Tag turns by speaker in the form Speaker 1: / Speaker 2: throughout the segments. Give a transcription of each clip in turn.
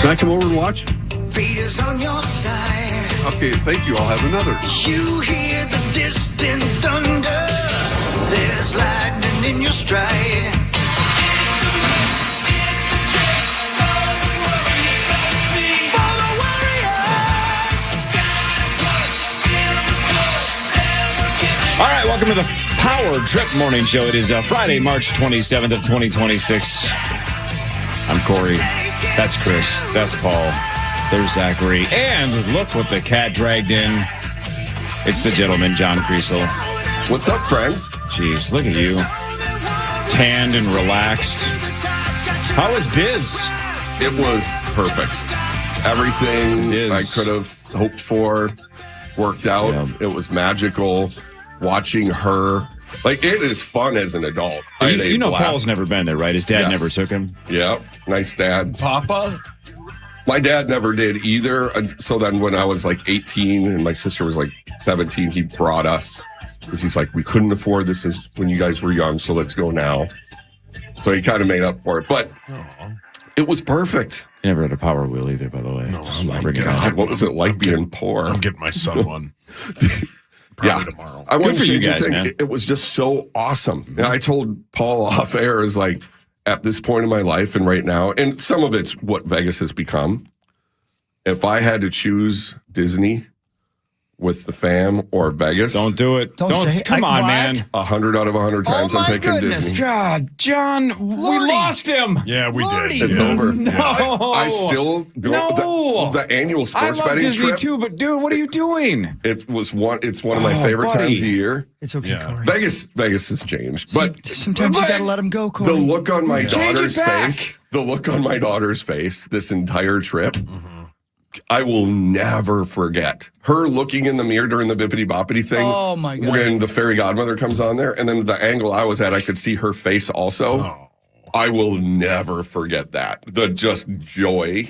Speaker 1: Can I come over and watch?
Speaker 2: Fate is on your side.
Speaker 1: Okay, thank you. I'll have another.
Speaker 2: You hear the distant thunder. There's lightning in your stride.
Speaker 3: All right, welcome to the Power Trip Morning Show. It is Friday, March 27th of 2026. I'm Corey. That's Chris. That's Paul. There's Zachary. And look what the cat dragged in. It's the gentleman, John Creasel.
Speaker 4: What's up, friends?
Speaker 3: Jeez, look at you. Tanned and relaxed. How was Diz?
Speaker 4: It was perfect. Everything
Speaker 3: Diz.
Speaker 4: I could have hoped for worked out.
Speaker 3: Yeah.
Speaker 4: It was magical. Watching her, like, it is fun as an adult. I had a
Speaker 3: You know
Speaker 4: blast.
Speaker 3: Paul's never been there, right? His dad
Speaker 4: Yes.
Speaker 3: never took him.
Speaker 4: Yeah, nice dad.
Speaker 1: Papa?
Speaker 4: My dad never did either. And so then when I was like 18 and my sister was like 17, he brought us because he's like, we couldn't afford this as when you guys were young, so let's go now. So he kind of made up for it. But it was perfect.
Speaker 3: He never had a Power Wheel either, by the way.
Speaker 1: Oh, my
Speaker 4: God, what was it like being poor?
Speaker 1: I'm getting my son one.
Speaker 4: Yeah,
Speaker 1: tomorrow.
Speaker 4: I want
Speaker 3: for
Speaker 4: to
Speaker 3: you
Speaker 4: change the
Speaker 3: guys,
Speaker 4: thing.
Speaker 3: man.
Speaker 4: It was just so awesome. And I told Paul off air, is like, at this point in my life and right now, and some of it's what Vegas has become, if I had to choose Disney with the fam or Vegas,
Speaker 3: Don't do it.
Speaker 5: Don't say-
Speaker 3: Come on,
Speaker 5: what?
Speaker 3: man.
Speaker 4: 100 out of 100 times I'm
Speaker 5: my
Speaker 4: picking
Speaker 5: goodness.
Speaker 4: Disney.
Speaker 3: God, John, we
Speaker 5: Lordy.
Speaker 3: lost him.
Speaker 1: Yeah, we
Speaker 5: Lordy.
Speaker 1: did.
Speaker 4: It's
Speaker 1: Yeah.
Speaker 4: over.
Speaker 3: No.
Speaker 4: I still go
Speaker 3: No.
Speaker 4: the annual
Speaker 3: I
Speaker 4: sports
Speaker 3: love
Speaker 4: betting
Speaker 3: Disney
Speaker 4: trip.
Speaker 3: too, but dude, what are you doing?
Speaker 4: It's one of my
Speaker 3: Oh,
Speaker 4: favorite
Speaker 3: buddy.
Speaker 4: times of year.
Speaker 5: It's okay,
Speaker 1: Yeah.
Speaker 5: Corey.
Speaker 4: Vegas has changed, but
Speaker 5: Sometimes you gotta let him go, Corey.
Speaker 4: the look on my
Speaker 3: Change it
Speaker 4: daughter's
Speaker 3: back.
Speaker 4: face, this entire trip, I will never forget. Her looking in the mirror during the bippity boppity thing.
Speaker 5: Oh, my God.
Speaker 4: When the fairy godmother comes on there, and then the angle I was at, I could see her face also.
Speaker 1: Oh.
Speaker 4: I will never forget that. The just joy.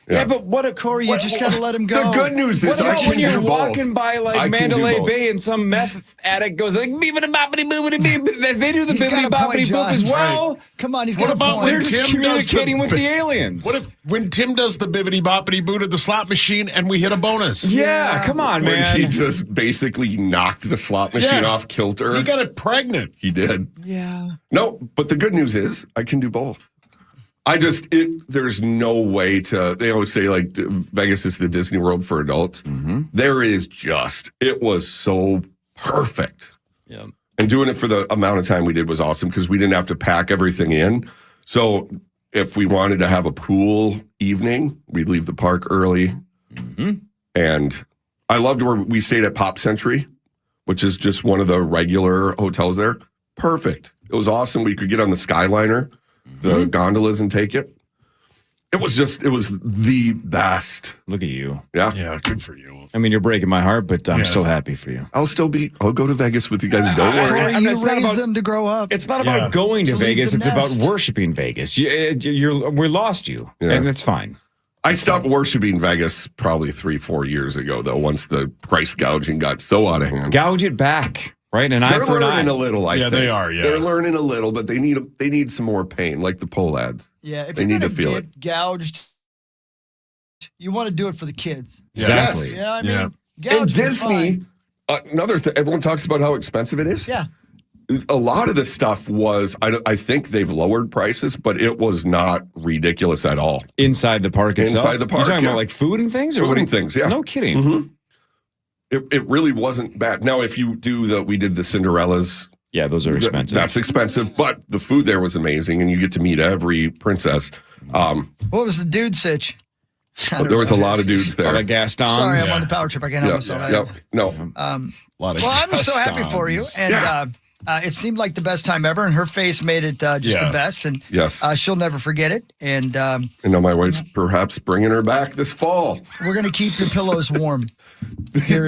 Speaker 3: Yeah, but what a
Speaker 5: Corey, you just gotta let him go.
Speaker 4: The good news is
Speaker 3: What
Speaker 4: I
Speaker 3: about
Speaker 4: can
Speaker 3: when you're
Speaker 4: do both.
Speaker 3: walking by
Speaker 4: I
Speaker 3: like
Speaker 4: can do
Speaker 3: Mandalay
Speaker 4: both.
Speaker 3: Bay and some meth addict goes like beepity boppity boopity beep. They do the
Speaker 5: He's got
Speaker 3: bippity
Speaker 5: a point,
Speaker 3: boppity boop
Speaker 5: John.
Speaker 3: as well.
Speaker 5: Come on, he's
Speaker 1: What
Speaker 5: got
Speaker 1: about
Speaker 5: a
Speaker 1: when
Speaker 3: They're
Speaker 5: point.
Speaker 3: just
Speaker 1: Tim does
Speaker 3: communicating
Speaker 1: the-
Speaker 3: with the aliens.
Speaker 1: What if when Tim does the bibbity boppity boot at the slot machine and we hit a bonus?
Speaker 3: Yeah, come on,
Speaker 4: When
Speaker 3: man.
Speaker 4: he just basically knocked the slot machine
Speaker 1: Yeah.
Speaker 4: off kilter.
Speaker 1: He got it pregnant.
Speaker 4: He did.
Speaker 5: Yeah.
Speaker 4: No, but the good news is I can do both. There's no way to, they always say like Vegas is the Disney World for adults.
Speaker 3: Mm-hmm.
Speaker 4: There is it was so perfect.
Speaker 3: Yeah.
Speaker 4: And doing it for the amount of time we did was awesome because we didn't have to pack everything in. So if we wanted to have a pool evening, we'd leave the park early.
Speaker 3: Mm-hmm.
Speaker 4: And I loved where we stayed at Pop Century, which is just one of the regular hotels there. Perfect. It was awesome. We could get on the Skyliner, the gondolas, and take it. It was the best.
Speaker 3: Look at you.
Speaker 4: Yeah.
Speaker 1: Yeah, good for you.
Speaker 3: I mean, you're breaking my heart, but I'm
Speaker 1: Yeah,
Speaker 3: so
Speaker 1: it's-
Speaker 3: happy for you.
Speaker 4: I'll go to Vegas with you guys. Don't worry.
Speaker 5: Corey,
Speaker 3: I'm
Speaker 5: you
Speaker 3: just not
Speaker 5: raised
Speaker 3: about-
Speaker 5: them to grow up.
Speaker 3: It's not about
Speaker 1: Yeah.
Speaker 3: going to
Speaker 5: To leave
Speaker 3: Vegas.
Speaker 5: the
Speaker 3: It's about
Speaker 5: nest.
Speaker 3: worshiping Vegas. We lost you,
Speaker 4: Yeah.
Speaker 3: and that's fine.
Speaker 4: I stopped worshiping Vegas probably 3-4 years ago, though, once the price gouging got so out of hand.
Speaker 3: Gouge it back, right? An eye
Speaker 4: They're
Speaker 3: for an eye.
Speaker 4: learning a little, I
Speaker 1: Yeah,
Speaker 4: think.
Speaker 1: they are, yeah.
Speaker 4: They're learning a little, but they need some more pain, like the pole ads.
Speaker 5: Yeah, if
Speaker 4: They
Speaker 5: you're
Speaker 4: need
Speaker 5: gonna
Speaker 4: to feel
Speaker 5: get gouged, you want to do it for the kids.
Speaker 3: Exactly.
Speaker 5: Yeah, I mean,
Speaker 1: Yeah.
Speaker 4: And
Speaker 5: gouging is
Speaker 4: Disney,
Speaker 5: fine.
Speaker 4: another thing, everyone talks about how expensive it is.
Speaker 5: Yeah.
Speaker 4: A lot of the stuff was, I think they've lowered prices, but it was not ridiculous at all.
Speaker 3: Inside the park itself?
Speaker 4: Inside the park,
Speaker 3: You're talking
Speaker 4: yeah.
Speaker 3: about like food and things? Or
Speaker 4: Food
Speaker 3: what do
Speaker 4: and
Speaker 3: you-
Speaker 4: things, yeah.
Speaker 3: No kidding.
Speaker 4: Mhm. It really wasn't bad. Now, if you we did the Cinderellas.
Speaker 3: Yeah, those are expensive.
Speaker 4: That's expensive, but the food there was amazing, and you get to meet every princess.
Speaker 5: What was the dude sitch?
Speaker 4: There was a lot of dudes
Speaker 3: All the
Speaker 4: there.
Speaker 3: Gastons.
Speaker 5: Sorry, I'm on the power trip. I can't help myself.
Speaker 4: No.
Speaker 1: A lot of
Speaker 5: Well, I'm so happy for you. And it seemed like the best time ever, and her face made it just the best. And
Speaker 4: Yes.
Speaker 5: she'll never forget it. And
Speaker 4: I know my wife's perhaps bringing her back this fall.
Speaker 5: we're going to keep your pillows warm here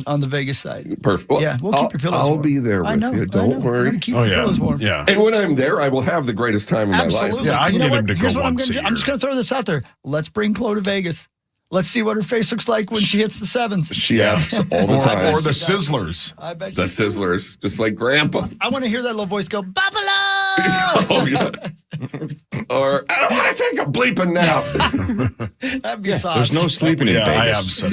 Speaker 5: on the Vegas side.
Speaker 4: Perfect. Well,
Speaker 5: Yeah, we'll keep your pillows
Speaker 4: I'll
Speaker 5: warm.
Speaker 4: be there
Speaker 5: I
Speaker 4: with
Speaker 5: know.
Speaker 4: you.
Speaker 5: I
Speaker 4: Don't
Speaker 5: know. We're
Speaker 4: worry.
Speaker 5: going to keep
Speaker 1: Oh,
Speaker 5: your
Speaker 1: yeah.
Speaker 5: pillows warm.
Speaker 1: Yeah.
Speaker 4: And when I'm there, I will have the greatest time of my
Speaker 5: Absolutely.
Speaker 4: life.
Speaker 1: Yeah, I'd
Speaker 5: You know
Speaker 1: get
Speaker 5: what?
Speaker 1: him to go
Speaker 5: Here's what I'm
Speaker 1: once
Speaker 5: gonna
Speaker 1: a
Speaker 5: do. I'm just
Speaker 1: year.
Speaker 5: going to throw this out there. Let's bring Chloe to Vegas. Let's see what her face looks like when she hits the sevens.
Speaker 4: She asks all the time.
Speaker 1: Or the Sizzlers.
Speaker 5: I bet
Speaker 4: The
Speaker 5: she-
Speaker 4: Sizzlers, just like Grandpa.
Speaker 5: I want to hear that little voice go, Buffalo!
Speaker 4: Oh, yeah. Or, I don't want to take a bleeping nap.
Speaker 5: That'd be sauce.
Speaker 3: There's no sleeping in
Speaker 1: Yeah,
Speaker 3: Vegas.
Speaker 1: I have said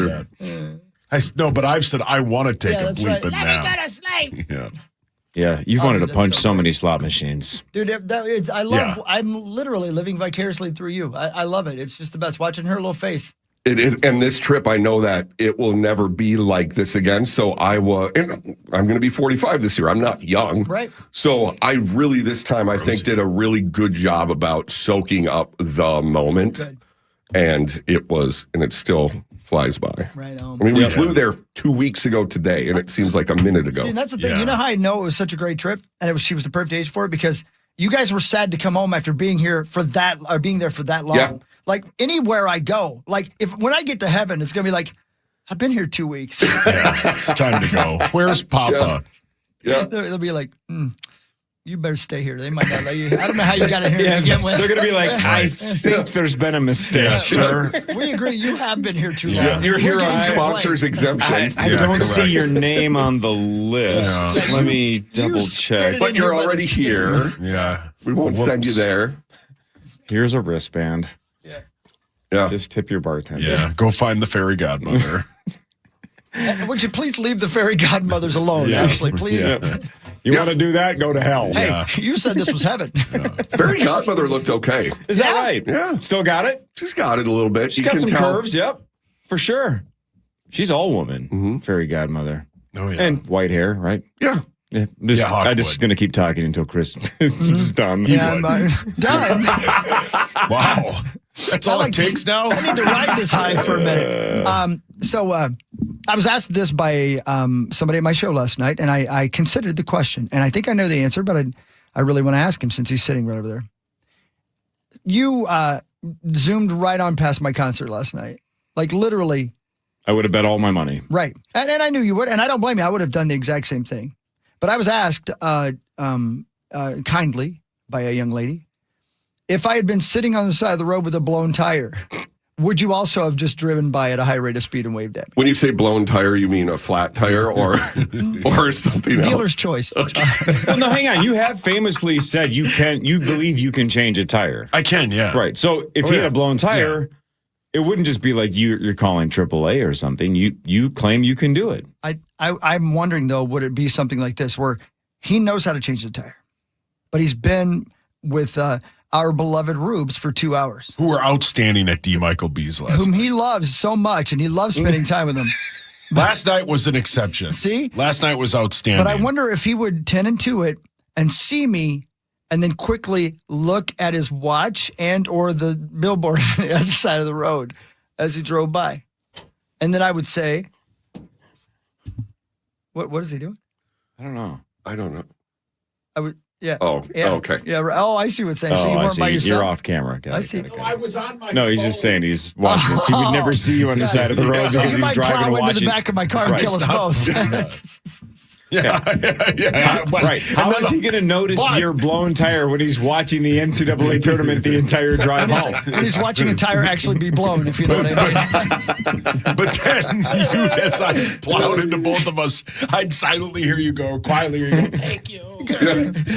Speaker 1: that. No, but I've said I want to take a
Speaker 5: that's right.
Speaker 1: bleeping
Speaker 5: Let
Speaker 1: nap.
Speaker 5: me go to sleep.
Speaker 1: Yeah.
Speaker 3: Yeah, you've wanted to
Speaker 5: that's
Speaker 3: punch
Speaker 5: so
Speaker 3: so
Speaker 5: great.
Speaker 3: many slot machines.
Speaker 5: Dude, I love.
Speaker 1: Yeah.
Speaker 5: I'm literally living vicariously through you. I love it. It's just the best. Watching her little face.
Speaker 4: It is, and this trip, I know that it will never be like this again. So I'm going to be 45 this year. I'm not young.
Speaker 5: Right.
Speaker 4: So I really, this time, I think did a really good job about soaking up the moment.
Speaker 5: Good.
Speaker 4: And it still flies by.
Speaker 5: Right on.
Speaker 4: I mean, we flew there 2 weeks ago today, and it seems like a minute ago.
Speaker 5: See, and that's the thing.
Speaker 1: Yeah.
Speaker 5: You know how I know it was such a great trip, and she was the perfect age for it because you guys were sad to come home after being there for that long.
Speaker 4: Yeah.
Speaker 5: Like anywhere I go, like when I get to heaven, it's gonna be like, I've been here 2 weeks.
Speaker 1: Yeah, it's time to go. Where's Papa?
Speaker 4: Yeah.
Speaker 5: They'll be like, you better stay here. They might not let you. I don't know how you got in here to begin with.
Speaker 3: They're going to be like, I think there's been a mistake.
Speaker 1: Yeah, sir.
Speaker 5: We agree. You have been here too long.
Speaker 4: You're here
Speaker 5: We're
Speaker 4: on
Speaker 5: getting
Speaker 4: sponsors
Speaker 5: complaints.
Speaker 4: exemption.
Speaker 3: I
Speaker 1: Yeah,
Speaker 3: don't
Speaker 1: correct.
Speaker 3: see your name on the list.
Speaker 1: Yeah.
Speaker 3: Let me double
Speaker 5: spit
Speaker 3: check.
Speaker 5: it
Speaker 4: But
Speaker 5: in
Speaker 4: you're
Speaker 5: here by the
Speaker 4: already
Speaker 5: skin.
Speaker 4: here.
Speaker 1: Yeah.
Speaker 4: We won't send you
Speaker 1: Whoops.
Speaker 4: there.
Speaker 3: Here's a wristband.
Speaker 4: Yeah.
Speaker 3: Just tip your bartender.
Speaker 1: Yeah. Go find the fairy godmother.
Speaker 5: Would you please leave the fairy godmothers alone,
Speaker 1: Yeah.
Speaker 5: Ashley? Please.
Speaker 1: Yeah.
Speaker 3: You want to do that? Go to hell.
Speaker 5: Hey,
Speaker 1: Yeah.
Speaker 5: you said this was heaven.
Speaker 4: Fairy godmother looked okay.
Speaker 3: Is that right?
Speaker 4: Yeah.
Speaker 3: Still got it?
Speaker 4: She's got it a little bit.
Speaker 3: She's
Speaker 4: You
Speaker 3: got
Speaker 4: can
Speaker 3: some
Speaker 4: tell.
Speaker 3: curves. Yep. For sure. She's all woman. Fairy godmother.
Speaker 1: Oh, yeah.
Speaker 3: And white hair, right?
Speaker 4: Yeah.
Speaker 3: Yeah. I'm
Speaker 1: Hawkwood.
Speaker 3: just going to keep talking until Chris is done.
Speaker 5: Yeah,
Speaker 1: would.
Speaker 5: I'm done.
Speaker 1: Wow. That's all
Speaker 5: like-
Speaker 1: it takes now?
Speaker 5: I need to ride this high for a minute. So I was asked this by somebody at my show last night, and I considered the question, and I think I know the answer, but I really want to ask him since he's sitting right over there. You zoomed right on past my concert last night, like literally.
Speaker 3: I would have bet all my money.
Speaker 5: Right. And I knew you would, and I don't blame you. I would have done the exact same thing. But I was asked kindly by a young lady, if I had been sitting on the side of the road with a blown tire, would you also have just driven by at a high rate of speed and waved at me?
Speaker 4: When you say blown tire, you mean a flat tire or something else?
Speaker 5: Dealer's choice.
Speaker 3: Well, no, hang on. You have famously said you believe you can change a tire.
Speaker 1: I can, yeah.
Speaker 3: Right. So if you had a blown tire, it wouldn't just be like you're calling AAA or something. You claim you can do it.
Speaker 5: I'm wondering, though, would it be something like this where he knows how to change the tire, but he's been with our beloved Rubes for 2 hours,
Speaker 1: Who were outstanding at D. Michael B's last
Speaker 5: whom
Speaker 1: night.
Speaker 5: he loves so much, and he loves spending time with him.
Speaker 1: Last night was an exception.
Speaker 5: See?
Speaker 1: Last night was outstanding.
Speaker 5: But I wonder if he would 10 into it and see me and then quickly look at his watch and or the billboard at the side of the road as he drove by. And then I would say, what is he doing?
Speaker 3: I don't know.
Speaker 4: I don't know.
Speaker 5: I would, yeah.
Speaker 4: Oh,
Speaker 5: Yeah.
Speaker 4: okay.
Speaker 5: Yeah. Right. Oh, I see what it's saying. So you
Speaker 3: I
Speaker 5: weren't
Speaker 3: see.
Speaker 5: by yourself?
Speaker 3: You're off camera. Got
Speaker 5: I
Speaker 3: it,
Speaker 5: see.
Speaker 3: got it,
Speaker 1: No,
Speaker 3: got
Speaker 1: I
Speaker 3: it.
Speaker 1: was on my
Speaker 3: No, he's just saying he's watching this. He would never see you on the side of the road because
Speaker 5: You
Speaker 3: he's
Speaker 5: might
Speaker 3: driving
Speaker 5: plow
Speaker 3: and
Speaker 5: into
Speaker 3: watching.
Speaker 5: the back of my car and
Speaker 3: Right.
Speaker 5: kill us both.
Speaker 1: Yeah.
Speaker 3: Right. How is he going to notice
Speaker 1: But-
Speaker 3: your blown tire when he's watching the NCAA tournament the entire drive home?
Speaker 5: And he's watching a tire actually be blown, if you know what I mean.
Speaker 1: But then, as I plowed into both of us, I'd silently hear you go, quietly hear you go, thank you.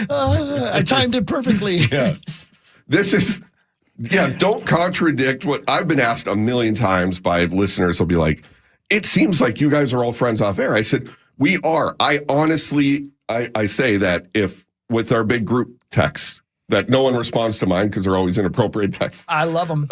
Speaker 5: I timed it perfectly.
Speaker 1: Yeah.
Speaker 4: This is, don't contradict what I've been asked a million times by listeners. Will be like, it seems like you guys are all friends off air. I said, we are. I honestly, I say that if with our big group text, that no one responds to mine because they're always inappropriate texts.
Speaker 5: I love them.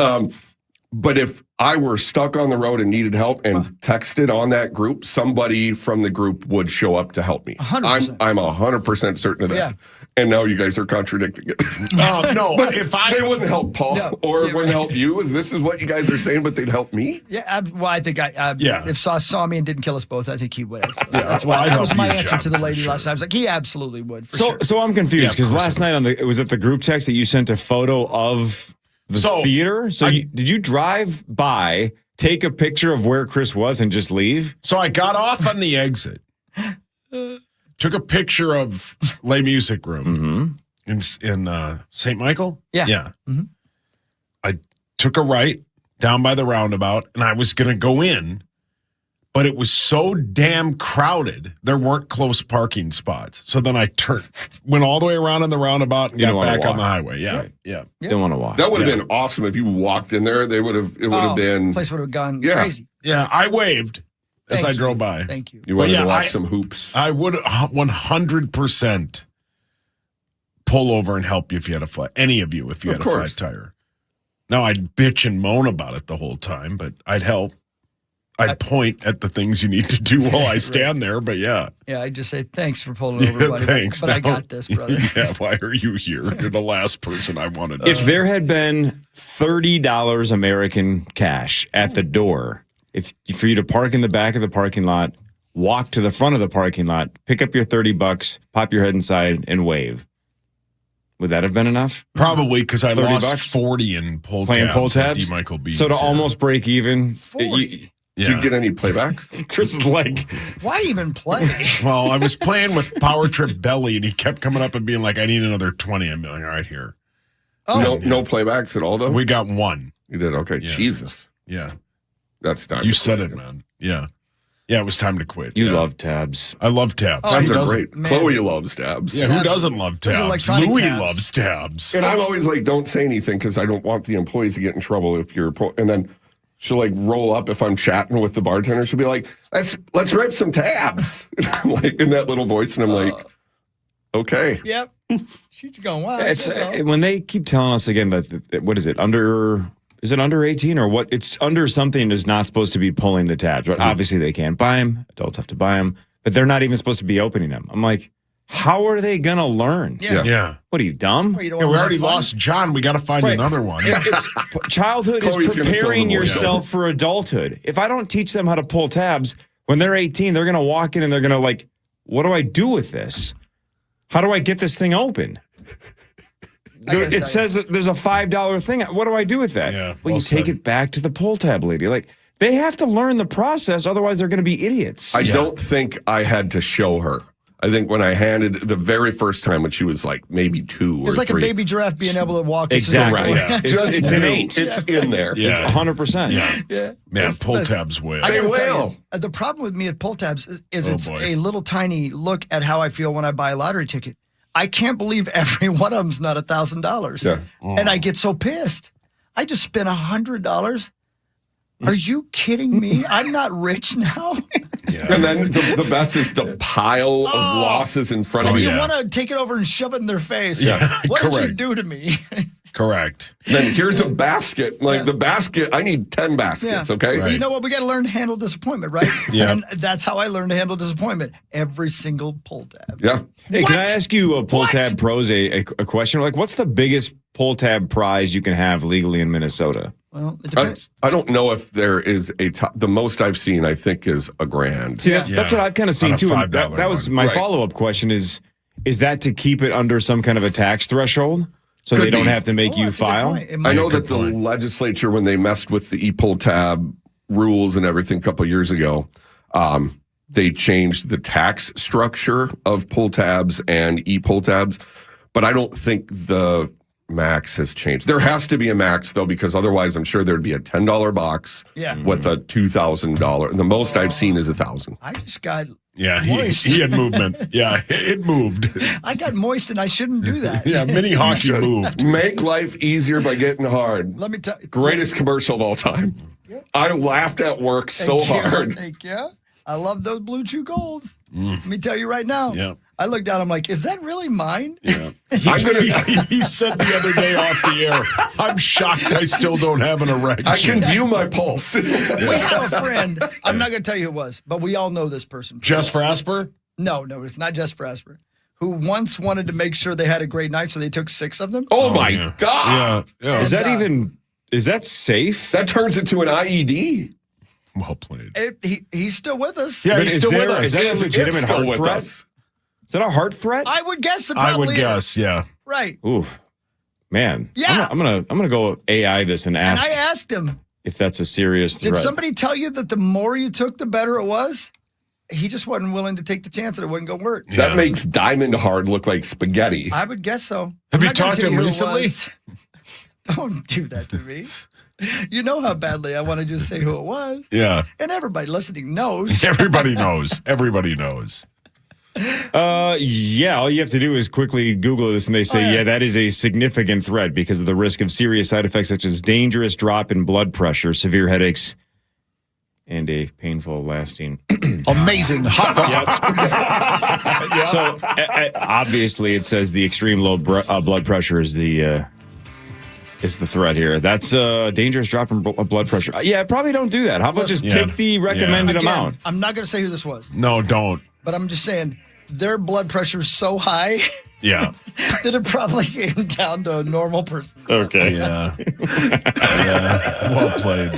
Speaker 4: But if I were stuck on the road and needed help and texted on that group, somebody from the group would show up to help me.
Speaker 5: 100%.
Speaker 4: I'm 100% certain of that.
Speaker 5: Yeah.
Speaker 4: And now you guys are contradicting it.
Speaker 1: No,
Speaker 4: But
Speaker 1: if
Speaker 4: they wouldn't help Paul
Speaker 5: No.
Speaker 4: or
Speaker 5: Yeah,
Speaker 4: wouldn't
Speaker 5: right.
Speaker 4: help you. This is what you guys are saying, but they'd help me.
Speaker 5: Yeah, I think
Speaker 1: Yeah.
Speaker 5: if Sauce saw me and didn't kill us both, I think he would.
Speaker 1: Yeah,
Speaker 5: That's
Speaker 1: well,
Speaker 5: why
Speaker 1: I'd
Speaker 5: that was
Speaker 1: help
Speaker 5: my
Speaker 1: you,
Speaker 5: answer
Speaker 1: John,
Speaker 5: to the
Speaker 1: for
Speaker 5: lady
Speaker 1: sure.
Speaker 5: last night. I was like, he absolutely would. For
Speaker 3: So,
Speaker 5: sure.
Speaker 3: so I'm confused
Speaker 1: Yeah, of
Speaker 3: because
Speaker 1: course
Speaker 3: last
Speaker 1: I
Speaker 3: night was it the group text that you sent a photo of the
Speaker 1: So,
Speaker 3: theater? So
Speaker 1: I-
Speaker 3: did you drive by, take a picture of where Chris was, and just leave?
Speaker 1: So I got off on the exit, took a picture of Les Music Room in St. Michael.
Speaker 5: Yeah.
Speaker 1: Yeah. I took a right down by the roundabout, and I was going to go in, but it was so damn crowded, there weren't close parking spots. So then I went all the way around in the roundabout and got back on the highway. Yeah, yeah.
Speaker 3: Didn't want to walk.
Speaker 4: That would have been awesome if you walked in there. It would have been.
Speaker 5: The place would have gone
Speaker 4: Yeah.
Speaker 5: crazy.
Speaker 1: Yeah, I waved as I drove by.
Speaker 5: Thank you.
Speaker 4: You wanted
Speaker 1: yeah,
Speaker 4: to watch some hoops.
Speaker 1: I would 100% pull over and help you if you had a flat. Any of you if you had a flat tire. Now I'd bitch and moan about it the whole time, but I'd help. I'd point at the things you need to do while I stand there, but yeah.
Speaker 5: Yeah, I'd just say, thanks for pulling over, buddy.
Speaker 1: Thanks.
Speaker 5: But I got this, brother.
Speaker 1: Yeah, why are you here? You're the last person I wanted.
Speaker 3: If there had been $30 American cash at the door, for you to park in the back of the parking lot, walk to the front of the parking lot, pick up your $30, pop your head inside, and wave. Would that have been enough?
Speaker 1: Probably, because I lost
Speaker 3: $30?
Speaker 1: 40 in pull
Speaker 3: Playing pull
Speaker 1: tabs.
Speaker 3: tabs?
Speaker 1: Michael B's.
Speaker 3: So to almost break even,
Speaker 5: 40.
Speaker 4: Did you get any playbacks?
Speaker 3: Chris is like,
Speaker 5: Why even play?
Speaker 1: Well, I was playing with Power Trip Belly, and he kept coming up and being like, I need another 20. I'm like, all right, here.
Speaker 5: Oh,
Speaker 4: No playbacks at all, though?
Speaker 1: We got one.
Speaker 4: You did? Okay.
Speaker 1: Yeah.
Speaker 4: Jesus.
Speaker 1: Yeah.
Speaker 4: That's time.
Speaker 1: You
Speaker 4: to
Speaker 1: said
Speaker 4: quit.
Speaker 1: it, man. Yeah. Yeah, it was time to quit.
Speaker 3: you
Speaker 1: Yeah.
Speaker 3: love tabs.
Speaker 1: I love tabs.
Speaker 5: Oh,
Speaker 4: Tabs
Speaker 1: Who
Speaker 4: are
Speaker 1: doesn't?
Speaker 4: great.
Speaker 5: Man.
Speaker 4: Chloe loves tabs.
Speaker 1: Yeah, who doesn't love
Speaker 5: Those are
Speaker 1: tabs?
Speaker 5: electronic
Speaker 1: Louis
Speaker 5: tabs.
Speaker 1: loves tabs.
Speaker 4: And I'm always like, don't say anything because I don't want the employees to get in trouble if you're. And then she'll like roll up if I'm chatting with the bartender. She'll be like, let's rip some tabs. Like in that little voice. And I'm like, okay.
Speaker 5: Yep. She's going, wow.
Speaker 3: It's
Speaker 5: she'll go.
Speaker 3: when they keep telling us again that what is it is it under 18 or what? It's under something is not supposed to be pulling the tabs. Right? Obviously they can't buy them. Adults have to buy them, but they're not even supposed to be opening them. I'm like, how are they gonna learn?
Speaker 5: Yeah.
Speaker 1: Yeah.
Speaker 3: What are you dumb?
Speaker 5: Well, you don't
Speaker 1: Yeah, we
Speaker 5: wanna
Speaker 1: already
Speaker 5: have fun?
Speaker 1: lost John. We got to find
Speaker 3: Right.
Speaker 1: another one.
Speaker 3: Childhood is
Speaker 4: Chloe's gonna fill
Speaker 3: preparing
Speaker 4: the void.
Speaker 3: yourself for adulthood. If I don't teach them how to pull tabs when they're 18, they're gonna walk in and they're gonna like, what do I do with this? How do I get this thing open?
Speaker 5: I gotta tell you.
Speaker 3: It says that there's a $5 thing. What do I do with that?
Speaker 1: Yeah,
Speaker 3: well,
Speaker 1: well
Speaker 3: you take
Speaker 1: said.
Speaker 3: it back to the pull tab lady. Like they have to learn the process, otherwise they're going to be idiots.
Speaker 4: I don't think I had to show her. I think when I handed the very first time when she was like maybe 2 or
Speaker 5: It's like
Speaker 4: 3.
Speaker 5: a baby giraffe being able to walk.
Speaker 3: Exactly.
Speaker 1: Yeah.
Speaker 3: It's innate.
Speaker 4: It's in there.
Speaker 1: Yeah.
Speaker 3: 100%.
Speaker 1: Yeah.
Speaker 5: Yeah.
Speaker 1: Man,
Speaker 5: It's
Speaker 1: pull
Speaker 5: the-
Speaker 1: tabs way.
Speaker 5: I
Speaker 4: They
Speaker 5: gotta tell
Speaker 4: will.
Speaker 5: you, the problem with me at pull tabs is
Speaker 1: Oh,
Speaker 5: it's
Speaker 1: boy.
Speaker 5: a little tiny look at how I feel when I buy a lottery ticket. I can't believe every one of them's not $1,000.
Speaker 4: Yeah.
Speaker 5: And I get so pissed. I just spent $100. Are you kidding me? I'm not rich now.
Speaker 1: Yeah.
Speaker 4: And then the best is the pile of losses in front of
Speaker 5: And
Speaker 4: you.
Speaker 5: you
Speaker 1: yeah.
Speaker 5: want to take it over and shove it in their face.
Speaker 1: Yeah,
Speaker 5: What did you
Speaker 1: correct.
Speaker 5: do to me?
Speaker 1: Correct.
Speaker 4: Then here's a basket. Like
Speaker 5: Yeah.
Speaker 4: the basket, I need 10 baskets, okay?
Speaker 1: Right.
Speaker 5: You know what? We got to learn to handle disappointment, right?
Speaker 1: Yeah.
Speaker 5: And that's how I learned to handle disappointment. Every single pull tab.
Speaker 4: Yeah.
Speaker 3: Hey, can I
Speaker 5: What?
Speaker 3: ask you, pull
Speaker 5: What?
Speaker 3: tab pros, a question? Like, what's the biggest pull tab prize you can have legally in Minnesota?
Speaker 5: Well, it
Speaker 4: I,
Speaker 5: depends.
Speaker 4: I don't know if there is a top. The most I've seen, I think, is $1,000.
Speaker 3: See, that's what I've kind of seen
Speaker 1: On a
Speaker 3: too. And
Speaker 1: $5
Speaker 3: that was
Speaker 1: one.
Speaker 3: my
Speaker 4: Right.
Speaker 3: follow-up question is that to keep it under some kind of a tax threshold so
Speaker 4: Could
Speaker 3: they don't
Speaker 4: be.
Speaker 3: have to make
Speaker 5: Oh,
Speaker 3: you
Speaker 5: that's a good
Speaker 3: file?
Speaker 5: point. It
Speaker 4: I
Speaker 5: might-
Speaker 4: know
Speaker 1: good
Speaker 4: that the
Speaker 1: point.
Speaker 4: legislature, when they messed with the e-pull tab rules and everything a couple years ago, they changed the tax structure of pull tabs and e-pull tabs. But I don't think the max has changed. There has to be a max, though, because otherwise I'm sure there'd be a $10 box
Speaker 5: Yeah.
Speaker 4: with a $2,000. And the most I've seen is 1,000.
Speaker 5: I just got
Speaker 1: Yeah,
Speaker 5: Moist.
Speaker 1: he had movement. Yeah, it moved.
Speaker 5: moist and I shouldn't do that.
Speaker 1: Yeah, mini hockey moved.
Speaker 4: Make life easier by getting hard.
Speaker 5: Let me tell you.
Speaker 4: Greatest commercial of all time. I laughed at work so
Speaker 5: Thank you.
Speaker 4: hard.
Speaker 5: Thank you. I love those Blue Chew Golds.
Speaker 1: Mm.
Speaker 5: Let me tell you right now.
Speaker 1: Yeah.
Speaker 5: I looked down. I'm like, is that really mine?
Speaker 1: Yeah.
Speaker 4: I'm gonna.
Speaker 1: He said the other day off the air, I'm shocked I still don't have an erection.
Speaker 4: I can view my pulse.
Speaker 5: We have a friend. I'm not going to tell you who it was, but we all know this person.
Speaker 1: Just for Asper?
Speaker 5: No, it's not just for Asper. Who once wanted to make sure they had a great night, so they took 6 of them.
Speaker 4: Oh, my
Speaker 1: yeah.
Speaker 4: God.
Speaker 1: Yeah. Yeah.
Speaker 3: Is that
Speaker 5: And,
Speaker 3: is that safe?
Speaker 4: That turns into an IED.
Speaker 1: Well played.
Speaker 5: He's still with us.
Speaker 1: Yeah,
Speaker 3: But
Speaker 1: he's
Speaker 3: is
Speaker 1: still with
Speaker 3: there-
Speaker 1: us.
Speaker 3: is that a
Speaker 4: It's
Speaker 3: legitimate
Speaker 4: still
Speaker 3: heart
Speaker 4: with
Speaker 3: threat?
Speaker 4: us.
Speaker 3: Is that a heart threat?
Speaker 5: I would guess it
Speaker 1: I
Speaker 5: probably
Speaker 1: would
Speaker 5: is.
Speaker 1: guess, yeah.
Speaker 5: Right.
Speaker 3: Oof, man.
Speaker 5: Yeah.
Speaker 3: I'm gonna go AI this and
Speaker 5: And
Speaker 3: ask
Speaker 5: I asked him,
Speaker 3: if that's a serious
Speaker 5: did
Speaker 3: threat.
Speaker 5: somebody tell you that the more you took, the better it was? He just wasn't willing to take the chance that it wasn't going to work.
Speaker 4: That
Speaker 1: Yeah.
Speaker 4: makes Diamond Hard look like spaghetti.
Speaker 5: I would guess so.
Speaker 1: Have
Speaker 5: I'm
Speaker 1: you
Speaker 5: not gonna
Speaker 1: talked to
Speaker 5: tell
Speaker 1: him
Speaker 5: who it
Speaker 1: recently?
Speaker 5: was. Don't do that to me. You know how badly I want to just say who it was.
Speaker 1: Yeah.
Speaker 5: And everybody listening knows.
Speaker 1: Everybody knows. Everybody knows.
Speaker 3: Yeah, all you have to do is quickly Google this, and they say, yeah, that is a significant threat because of the risk of serious side effects such as dangerous drop in blood pressure, severe headaches, and a painful lasting.
Speaker 2: Amazing hot
Speaker 3: So obviously, it says the extreme low blood pressure is the threat here. That's a dangerous drop in blood pressure. Yeah, probably don't do that. How about just take the recommended amount?
Speaker 5: I'm not going to say who this was.
Speaker 1: No, don't.
Speaker 5: But I'm just saying their blood pressure is so high
Speaker 1: Yeah.
Speaker 5: that it probably came down to a normal person.
Speaker 3: Okay.
Speaker 1: Yeah. Yeah. Well played.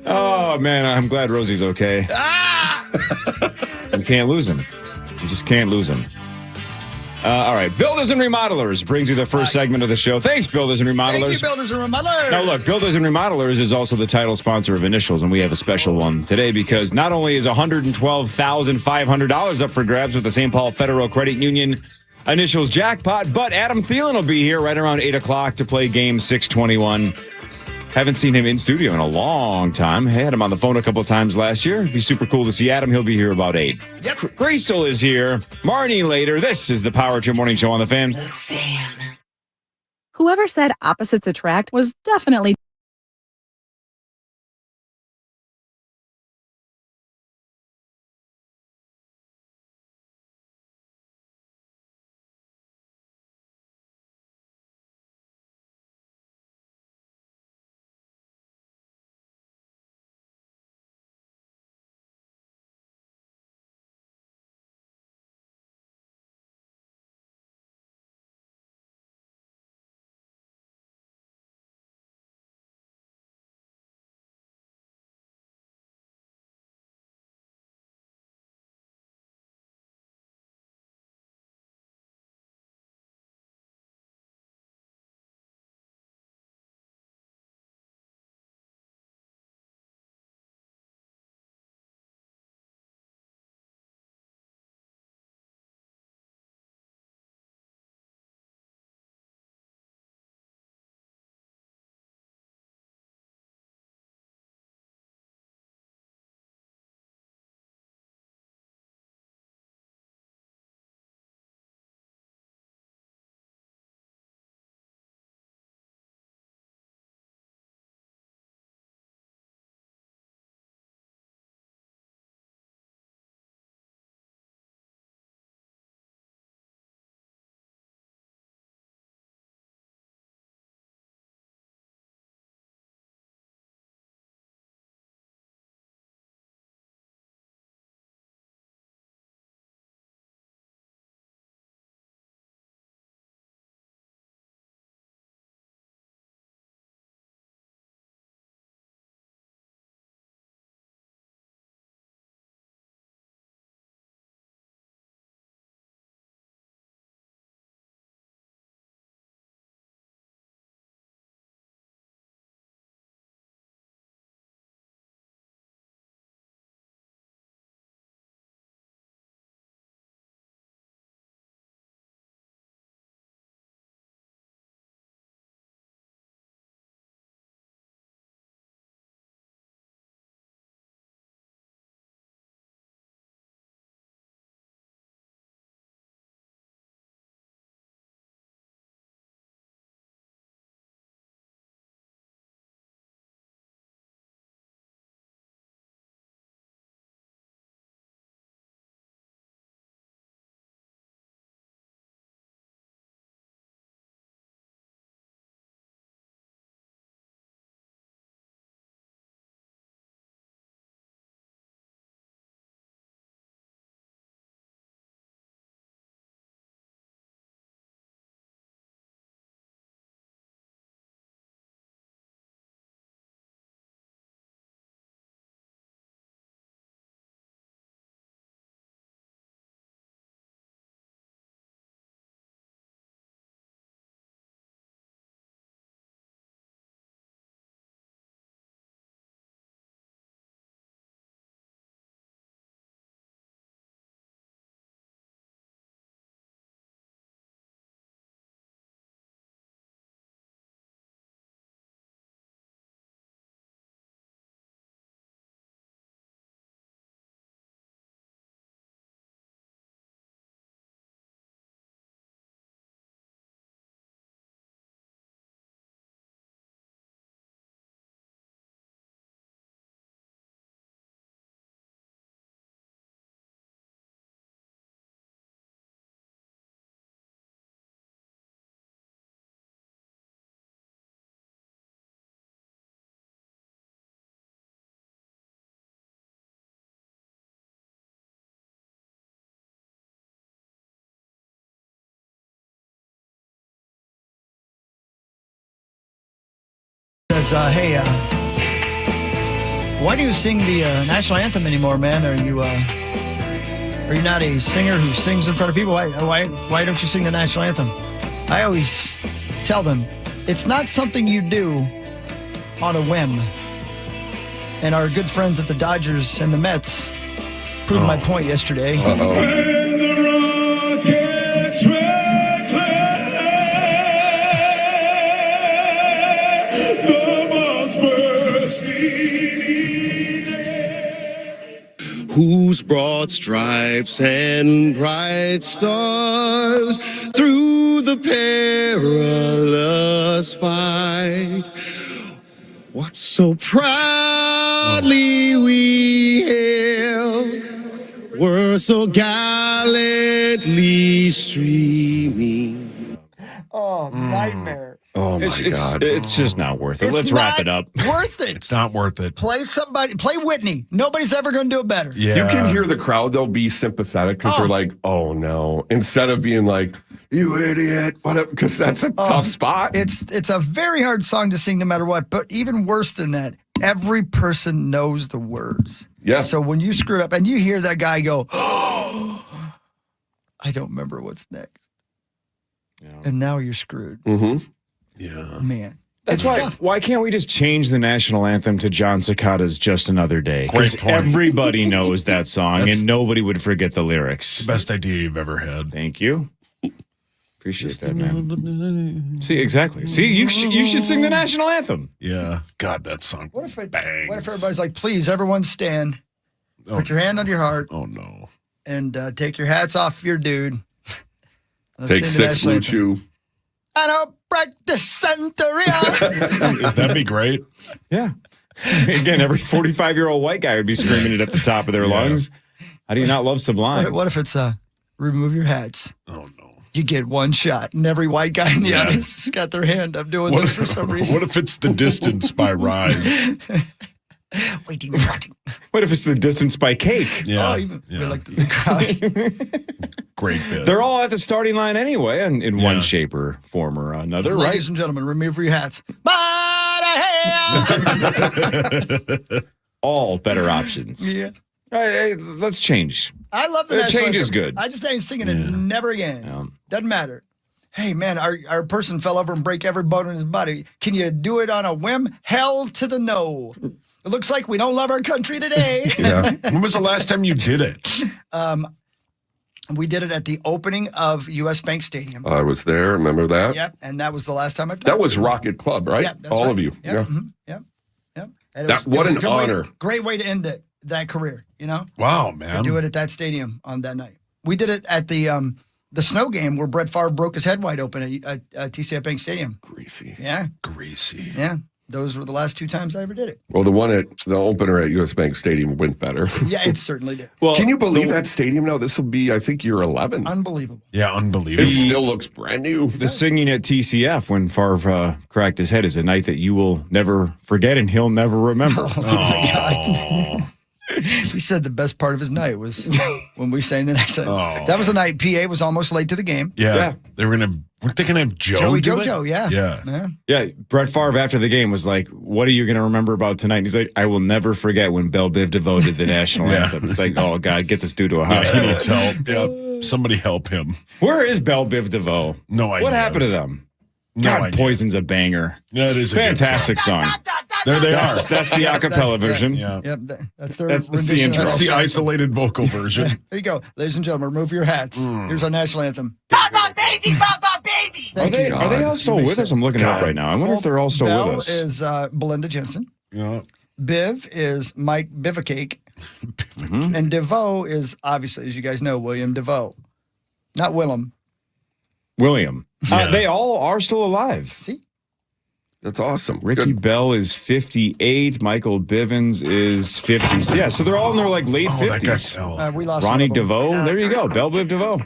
Speaker 3: Oh, man, I'm glad Rosie's okay. You can't lose him. You just can't lose him. All right. Builders and Remodelers brings you the first segment of the show. Thanks, Builders and Remodelers.
Speaker 5: Thank you, Builders and Remodelers.
Speaker 3: Now, look, Builders and Remodelers is also the title sponsor of Initials, and we have a special one today because not only is $112,500 up for grabs with the St. Paul Federal Credit Union Initials jackpot, but Adam Thielen will be here right around 8 o'clock to play game 621. Haven't seen him in studio in a long time. Had him on the phone a couple of times last year. It'd be super cool to see Adam. He'll be here about 8.
Speaker 5: Yep.
Speaker 3: Gracel is here. Marnie later. This is the Power Trip Morning Show on the Fan.
Speaker 6: Whoever said opposites attract was definitely
Speaker 5: was, hey, why do you sing the national anthem anymore, man? Are you not a singer who sings in front of people? Why don't you sing the national anthem? I always tell them, it's not something you do on a whim. And our good friends at the Dodgers and the Mets proved my point yesterday.
Speaker 7: Whose broad stripes and bright stars through the perilous fight, what so proudly we hailed, were so gallantly streaming.
Speaker 5: Oh, nightmare.
Speaker 4: Oh my God.
Speaker 3: It's just not worth it.
Speaker 5: It's
Speaker 3: Let's wrap it up.
Speaker 5: Worth it.
Speaker 1: It's not worth it.
Speaker 5: Play Whitney. Nobody's ever going to do it better.
Speaker 1: Yeah.
Speaker 4: You can hear the crowd, they'll be sympathetic because they're like, oh no. Instead of being like, you idiot, whatever, because that's a tough spot.
Speaker 5: It's a very hard song to sing no matter what, but even worse than that, every person knows the words.
Speaker 4: Yeah.
Speaker 5: So when you screw it up and you hear that guy go, oh, I don't remember what's next. Yeah. And now you're screwed.
Speaker 4: Mm-hmm.
Speaker 1: Yeah.
Speaker 5: Man.
Speaker 3: That's
Speaker 5: it's
Speaker 3: why.
Speaker 5: tough.
Speaker 3: Why can't we just change the national anthem to John Cicada's "Just Another Day"? Because
Speaker 1: Great point.
Speaker 3: everybody knows that song, and nobody would forget the lyrics.
Speaker 1: Best idea you've ever had.
Speaker 3: Thank you. Appreciate that, man. See, exactly. See, you should sing the national anthem.
Speaker 1: Yeah. God, that song.
Speaker 5: What if
Speaker 1: bangs.
Speaker 5: everybody's like, please, everyone stand, put your hand on your heart,
Speaker 1: Oh no.
Speaker 5: and take your hats off your dude. Let's
Speaker 4: Take
Speaker 5: sing the
Speaker 4: 6
Speaker 5: national
Speaker 4: Blue
Speaker 5: anthem.
Speaker 4: Chew.
Speaker 5: I don't break the century.
Speaker 1: That'd be great.
Speaker 3: Yeah. Again, every 45-year-old white guy would be screaming it at the top of their lungs. How do you not love Sublime?
Speaker 5: What if it's remove your hats?
Speaker 1: Oh no.
Speaker 5: You get one shot, and every white guy in the audience has got their hand up doing this for some reason.
Speaker 1: What if it's The Distance by Rise?
Speaker 5: Waiting.
Speaker 3: What if it's The Distance by Cake?
Speaker 1: Yeah.
Speaker 5: We like the crowd.
Speaker 1: Great bit.
Speaker 3: They're all at the starting line anyway, in one shape or form or another, right?
Speaker 5: Ladies and gentlemen, remove your hats.
Speaker 3: All better options.
Speaker 5: Yeah.
Speaker 3: Hey, let's change.
Speaker 5: I love the
Speaker 3: The
Speaker 5: national
Speaker 3: change is
Speaker 5: anthem.
Speaker 3: good.
Speaker 5: I just ain't singing it never again.
Speaker 3: Yeah.
Speaker 5: Doesn't matter. Hey, man, our person fell over and break every bone in his body. Can you do it on a whim? Hell to the no. It looks like we don't love our country today.
Speaker 4: Yeah.
Speaker 1: When was the last time you did it?
Speaker 5: We did it at the opening of U.S. Bank Stadium.
Speaker 4: I was there. Remember that?
Speaker 5: Yep, and that was the last time I've done
Speaker 4: That
Speaker 5: it.
Speaker 4: was Rocket Club, right?
Speaker 5: Yep, that's
Speaker 4: All
Speaker 5: right.
Speaker 4: of you.
Speaker 5: Yep,
Speaker 4: Yeah.
Speaker 5: Yep. And
Speaker 4: What an
Speaker 5: a good
Speaker 4: honor.
Speaker 5: Great way to end that career, you know?
Speaker 1: Wow,
Speaker 5: To
Speaker 1: man.
Speaker 5: do it at that stadium on that night. We did it at the snow game where Brett Favre broke his head wide open at TCF Bank Stadium.
Speaker 4: Greasy.
Speaker 5: Yeah,
Speaker 1: Greasy.
Speaker 5: yeah. Those were the last 2 times I ever did it.
Speaker 4: Well, the opener at US Bank Stadium went better.
Speaker 5: Yeah, it certainly did.
Speaker 3: Well,
Speaker 4: Can you believe that stadium now? This will be, I think, year 11.
Speaker 5: Unbelievable.
Speaker 1: Yeah, unbelievable.
Speaker 4: It still looks brand new.
Speaker 3: the singing at TCF when Favre cracked his head is a night that you will never forget and he'll never remember.
Speaker 1: Oh.
Speaker 5: He said the best part of his night was when we sang the next night.
Speaker 1: Oh.
Speaker 5: That was the night PA was almost late to the game.
Speaker 1: Yeah. Weren't they going to have Joe
Speaker 5: Joey
Speaker 1: do it?
Speaker 5: JoJo, yeah.
Speaker 1: Yeah.
Speaker 3: Yeah, Brett Favre after the game was like, "What are you going to remember about tonight?" And he's like, "I will never forget when Belle Biv DeVoe did the national
Speaker 1: Yeah.
Speaker 3: anthem." It's like, "Oh God, get this dude to a
Speaker 1: Yeah, he
Speaker 3: hospital."
Speaker 1: needs help. Yeah. Somebody help him.
Speaker 3: Where is Belle Biv DeVoe?
Speaker 1: No idea.
Speaker 3: What happened to them?
Speaker 1: No
Speaker 3: God,
Speaker 1: idea.
Speaker 3: Poison's a banger.
Speaker 1: Yeah, it is a good
Speaker 3: Fantastic song.
Speaker 1: There they are.
Speaker 3: That's the acapella version.
Speaker 1: Yeah.
Speaker 5: Yep, that's their
Speaker 3: That's the
Speaker 5: rendition.
Speaker 3: intro.
Speaker 1: That's the isolated vocal version.
Speaker 5: There you go. Ladies and gentlemen, remove your hats. Here's our national anthem. Thank you.
Speaker 3: Are they all still with us? I'm looking it up right now. I wonder if they're all still
Speaker 5: Belle
Speaker 3: with us.
Speaker 5: is Belinda Jensen.
Speaker 1: Yeah.
Speaker 5: Biv is Mike Bivacake. And DeVoe is, obviously, as you guys know, William DeVoe. Not Willem.
Speaker 3: William.
Speaker 1: Yeah.
Speaker 3: They all are still alive.
Speaker 5: See?
Speaker 4: That's awesome.
Speaker 3: Ricky
Speaker 4: Good.
Speaker 3: Bell is 58. Michael Bivens is 50. Yeah, so they're all in their like late
Speaker 1: Oh, that guy
Speaker 3: 50s.
Speaker 1: fell.
Speaker 5: We lost
Speaker 3: Ronnie
Speaker 5: one of them.
Speaker 3: DeVoe. There you go. Belle Biv DeVoe.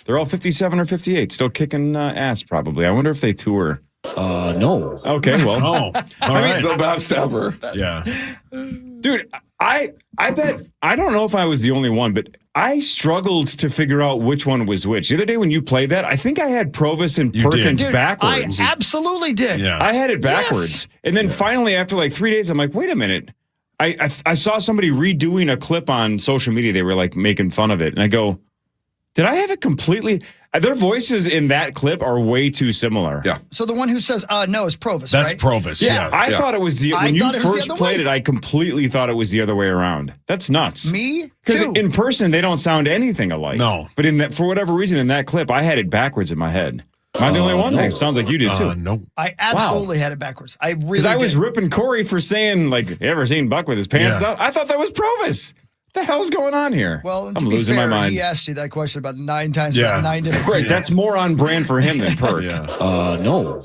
Speaker 3: They're all 57 or 58. Still kicking ass, probably. I wonder if they tour.
Speaker 8: No.
Speaker 3: Okay, well.
Speaker 1: Oh, all right.
Speaker 4: The best ever.
Speaker 1: Yeah.
Speaker 3: Dude, I bet, I don't know if I was the only one, but I struggled to figure out which one was which. The other day when you played that, I think I had Provis and Perkins
Speaker 5: Dude,
Speaker 3: backwards.
Speaker 5: I absolutely did.
Speaker 1: Yeah.
Speaker 3: I had it backwards.
Speaker 5: Yes.
Speaker 3: And then finally, after like 3 days, I'm like, wait a minute. I saw somebody redoing a clip on social media. They were like making fun of it. And I go, did I have it completely? Their voices in that clip are way too similar.
Speaker 4: Yeah.
Speaker 5: So the one who says no is Provis,
Speaker 1: That's
Speaker 5: right?
Speaker 1: Provis. Yeah.
Speaker 3: I thought it was
Speaker 5: I
Speaker 3: when you
Speaker 5: thought it was the
Speaker 3: first
Speaker 5: other
Speaker 3: played
Speaker 5: way.
Speaker 3: it, I completely thought it was the other way around. That's nuts.
Speaker 5: Me
Speaker 3: Because
Speaker 5: too.
Speaker 3: in person, they don't sound anything alike.
Speaker 1: No.
Speaker 3: But for whatever reason, in that clip, I had it backwards in my head. Am I the only one? It sounds like you did too.
Speaker 1: No.
Speaker 5: I absolutely had it backwards. I really
Speaker 3: Because I was
Speaker 5: did.
Speaker 3: ripping Corey for saying, like, you ever seen Buck with his pants
Speaker 1: Yeah.
Speaker 3: down? I thought that was Provis. What the hell's going on here?
Speaker 5: Well,
Speaker 3: I'm
Speaker 5: to be
Speaker 3: losing
Speaker 5: fair,
Speaker 3: my mind.
Speaker 5: he asked you that question about 9 times,
Speaker 1: Yeah.
Speaker 5: about 9 different
Speaker 3: Right, that's more on brand for him than Perk.
Speaker 1: Yeah.
Speaker 3: No.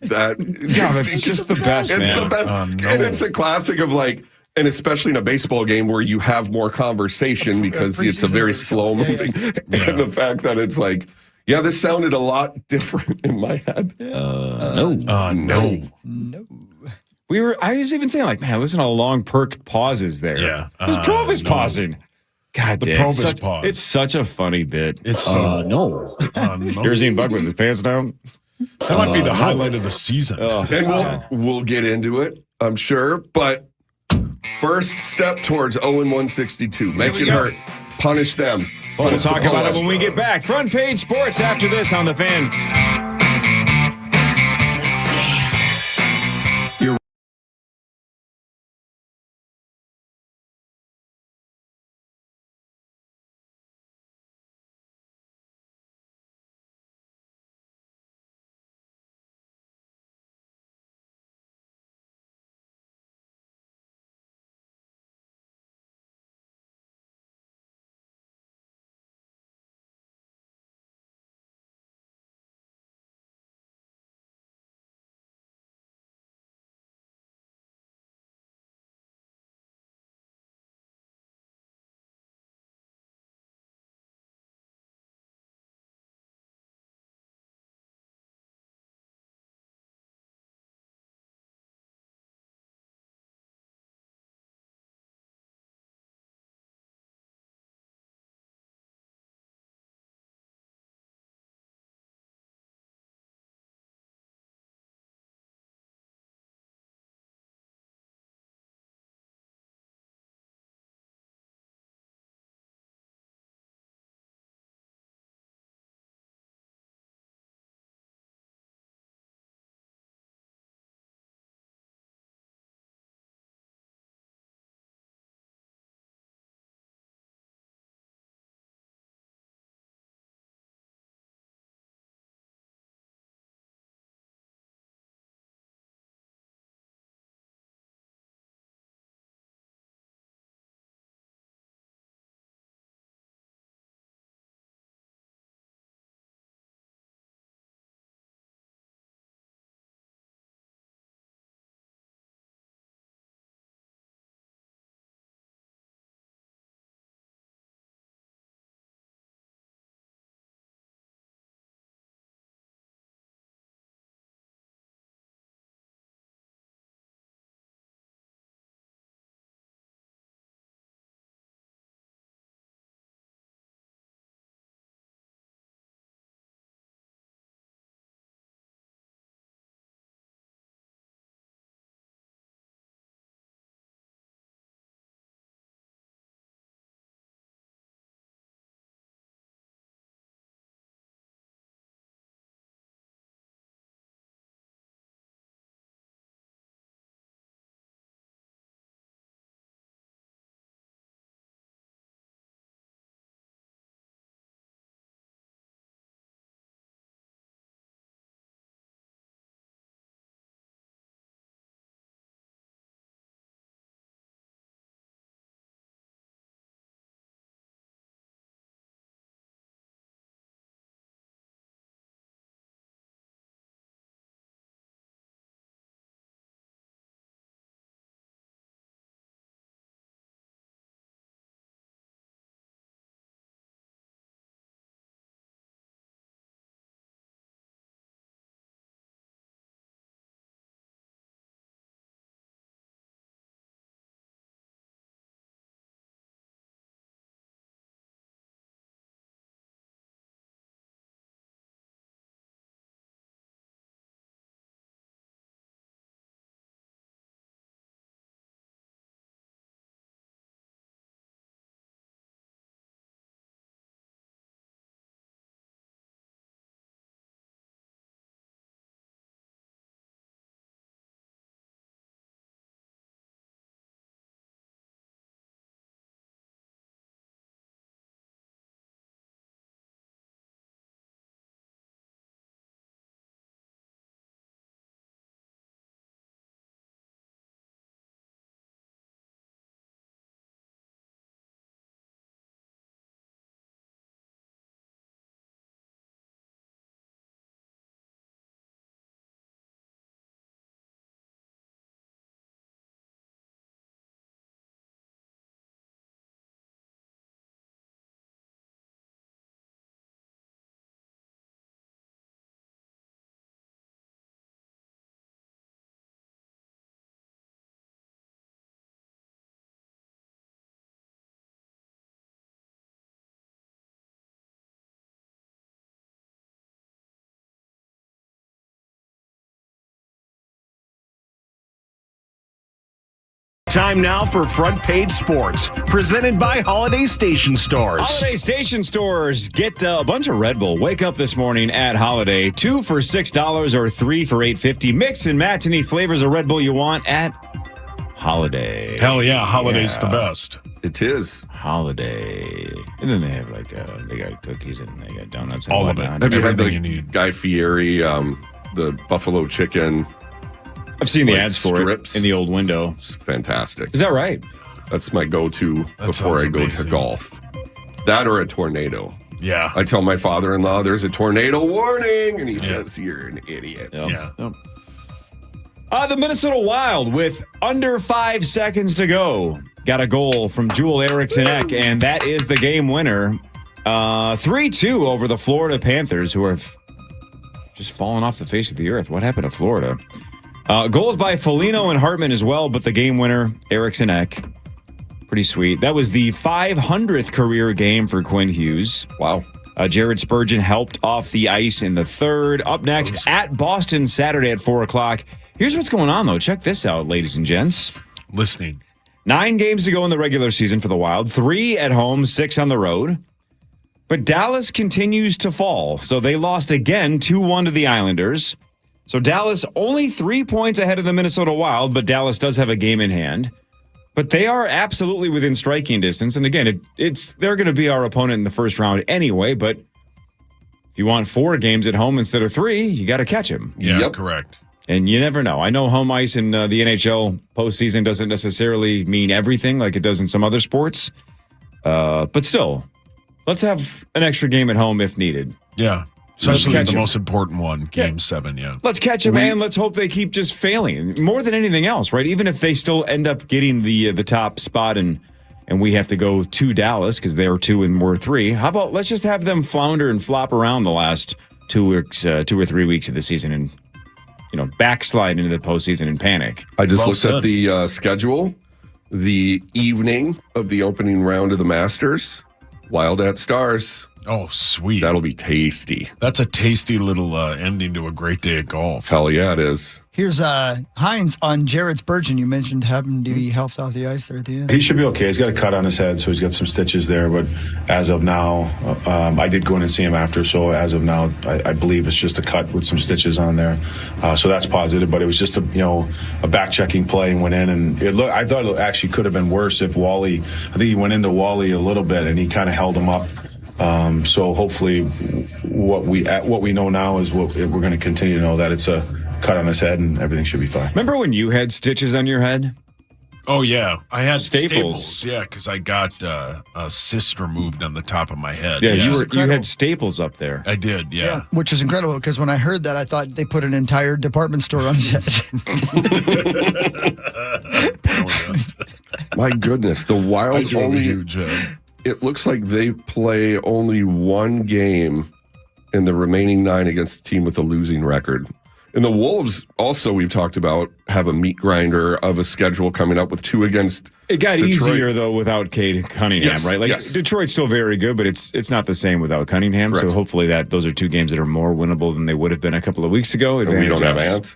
Speaker 4: That
Speaker 3: Yeah, that's just the best,
Speaker 4: It's
Speaker 3: man.
Speaker 4: the best.
Speaker 1: No.
Speaker 4: And it's a classic of like, and especially in a baseball game where you have more conversation because it's a very slow moving. And the fact that it's like, yeah, this sounded a lot different in my head.
Speaker 3: No.
Speaker 1: No.
Speaker 5: No.
Speaker 3: I was even saying, like, man, listen to how long Perk pauses there.
Speaker 1: Yeah.
Speaker 3: It was Provis pausing. God
Speaker 1: The
Speaker 3: damn.
Speaker 1: Provis pause.
Speaker 3: It's such a funny bit.
Speaker 1: It's so.
Speaker 3: No.
Speaker 1: No.
Speaker 3: You ever seen Buck with his pants down?
Speaker 1: That might be the highlight of the season.
Speaker 4: And we'll get into it, I'm sure. But first step towards 0-162. Make it hurt. Punish them.
Speaker 3: We'll
Speaker 4: Punish the
Speaker 3: talk about it
Speaker 4: Polish.
Speaker 3: when we get back. Front page sports after this on the Fan.
Speaker 8: Time now for Front Page Sports, presented by Holiday Station Stores.
Speaker 3: Holiday Station Stores. Get a bunch of Red Bull. Wake up this morning at Holiday. 2 for $6 or 3 for $8.50. Mix and match any flavors of Red Bull you want at Holiday.
Speaker 1: Hell yeah, Holiday's the best.
Speaker 4: It is.
Speaker 3: Holiday. And then they have they got cookies and they got donuts and
Speaker 1: All of it.
Speaker 3: whatnot.
Speaker 4: Have you had the
Speaker 1: Everything you need.
Speaker 4: Guy Fieri, the buffalo chicken?
Speaker 3: I've seen the
Speaker 4: like
Speaker 3: ads for
Speaker 4: strips?
Speaker 3: it in the old window.
Speaker 4: It's fantastic.
Speaker 3: Is that right?
Speaker 4: That's my go-to before I
Speaker 1: sounds
Speaker 4: go to
Speaker 1: amazing.
Speaker 4: golf. That or a tornado.
Speaker 1: Yeah.
Speaker 4: I tell my father-in-law there's a tornado warning, and he says, you're an idiot.
Speaker 3: Yep.
Speaker 1: Yeah.
Speaker 3: Yep. The Minnesota Wild, with under 5 seconds to go, got a goal from Joel Eriksson-Ek, and that is the game winner. 3-2 over the Florida Panthers, who have just fallen off the face of the earth. What happened to Florida? Goals by Foligno and Hartman as well, but the game winner, Eriksson-Ek. Pretty sweet. That was the 500th career game for Quinn Hughes.
Speaker 4: Wow.
Speaker 3: Jared Spurgeon helped off the ice in the third. Up next at Boston Saturday at 4 o'clock. Here's what's going on, though. Check this out, ladies and gents.
Speaker 1: Listening.
Speaker 3: 9 games to go in the regular season for the Wild. 3 at home, 6 on the road. But Dallas continues to fall. So they lost again 2-1 to the Islanders. So Dallas only 3 points ahead of the Minnesota Wild, but Dallas does have a game in hand. But they are absolutely within striking distance. And again, they're going to be our opponent in the first round anyway. But if you want 4 games at home instead of 3, you got to catch them.
Speaker 1: Yeah,
Speaker 4: Yep.
Speaker 1: correct.
Speaker 3: And you never know. I know home ice in the NHL postseason doesn't necessarily mean everything like it does in some other sports. But still, let's have an extra game at home if needed.
Speaker 1: Yeah. Especially
Speaker 3: catch
Speaker 1: the
Speaker 3: 'em.
Speaker 1: most important one, Game 7, yeah.
Speaker 3: Let's catch them, man. Let's hope they keep just failing. More than anything else, right? Even if they still end up getting the top spot and we have to go to Dallas because they're 2 and we're 3. How about let's just have them flounder and flop around the last 2 weeks, 2 or 3 weeks of the season and, backslide into the postseason and panic.
Speaker 4: I just
Speaker 1: Well
Speaker 4: looked
Speaker 1: said.
Speaker 4: at the schedule. The evening of the opening round of the Masters, Wild at Stars.
Speaker 1: Oh, sweet.
Speaker 4: That'll be tasty.
Speaker 1: That's a tasty little ending to a great day of golf.
Speaker 4: Hell yeah, it is.
Speaker 5: Here's Hines on Jared Spurgeon. You mentioned having to be helped off the ice there at the end.
Speaker 9: He should be okay. He's got a cut on his head, so he's got some stitches there. But as of now, I did go in and see him after. So as of now, I believe it's just a cut with some stitches on there. So that's positive. But it was just a back checking play and went in, and I thought it actually could have been worse if Wally. I think he went into Wally a little bit, and he kind of held him up. So hopefully, what we know now is what we're going to continue to know, that it's a cut on his head and everything should be fine.
Speaker 3: Remember when you had stitches on your head?
Speaker 1: Oh, yeah. I had
Speaker 3: Staples.
Speaker 1: staples. Yeah, because I got a cyst removed on the top of my head.
Speaker 3: Yeah,
Speaker 1: Yeah.
Speaker 3: you had staples up there.
Speaker 1: I did, yeah.
Speaker 5: Which is incredible because when I heard that, I thought they put an entire department store on set.
Speaker 4: My goodness, the
Speaker 1: I
Speaker 4: Wild
Speaker 1: drove a
Speaker 4: only.
Speaker 1: huge head.
Speaker 4: It looks like they play only 1 game in the remaining 9 against a team with a losing record. And the Wolves, also, we've talked about, have a meat grinder of a schedule coming up with 2 against
Speaker 3: It got
Speaker 4: Detroit.
Speaker 3: easier, though, without Cade Cunningham,
Speaker 4: Yes,
Speaker 3: right? Like
Speaker 4: yes.
Speaker 3: Detroit's still very good, but it's not the same without Cunningham.
Speaker 4: Correct.
Speaker 3: So hopefully those are 2 games that are more winnable than they would have been a couple of weeks ago.
Speaker 4: And we don't have
Speaker 3: Advantage us.
Speaker 4: Ant.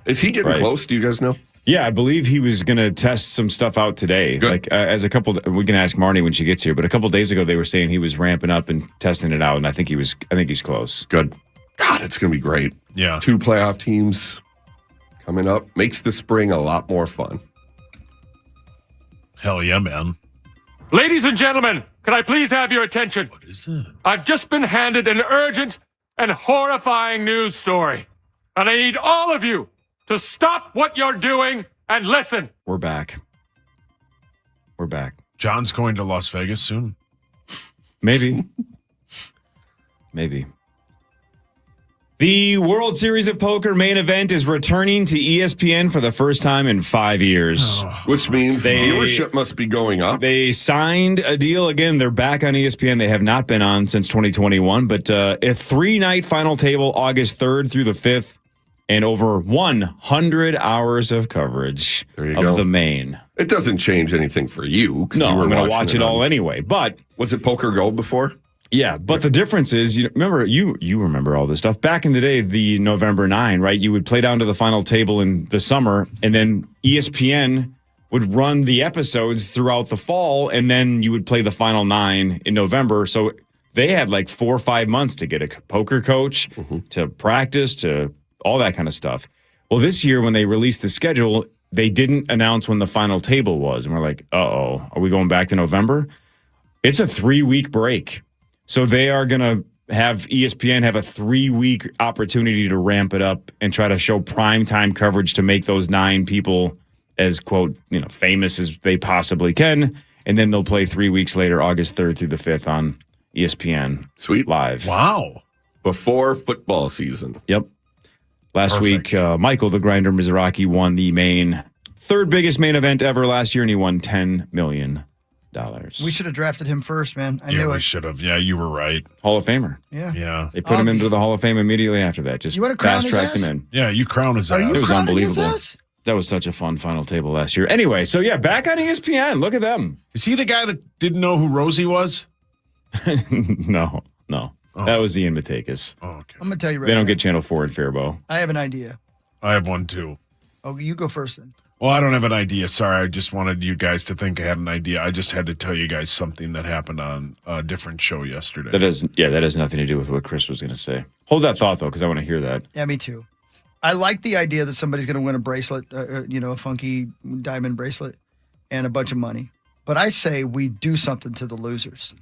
Speaker 4: Is he getting
Speaker 3: Right.
Speaker 4: close? Do you guys know?
Speaker 3: Yeah, I believe he was going to test some stuff out today.
Speaker 4: Good.
Speaker 3: Like we can ask Marnie when she gets here, but a couple days ago they were saying he was ramping up and testing it out, and I think he's close.
Speaker 4: Good. God, it's going to be great.
Speaker 1: Yeah.
Speaker 4: 2 playoff teams coming up. Makes the spring a lot more fun.
Speaker 1: Hell yeah, man.
Speaker 10: Ladies and gentlemen, can I please have your attention?
Speaker 1: What is it?
Speaker 10: I've just been handed an urgent and horrifying news story. And I need all of you to stop what you're doing and listen.
Speaker 3: We're back. We're back.
Speaker 1: John's going to Las Vegas soon.
Speaker 3: Maybe. Maybe. The World Series of Poker main event is returning to ESPN for the first time in 5 years.
Speaker 4: Which means viewership must be going up.
Speaker 3: They signed a deal again. They're back on ESPN. They have not been on since 2021, but a 3-night final table, August 3rd through the 5th, and over 100 hours of coverage
Speaker 4: There you
Speaker 3: of
Speaker 4: go.
Speaker 3: the main.
Speaker 4: It doesn't change anything for you. 'Cause
Speaker 3: No,
Speaker 4: you were
Speaker 3: I'm going to
Speaker 4: watching
Speaker 3: watch it all
Speaker 4: on-
Speaker 3: anyway. But
Speaker 4: Was it Poker Gold before?
Speaker 3: yeah, but the difference is, you remember all this stuff. Back in the day, the November 9, right? You would play down to the final table in the summer, and then ESPN would run the episodes throughout the fall, and then you would play the final 9 in November. So they had like 4 or 5 months to get a poker coach, to practice, to all that kind of stuff. Well, this year when they released the schedule, they didn't announce when the final table was. And we're like, uh-oh, are we going back to November? It's a 3-week break. So they are going to have ESPN have a 3-week opportunity to ramp it up and try to show primetime coverage to make those 9 people as, quote, famous as they possibly can. And then they'll play 3 weeks later, August 3rd through the 5th on ESPN.
Speaker 4: Sweet.
Speaker 3: Live.
Speaker 1: Wow.
Speaker 4: Before football season.
Speaker 3: Yep. Last week, Michael the Grinder Mizraki won the third biggest main event ever last year, and he won $10 million.
Speaker 5: We should have drafted him first, man. I knew
Speaker 1: we
Speaker 5: it.
Speaker 1: should have. Yeah, you were right.
Speaker 3: Hall of Famer.
Speaker 5: Yeah.
Speaker 3: They put him into the Hall of Fame immediately after that. Just fast-tracked him in.
Speaker 1: Yeah, you crown his ass.
Speaker 5: Are you
Speaker 3: It was
Speaker 5: crowning
Speaker 3: unbelievable.
Speaker 5: his ass?
Speaker 3: That was such a fun final table last year. Anyway, so yeah, back on ESPN. Look at them.
Speaker 1: Is he the guy that didn't know who Rosie was?
Speaker 3: No. That was Ian Matakis.
Speaker 1: Oh, okay.
Speaker 5: I'm going to tell you right
Speaker 3: They don't
Speaker 5: now.
Speaker 3: get Channel 4 in Faribault.
Speaker 5: I have an idea.
Speaker 1: I have one too.
Speaker 5: Oh, you go first then.
Speaker 1: Well, I don't have an idea. Sorry, I just wanted you guys to think I had an idea. I just had to tell you guys something that happened on a different show yesterday.
Speaker 3: That has nothing to do with what Chris was going to say. Hold that thought, though, because I want to hear that.
Speaker 5: Yeah, me too. I like the idea that somebody's going to win a bracelet, a funky diamond bracelet and a bunch of money. But I say we do something to the losers.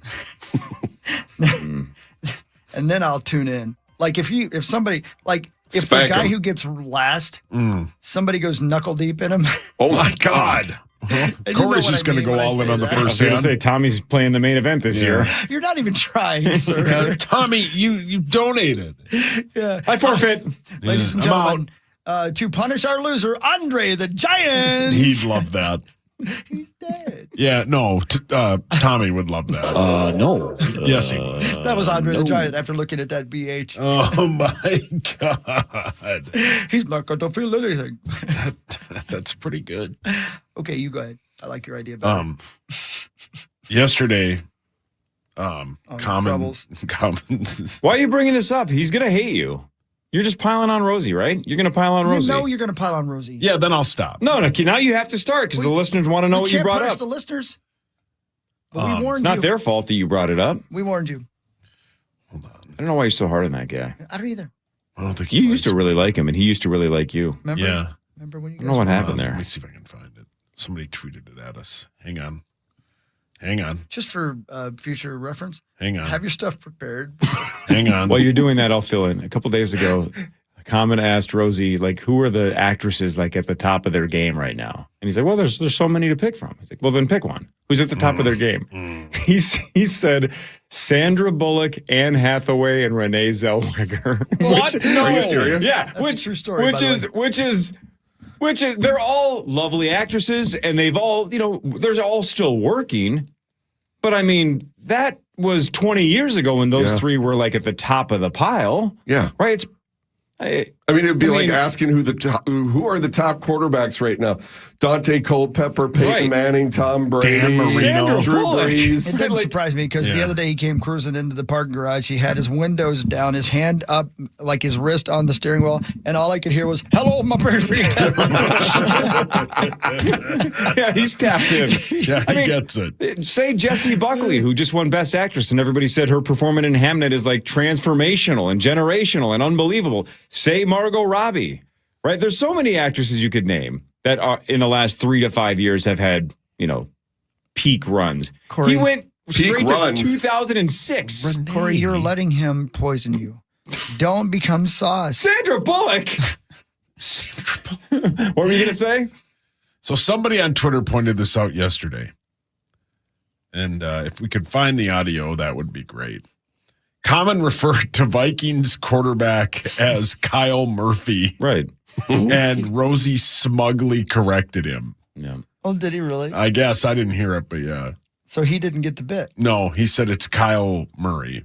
Speaker 5: And then I'll tune in. Like if somebody, like if
Speaker 4: Spank
Speaker 5: the guy
Speaker 4: 'em.
Speaker 5: who gets last, somebody goes knuckle deep in him.
Speaker 4: Oh my God.
Speaker 5: And you know
Speaker 1: Corey's
Speaker 5: what
Speaker 1: just
Speaker 5: I
Speaker 1: going to
Speaker 5: mean
Speaker 1: go
Speaker 5: when I
Speaker 1: all in
Speaker 5: say
Speaker 1: on the
Speaker 5: that.
Speaker 3: I was
Speaker 1: first
Speaker 3: going to
Speaker 1: hand.
Speaker 3: say Tommy's playing the main event this year.
Speaker 5: You're not even trying, sir.
Speaker 1: Yeah, Tommy, you donated.
Speaker 5: Yeah.
Speaker 3: I forfeit.
Speaker 5: Ladies and
Speaker 1: I'm
Speaker 5: gentlemen, to punish our loser, Andre the Giant.
Speaker 1: He'd love that.
Speaker 5: He's dead.
Speaker 1: Yeah, no, Tommy would love that.
Speaker 3: No.
Speaker 1: Yes, he would.
Speaker 5: That was Andre the Giant after looking at that BH.
Speaker 1: Oh my God,
Speaker 5: He's not going to feel anything.
Speaker 1: that's pretty good.
Speaker 5: Okay, you go ahead. I like your idea better.
Speaker 1: Yesterday,
Speaker 5: troubles.
Speaker 1: Commons.
Speaker 3: Why are you bringing this up? He's going to hate you. You're just piling on Rosie, right? You're going to pile on Rosie.
Speaker 5: You know you're going to pile on Rosie.
Speaker 1: Yeah, then I'll stop.
Speaker 3: No, now you have to start because the listeners want to know what you brought
Speaker 5: We can't punish
Speaker 3: up.
Speaker 5: the listeners. But we
Speaker 3: It's
Speaker 5: warned
Speaker 3: not
Speaker 5: you.
Speaker 3: their fault that you brought it up.
Speaker 5: We warned you.
Speaker 3: I don't know why you're so hard on that guy.
Speaker 5: I don't either.
Speaker 1: I don't think
Speaker 3: You used to really like him, and he used to really like you.
Speaker 5: Remember?
Speaker 1: Yeah.
Speaker 5: Remember when you
Speaker 3: I don't know what
Speaker 5: guys
Speaker 3: happened
Speaker 1: Let
Speaker 3: there.
Speaker 1: me see if I can find it. Somebody tweeted it at us. Hang on.
Speaker 5: Just for future reference,
Speaker 1: Hang on.
Speaker 5: have your stuff prepared.
Speaker 1: Hang on.
Speaker 3: While you're doing that, I'll fill in. A couple days ago, Common asked Rosie, like, who are the actresses like at the top of their game right now? And he's like, well, there's so many to pick from. He's like, well, then pick one. Who's at the top of their game? He said Sandra Bullock, Anne Hathaway, and Renee Zellweger.
Speaker 1: What? No.
Speaker 4: Are you serious?
Speaker 3: Yeah,
Speaker 5: That's a true story, by the
Speaker 3: which is they're all lovely actresses, and they've all, they're all still working. But I mean, that was 20 years ago when those three were like at the top of the pile.
Speaker 4: Yeah.
Speaker 3: Right?
Speaker 4: I mean, it'd be like asking who are the top quarterbacks right now? Dante Culpepper, Peyton Manning, Tom Brady,
Speaker 1: Dan Marino,
Speaker 3: Sandra
Speaker 4: Drew
Speaker 3: Bullock.
Speaker 4: Brees.
Speaker 5: It didn't surprise me because the other day he came cruising into the parking garage. He had his windows down, his hand up, like his wrist on the steering wheel, and all I could hear was, hello, my baby.
Speaker 3: Yeah, he's tapped in.
Speaker 1: Yeah, he gets it.
Speaker 3: Say Jessie Buckley, who just won Best Actress, and everybody said her performance in Hamnet is like transformational and generational and unbelievable. Say Margot Robbie, right? There's so many actresses you could name that are in the last 3 to 5 years have had, peak runs.
Speaker 5: Corey,
Speaker 3: he went straight to
Speaker 4: runs.
Speaker 3: 2006.
Speaker 5: Corey, you're letting him poison you. Don't become sauce.
Speaker 3: Sandra Bullock. What were you going to say?
Speaker 1: So somebody on Twitter pointed this out yesterday. And if we could find the audio, that would be great. Common referred to Vikings quarterback as Kyle Murphy.
Speaker 3: Right.
Speaker 1: And Rosie smugly corrected him.
Speaker 3: Yeah.
Speaker 5: Oh, did he really?
Speaker 1: I guess. I didn't hear it, but yeah.
Speaker 5: So he didn't get the bit.
Speaker 1: No, he said it's Kyle Murray.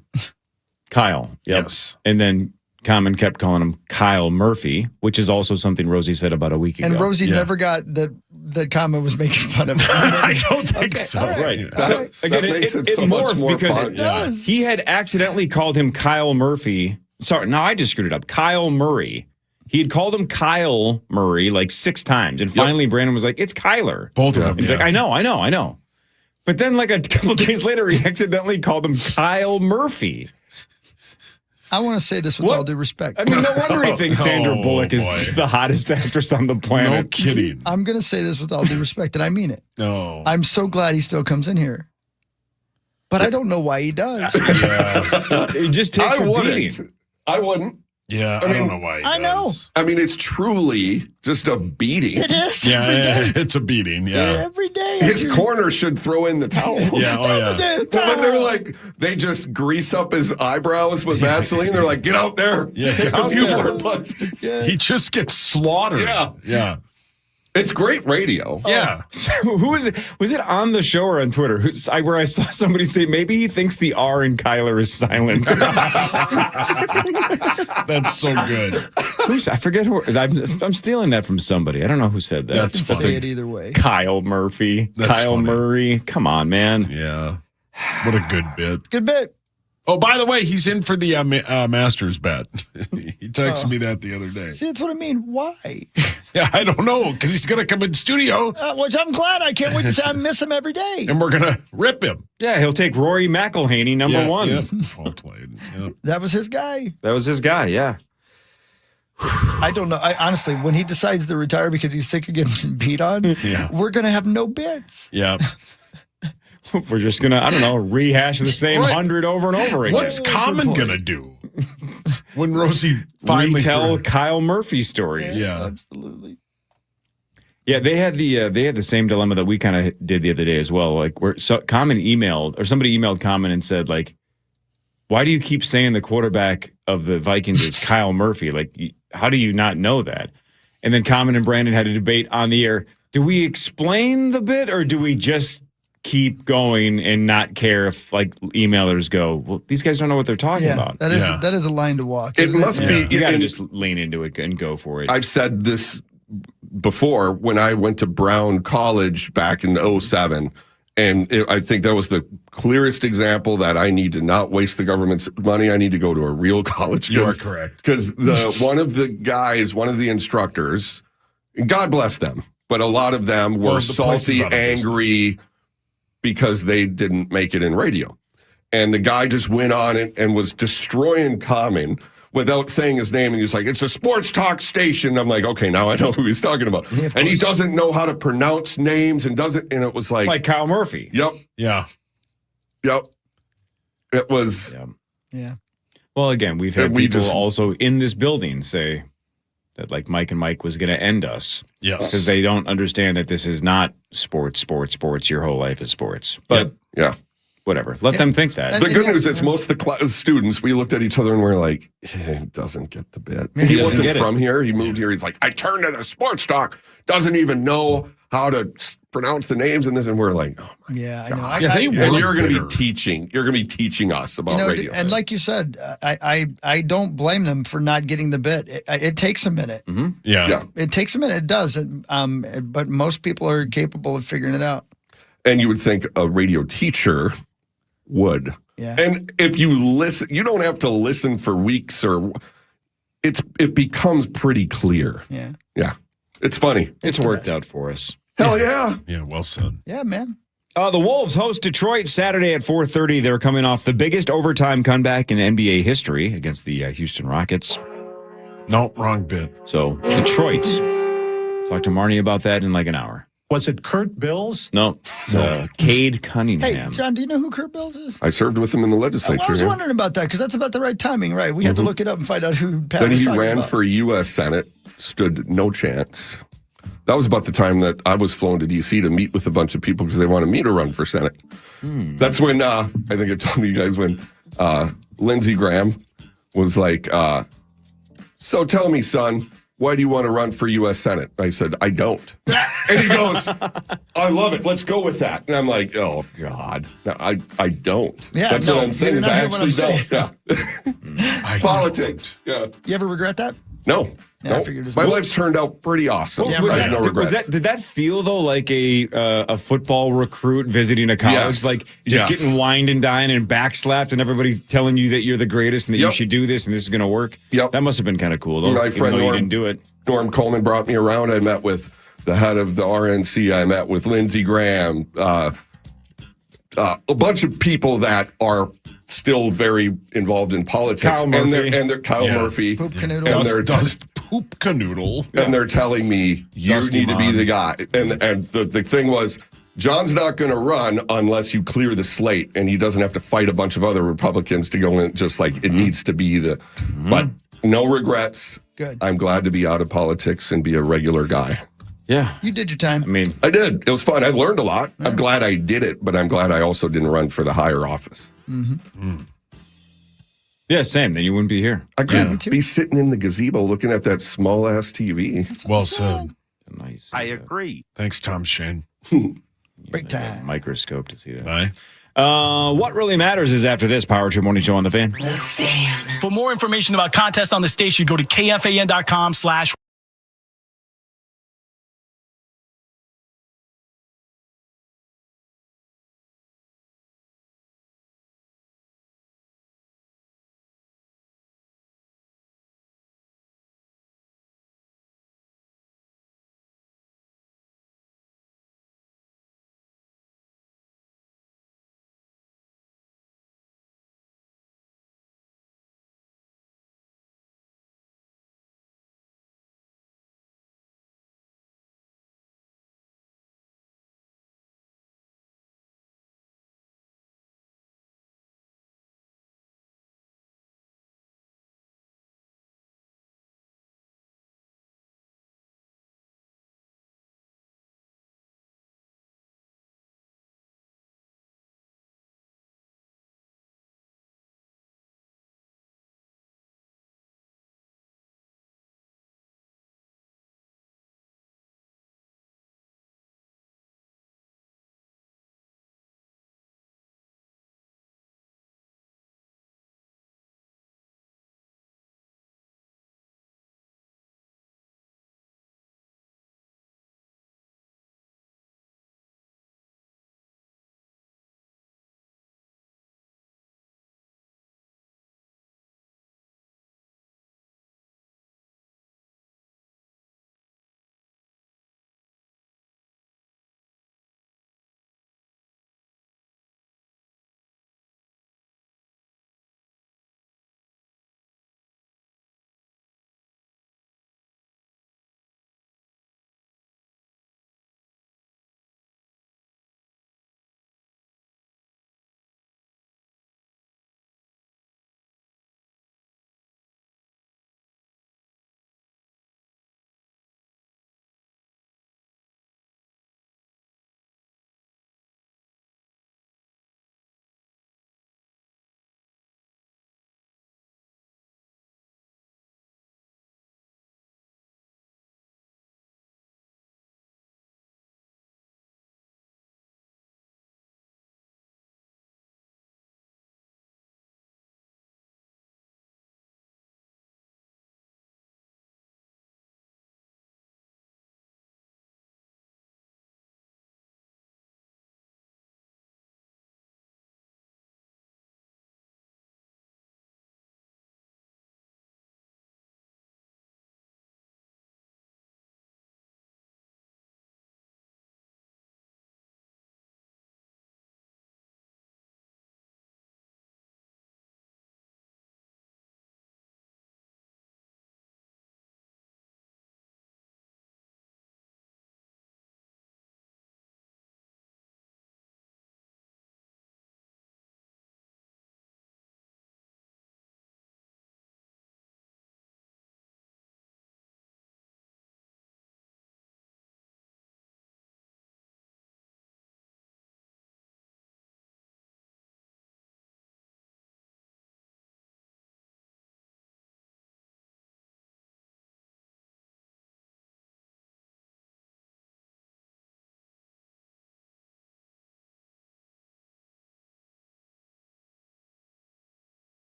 Speaker 3: Kyle. Yep.
Speaker 1: Yes.
Speaker 3: And then Common kept calling him Kyle Murphy, which is also something Rosie said about a week ago.
Speaker 5: And Rosie never got that Common was making fun of him.
Speaker 1: I don't think so.
Speaker 5: all right.
Speaker 3: Right. So, again,
Speaker 4: That makes it so
Speaker 3: morphed
Speaker 4: much more
Speaker 3: because
Speaker 4: fun.
Speaker 5: It does.
Speaker 3: he had accidentally called him Kyle Murphy. Sorry, no, I just screwed it up. Kyle Murray. He had called him Kyle Murray like 6 times. And finally, Brandon was like, it's Kyler.
Speaker 1: Both of them.
Speaker 3: He's like, I know. But then like a couple days later, he accidentally called him Kyle Murphy.
Speaker 5: I want to say this with all due respect.
Speaker 3: I mean, no wonder he thinks Sandra Bullock is the hottest actress on the planet.
Speaker 1: No kidding.
Speaker 5: I'm going to say this with all due respect, and I mean it.
Speaker 1: No.
Speaker 5: I'm so glad he still comes in here. But I don't know why he does.
Speaker 3: It just takes a beating.
Speaker 4: I wouldn't.
Speaker 1: Yeah, I don't know why he does.
Speaker 5: know.
Speaker 4: I mean, it's truly just a beating.
Speaker 5: It is.
Speaker 1: Yeah,
Speaker 5: every day.
Speaker 1: it's a beating. Yeah.
Speaker 5: Every day.
Speaker 4: His corner should throw in the towel.
Speaker 1: Yeah, oh yeah.
Speaker 4: But they're like, they just grease up his eyebrows with Vaseline. They're like, get out there.
Speaker 1: Yeah,
Speaker 4: Take
Speaker 1: get
Speaker 4: a
Speaker 1: out
Speaker 4: few
Speaker 1: there.
Speaker 4: more punches.
Speaker 1: He just gets slaughtered.
Speaker 4: Yeah.
Speaker 1: Yeah.
Speaker 4: It's great radio.
Speaker 1: Yeah.
Speaker 3: So who was it? Was it on the show or on Twitter where I saw somebody say maybe he thinks the R in Kyler is silent?
Speaker 1: That's so good.
Speaker 3: I forget who. I'm stealing that from somebody. I don't know who said that.
Speaker 1: That's
Speaker 5: Say
Speaker 1: funny.
Speaker 5: it either way.
Speaker 3: Kyle Murphy.
Speaker 1: That's
Speaker 3: Kyle
Speaker 1: funny.
Speaker 3: Murray. Come on, man.
Speaker 1: Yeah. What a good bit.
Speaker 5: Good bit.
Speaker 1: Oh, by the way, he's in for the Masters bet. He texted me that the other day.
Speaker 5: See, that's what I mean. Why?
Speaker 1: Yeah, I don't know, because he's going to come in studio
Speaker 5: Which I'm glad. I can't wait to say I miss him every day.
Speaker 1: and we're going to rip him.
Speaker 3: Yeah, he'll take Rory McElhaney, number 1.
Speaker 1: Yeah. Well played. Yeah.
Speaker 5: That was his guy.
Speaker 3: That was his guy, yeah.
Speaker 5: I don't know. Honestly, when he decides to retire because he's sick of getting beat on, we're going to have no bits.
Speaker 1: Yeah.
Speaker 3: We're just going to, I don't know, rehash the same 100 over and over again.
Speaker 1: What's Common going to do when Rosie finally
Speaker 3: retell Kyle Murphy stories?
Speaker 1: Yeah.
Speaker 5: Absolutely.
Speaker 3: Yeah, they had the same dilemma that we kind of did the other day as well. Like, Common emailed, or somebody emailed Common and said, like, why do you keep saying the quarterback of the Vikings is Kyle Murphy? Like, how do you not know that? And then Common and Brandon had a debate on the air. Do we explain the bit, or do we just keep going and not care if like emailers go, well, these guys don't know what they're talking about?
Speaker 5: That is a line to walk.
Speaker 4: It must be.
Speaker 3: You got to just lean into it and go for it.
Speaker 4: I've said this before when I went to Brown College back in 2007. And I think that was the clearest example that I need to not waste the government's money. I need to go to a real college.
Speaker 1: You are correct.
Speaker 4: Because one of the instructors, God bless them, but a lot of them were salty, angry because they didn't make it in radio. And the guy just went on and was destroying Common without saying his name. And he was like, it's a sports talk station. I'm like, okay, now I know who he's talking about.
Speaker 5: Yeah,
Speaker 4: and he doesn't know how to pronounce names and it was like
Speaker 3: Kyle Murphy.
Speaker 4: Yep.
Speaker 1: Yeah.
Speaker 4: Yep. It was.
Speaker 5: Yeah.
Speaker 3: Well, again, we've had people also in this building say that like Mike and Mike was going to end us.
Speaker 1: Yes.
Speaker 3: Because they don't understand that this is not sports. Your whole life is sports. But
Speaker 4: yeah.
Speaker 3: Whatever. Let them think that.
Speaker 4: The good news is most of the students, we looked at each other and we're like, he doesnn't get the bit. He wasn't from here. He moved here. He's like, I turned to the sports talk. Doesn't even know how to pronounce the names and this. And we're like, oh my God.
Speaker 1: Yeah,
Speaker 4: and you're going to be teaching. You're going to be teaching us about radio.
Speaker 5: And like you said, I don't blame them for not getting the bit. It takes a minute.
Speaker 3: Mm-hmm.
Speaker 1: Yeah.
Speaker 5: It takes a minute. It does. But most people are capable of figuring it out.
Speaker 4: And you would think a radio teacher would.
Speaker 5: Yeah.
Speaker 4: And if you listen, you don't have to listen for weeks or it becomes pretty clear.
Speaker 5: Yeah.
Speaker 4: Yeah. It's funny.
Speaker 3: It's worked out for us.
Speaker 4: Hell yeah.
Speaker 1: Yeah, well said.
Speaker 5: Yeah, man.
Speaker 3: The Wolves host Detroit Saturday at 4:30. They're coming off the biggest overtime comeback in NBA history against the Houston Rockets.
Speaker 1: No, wrong bit.
Speaker 3: So, Detroit. Talk to Marnie about that in like an hour.
Speaker 11: Was it Kurt Bills?
Speaker 3: No, it's Cade Cunningham.
Speaker 5: Hey, John, do you know who Kurt Bills is?
Speaker 4: I served with him in the legislature.
Speaker 5: I was wondering about that because that's about the right timing, right? We had to look it up and find out who Pat
Speaker 4: Then
Speaker 5: was
Speaker 4: he
Speaker 5: talking
Speaker 4: ran
Speaker 5: about.
Speaker 4: for U.S. Senate, stood no chance. That was about the time that I was flown to D.C. to meet with a bunch of people because they wanted me to run for Senate. That's when, I think I told you guys when Lindsey Graham was like, so tell me, son, why do you want to run for U.S. Senate? I said, I don't. And he goes, I love it. Let's go with that. And I'm like, oh, God. No, I don't.
Speaker 5: Yeah,
Speaker 4: That's
Speaker 5: no,
Speaker 4: what I'm saying.
Speaker 5: you're
Speaker 4: Is
Speaker 5: not
Speaker 4: I
Speaker 5: hearing what
Speaker 4: actually
Speaker 5: I'm
Speaker 4: don't. Yeah. Politics. Yeah.
Speaker 5: You ever regret that?
Speaker 4: No.
Speaker 5: Yeah, I
Speaker 4: no.
Speaker 5: figured as
Speaker 4: My
Speaker 5: well.
Speaker 4: life's turned out pretty awesome.
Speaker 5: Yeah,
Speaker 3: was
Speaker 4: I have no regrets.
Speaker 3: did that feel though like a football recruit visiting a college,
Speaker 4: Yes.
Speaker 3: like just
Speaker 4: Yes.
Speaker 3: getting wined and dined and backslapped, and everybody telling you that you're the greatest and that you
Speaker 4: Yep.
Speaker 3: should do this and this is going to work?
Speaker 4: Yep.
Speaker 3: That must have been kind of cool though.
Speaker 4: My
Speaker 3: even
Speaker 4: friend
Speaker 3: though you
Speaker 4: Norm-
Speaker 3: didn't do it.
Speaker 4: Norm Coleman brought me around. I met with the head of the RNC. I met with Lindsey Graham. A bunch of people that are still very involved in politics.
Speaker 3: Kyle Murphy.
Speaker 4: And they're Kyle Murphy.
Speaker 5: Poop canoodle.
Speaker 4: And they're
Speaker 1: Does poop canoodle.
Speaker 4: and they're telling me you
Speaker 1: Dusty
Speaker 4: need to be
Speaker 1: Mon.
Speaker 4: the guy. And the thing was, John's not going to run unless you clear the slate, and he doesn't have to fight a bunch of other Republicans to go in. Just like it needs to be the. But no regrets.
Speaker 5: Good.
Speaker 4: I'm glad to be out of politics and be a regular guy.
Speaker 3: Yeah.
Speaker 5: You did your time.
Speaker 3: I mean,
Speaker 4: I did. It was fun. I learned a lot. I'm glad I did it, but I'm glad I also didn't run for the higher office.
Speaker 3: yeah, same. Then you wouldn't be here.
Speaker 4: I
Speaker 5: me
Speaker 4: couldn't
Speaker 5: too.
Speaker 4: be sitting in the gazebo looking at that small ass TV.
Speaker 1: Well said.
Speaker 3: Nice.
Speaker 7: I agree.
Speaker 1: Thanks, Tom Shane.
Speaker 5: Big time.
Speaker 3: Microscope to see that.
Speaker 1: Bye.
Speaker 3: What really matters is after this Power Trip Morning Show on the Fan.
Speaker 11: For more information about contests on the station, go to kfan.com/.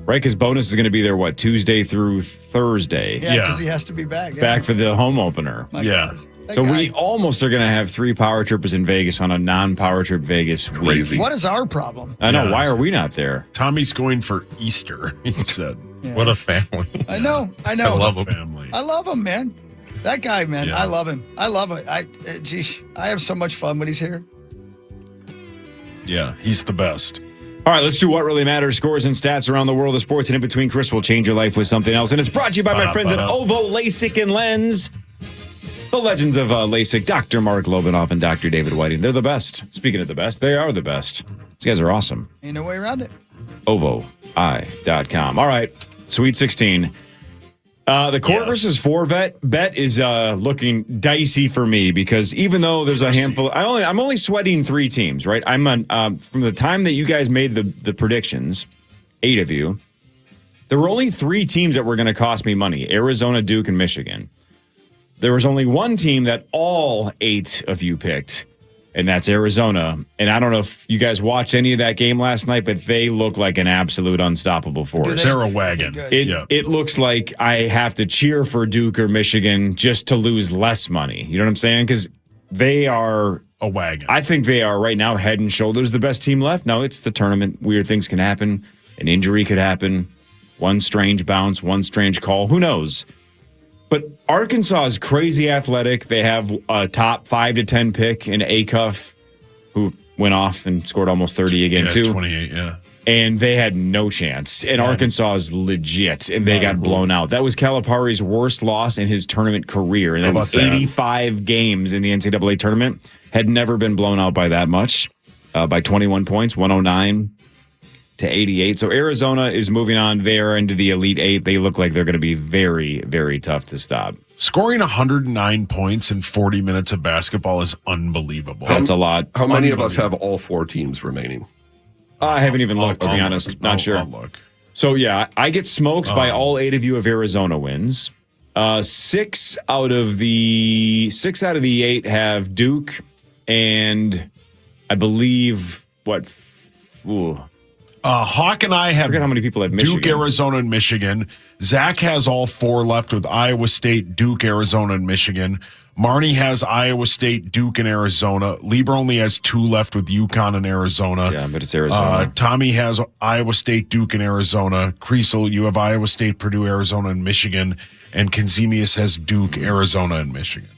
Speaker 3: Right, because bonus is going to be there, Tuesday through Thursday.
Speaker 5: Yeah, because he has to be back. Yeah.
Speaker 3: Back for the home opener.
Speaker 5: My gosh. That
Speaker 3: So
Speaker 5: guy.
Speaker 3: we almost are going to have 3 power trippers in Vegas on a non-power trip Vegas
Speaker 4: Crazy.
Speaker 3: week.
Speaker 5: What is our problem?
Speaker 3: I know. Why are we not there?
Speaker 1: Tommy's going for Easter, he said.
Speaker 5: Yeah.
Speaker 12: What a family.
Speaker 5: I know.
Speaker 1: I love him. Family.
Speaker 5: I love him, man. That guy, man.
Speaker 1: Yeah.
Speaker 5: I love him. I love it. I have so much fun when he's here.
Speaker 1: Yeah, he's the best.
Speaker 3: All right, let's do What Really Matters. Scores and stats around the world of sports and in between. Chris will change your life with something else. And it's brought to you by my friends at OVO LASIK and Lens. The legends of LASIK, Dr. Mark Lobanoff and Dr. David Whiting. They're the best. Speaking of the best, they are the best. These guys are awesome.
Speaker 5: Ain't no way around it.
Speaker 3: OVOI.com. All right, Sweet 16. The court versus 4 bet is looking dicey for me because even though there's a handful, I'm only sweating 3 teams, right? I'm on from the time that you guys made the predictions, 8 of you. There were only 3 teams that were going to cost me money: Arizona, Duke, and Michigan. There was only one team that all 8 of you picked, and that's Arizona. And I don't know if you guys watched any of that game last night, but they look like an absolute unstoppable force.
Speaker 1: They're a wagon.
Speaker 3: It looks like I have to cheer for Duke or Michigan just to lose less money. You know what I'm saying? Because they are
Speaker 1: a wagon.
Speaker 3: I think they are right now head and shoulders the best team left. No, it's the tournament. Weird things can happen. An injury could happen. One strange bounce, one strange call. Who knows? But Arkansas is crazy athletic. They have a top 5 to 10 pick in Acuff, who went off and scored almost 30 again, too.
Speaker 1: 28, yeah.
Speaker 3: And they had no chance. And Arkansas is legit, and they got blown out. That was Calipari's worst loss in his tournament career. And that's 85 games in the NCAA tournament. Had never been blown out by that much, by 21 points, 109 to 88. So Arizona is moving on there into the Elite 8. They look like they're going to be very, very tough to stop.
Speaker 1: Scoring 109 points in 40 minutes of basketball is unbelievable.
Speaker 3: That's a lot.
Speaker 4: How many of us have all 4 teams remaining?
Speaker 3: I haven't even looked, to be honest. Not sure.
Speaker 1: I'll look.
Speaker 3: So, yeah, I get smoked by all 8 of you if Arizona wins. 6 out of the 8 have Duke, and I believe,
Speaker 1: Hawk and I have
Speaker 3: I forget how many people have Michigan.
Speaker 1: Duke, Arizona, and Michigan. Zach has all 4 left with Iowa State, Duke, Arizona, and Michigan. Marnie has Iowa State, Duke, and Arizona. Lieber only has 2 left with UConn and Arizona.
Speaker 3: Yeah, but it's Arizona.
Speaker 1: Tommy has Iowa State, Duke, and Arizona. Creasel, you have Iowa State, Purdue, Arizona, and Michigan. And Kenzemius has Duke, Arizona, and Michigan.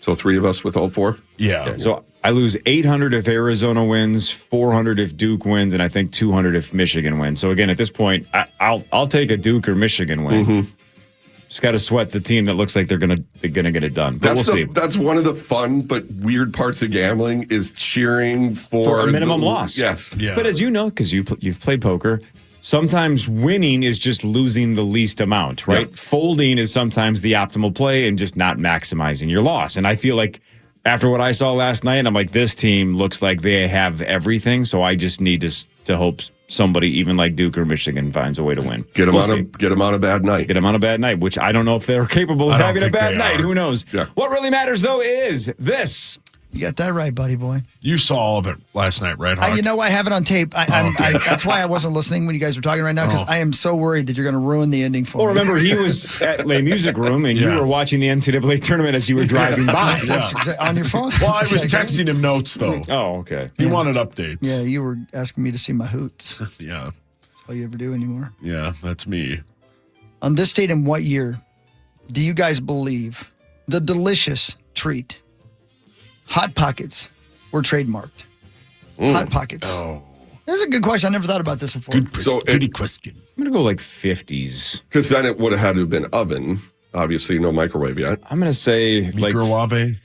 Speaker 4: So 3 of us with all 4?
Speaker 1: Yeah.
Speaker 3: So I lose 800 if Arizona wins, 400 if Duke wins, and I think 200 if Michigan wins. So again, at this point, I'll take a Duke or Michigan win.
Speaker 4: Mm-hmm.
Speaker 3: Just got to sweat the team that looks like they're gonna get it done. But we'll see.
Speaker 4: That's one of the fun but weird parts of gambling is cheering for
Speaker 3: a minimum loss.
Speaker 4: Yes.
Speaker 1: Yeah.
Speaker 3: But as you know, because you've played poker, sometimes winning is just losing the least amount, right?
Speaker 4: Yeah.
Speaker 3: Folding is sometimes the optimal play and just not maximizing your loss. And I feel like after what I saw last night, I'm like, this team looks like they have everything. So I just need to hope somebody, even like Duke or Michigan, finds a way to win.
Speaker 4: Get them on a bad night.
Speaker 3: Get them on a bad night, which I don't know if they're capable of having a bad night. Who knows?
Speaker 4: Yeah.
Speaker 3: What really matters, though, is this.
Speaker 5: You got that right, buddy boy.
Speaker 1: You saw all of it last night, right, Hawk?
Speaker 5: You know, I have it on tape. That's why I wasn't listening when you guys were talking right now, because I am so worried that you're going to ruin the ending for me.
Speaker 3: Well, remember, he was at Le Music Room, and you were watching the NCAA tournament as you were driving by.
Speaker 5: On your phone?
Speaker 1: Well, I was texting him notes, though.
Speaker 3: Oh, okay.
Speaker 1: He wanted updates.
Speaker 5: Yeah, you were asking me to see my hoots.
Speaker 1: Yeah.
Speaker 5: That's all you ever do anymore.
Speaker 1: Yeah, that's me.
Speaker 5: On this date in what year do you guys believe the delicious treat Hot Pockets were trademarked? Hot Pockets.
Speaker 1: Oh.
Speaker 5: This is a good question. I never thought about this before.
Speaker 1: Good question.
Speaker 3: I'm going to go like 50s.
Speaker 4: Because then it would have had to have been oven. Obviously, no microwave yet.
Speaker 3: I'm going to say
Speaker 1: Microwave.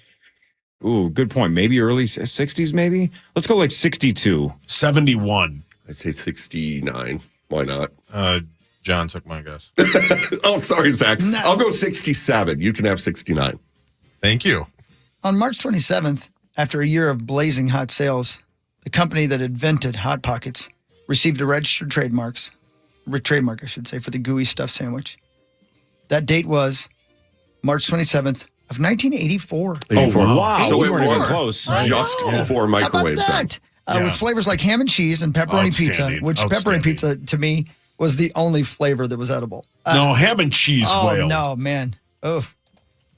Speaker 3: Ooh, good point. Maybe early 60s, maybe? Let's go like 62.
Speaker 1: 71.
Speaker 4: I'd say 69. Why not?
Speaker 12: John took my guess.
Speaker 4: Oh, sorry, Zach. No. I'll go 67. You can have 69.
Speaker 12: Thank you.
Speaker 5: On March 27th, after a year of blazing hot sales, the company that invented Hot Pockets received a registered trademark, I should say, for the gooey stuffed sandwich. That date was March 27th of 1984.
Speaker 3: Oh, wow.
Speaker 4: So
Speaker 3: we
Speaker 4: it
Speaker 3: weren't even
Speaker 4: was
Speaker 3: close.
Speaker 4: just before microwaves.
Speaker 5: How about that? With flavors like ham and cheese and pepperoni pizza, which pepperoni pizza, to me, was the only flavor that was edible.
Speaker 1: No, ham and cheese whale.
Speaker 5: Oh, no, man. Oh,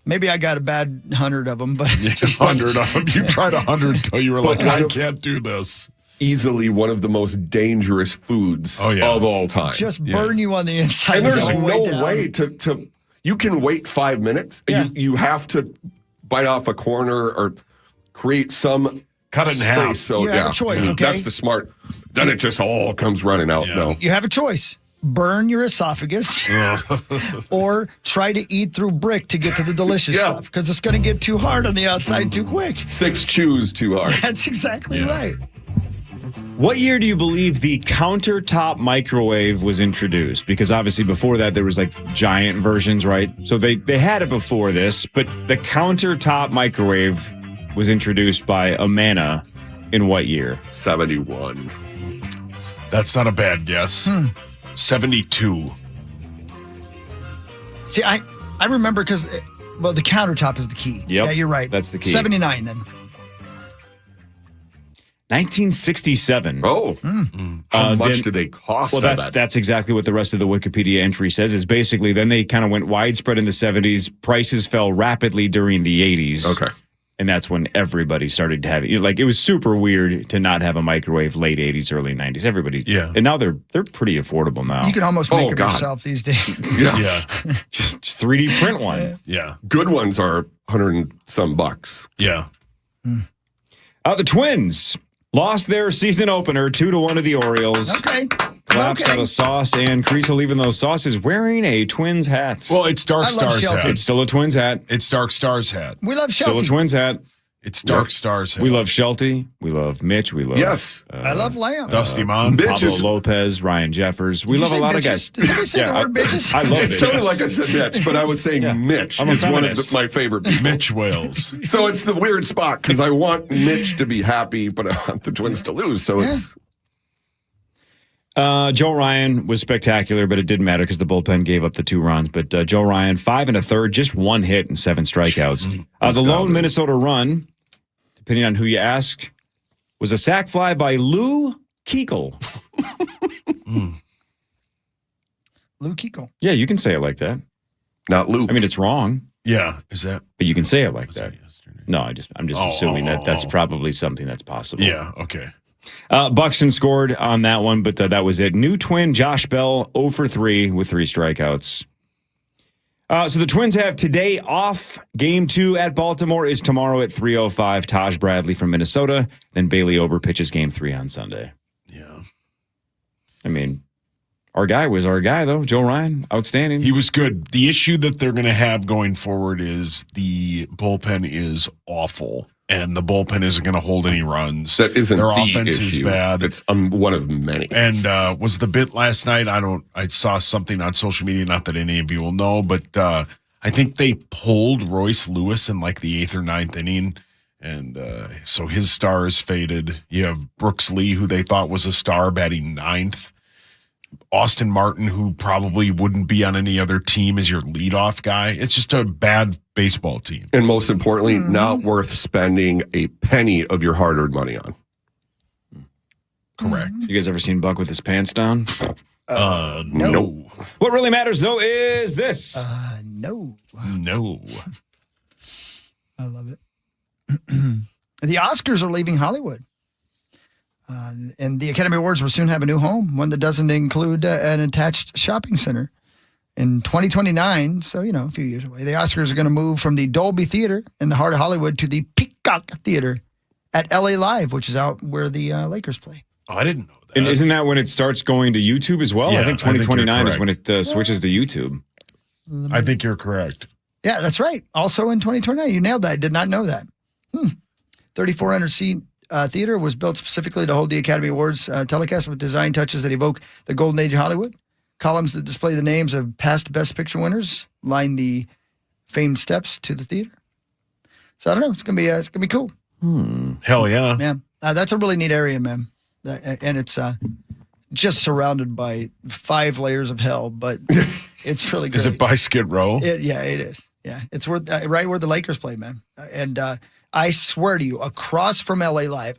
Speaker 5: maybe I got a bad 100 of them, but
Speaker 1: 100 of them. You tried 100 until you were like, I can't do this.
Speaker 4: Easily one of the most dangerous foods of all time.
Speaker 5: Just burn you on the inside.
Speaker 4: And there's no way to you can wait 5 minutes.
Speaker 5: Yeah.
Speaker 4: You have to bite off a corner or create some
Speaker 1: cut it in half.
Speaker 4: So
Speaker 5: you have a choice, okay?
Speaker 4: That's the smart. Then it just all comes running out.
Speaker 1: Yeah.
Speaker 4: No.
Speaker 5: You have a choice. Burn your esophagus or try to eat through brick to get to the delicious stuff because it's going to get too hard on the outside too quick.
Speaker 4: 6 chews too hard.
Speaker 5: That's exactly right.
Speaker 3: What year do you believe the countertop microwave was introduced? Because obviously before that there was like giant versions, right? So they had it before this, but the countertop microwave was introduced by Amana in what year?
Speaker 4: 71.
Speaker 1: That's not a bad guess. 72.
Speaker 5: See, I remember because, well, the countertop is the key.
Speaker 3: Yep.
Speaker 5: Yeah, you're right.
Speaker 3: That's the key.
Speaker 5: 79 then.
Speaker 3: 1967.
Speaker 4: Oh. How much did they cost?
Speaker 3: Well, that's exactly what the rest of the Wikipedia entry says. Is basically then they kind of went widespread in the 70s. Prices fell rapidly during the 80s.
Speaker 4: Okay.
Speaker 3: And that's when everybody started to have it. Like, it was super weird to not have a microwave late 80s, early 90s. Everybody.
Speaker 1: Yeah.
Speaker 3: And now they're pretty affordable now.
Speaker 5: You can almost make it yourself these days.
Speaker 1: Yeah.
Speaker 3: just 3D print one.
Speaker 1: Yeah.
Speaker 4: Good ones are 100 and some bucks.
Speaker 1: Yeah.
Speaker 3: The Twins lost their season opener 2-1 to the Orioles.
Speaker 5: Okay.
Speaker 3: Collapse out of Sauce and Creasel, even though Sauce is wearing a Twins hat.
Speaker 1: Well, it's Dark Stars hat.
Speaker 3: It's still a Twins hat.
Speaker 1: It's Dark Stars hat.
Speaker 5: We love
Speaker 3: Still a
Speaker 5: Shelty.
Speaker 3: Twins hat.
Speaker 1: It's Dark Stars hat.
Speaker 3: We love Shelty. We love Mitch. We love
Speaker 5: I love Lamb.
Speaker 1: Dusty Mon.
Speaker 3: Pablo Lopez, Ryan Jeffers. We love a lot of guys.
Speaker 5: Did somebody say the word bitches?
Speaker 3: I love
Speaker 4: It
Speaker 3: it.
Speaker 4: sounded like I said Mitch, but I was saying Mitch.
Speaker 3: I'm a
Speaker 4: It's one of
Speaker 3: feminist.
Speaker 4: my favorite people.
Speaker 1: Mitch Wales.
Speaker 4: So it's the weird spot because I want Mitch to be happy, but I want the Twins to lose. So it's
Speaker 3: Joe Ryan was spectacular, but it didn't matter because the bullpen gave up the 2 runs. But Joe Ryan, 5 1/3, just 1 hit and 7 strikeouts. The lone Minnesota run, depending on who you ask, was a sac fly by Lou Keuchel.
Speaker 5: Lou Keuchel.
Speaker 3: Yeah, you can say it like that.
Speaker 4: not Luke.
Speaker 3: I mean, it's wrong,
Speaker 1: Yeah. Is that?
Speaker 3: but you can say it like that.
Speaker 1: Yesterday?
Speaker 3: No, I'm just assuming that's probably something that's possible.
Speaker 1: Yeah. Okay.
Speaker 3: Buxton scored on that one, but that was it. New Twin Josh Bell 0 for 3 with 3 strikeouts. So the Twins have today off. Game 2 at Baltimore is tomorrow at 3:05. Taj Bradley from Minnesota. Then Bailey Ober pitches Game 3 on Sunday.
Speaker 1: Yeah.
Speaker 3: I mean, our guy was our guy, though. Joe Ryan, outstanding.
Speaker 1: He was good. The issue that they're going to have going forward is the bullpen is awful, and the bullpen isn't going to hold any runs.
Speaker 4: That isn't
Speaker 1: Their
Speaker 4: the
Speaker 1: offense
Speaker 4: issue.
Speaker 1: is bad.
Speaker 4: It's one of many.
Speaker 1: And was the bit last night? I saw something on social media. Not that any of you will know, but I think they pulled Royce Lewis in like the 8th or 9th inning, and so his star is faded. You have Brooks Lee, who they thought was a star, batting 9th. Austin Martin, who probably wouldn't be on any other team, is your leadoff guy. It's just a bad baseball team.
Speaker 4: And most importantly, not worth spending a penny of your hard-earned money on.
Speaker 1: Correct.
Speaker 3: You guys ever seen Buck with his pants down?
Speaker 1: No.
Speaker 3: What really matters, though, is this.
Speaker 5: No.
Speaker 1: No.
Speaker 5: I love it. The Oscars are leaving Hollywood. And the Academy Awards will soon have a new home, one that doesn't include an attached shopping center. In 2029, so, a few years away, the Oscars are going to move from the Dolby Theater in the heart of Hollywood to the Peacock Theater at LA Live, which is out where the Lakers play.
Speaker 1: Oh, I didn't know that.
Speaker 3: And isn't that when it starts going to YouTube as well?
Speaker 1: Yeah,
Speaker 3: I think
Speaker 1: I think you're
Speaker 3: 2029 is when
Speaker 1: correct.
Speaker 3: it switches to YouTube.
Speaker 1: I think you're correct.
Speaker 5: Yeah, that's right. Also in 2029. You nailed that. I did not know that. 3,400-seat theater was built specifically to hold the Academy Awards telecast with design touches that evoke the golden age of Hollywood. Columns that display the names of past Best Picture winners line the famed steps to the theater. So I don't know. It's gonna be cool.
Speaker 1: Hell yeah.
Speaker 5: Yeah, that's a really neat area, man. And it's just surrounded by 5 layers of hell, but it's really great.
Speaker 1: Is it by Skid Row?
Speaker 5: Yeah, it is. Yeah, it's right where the Lakers play, man. And I swear to you, across from LA Live,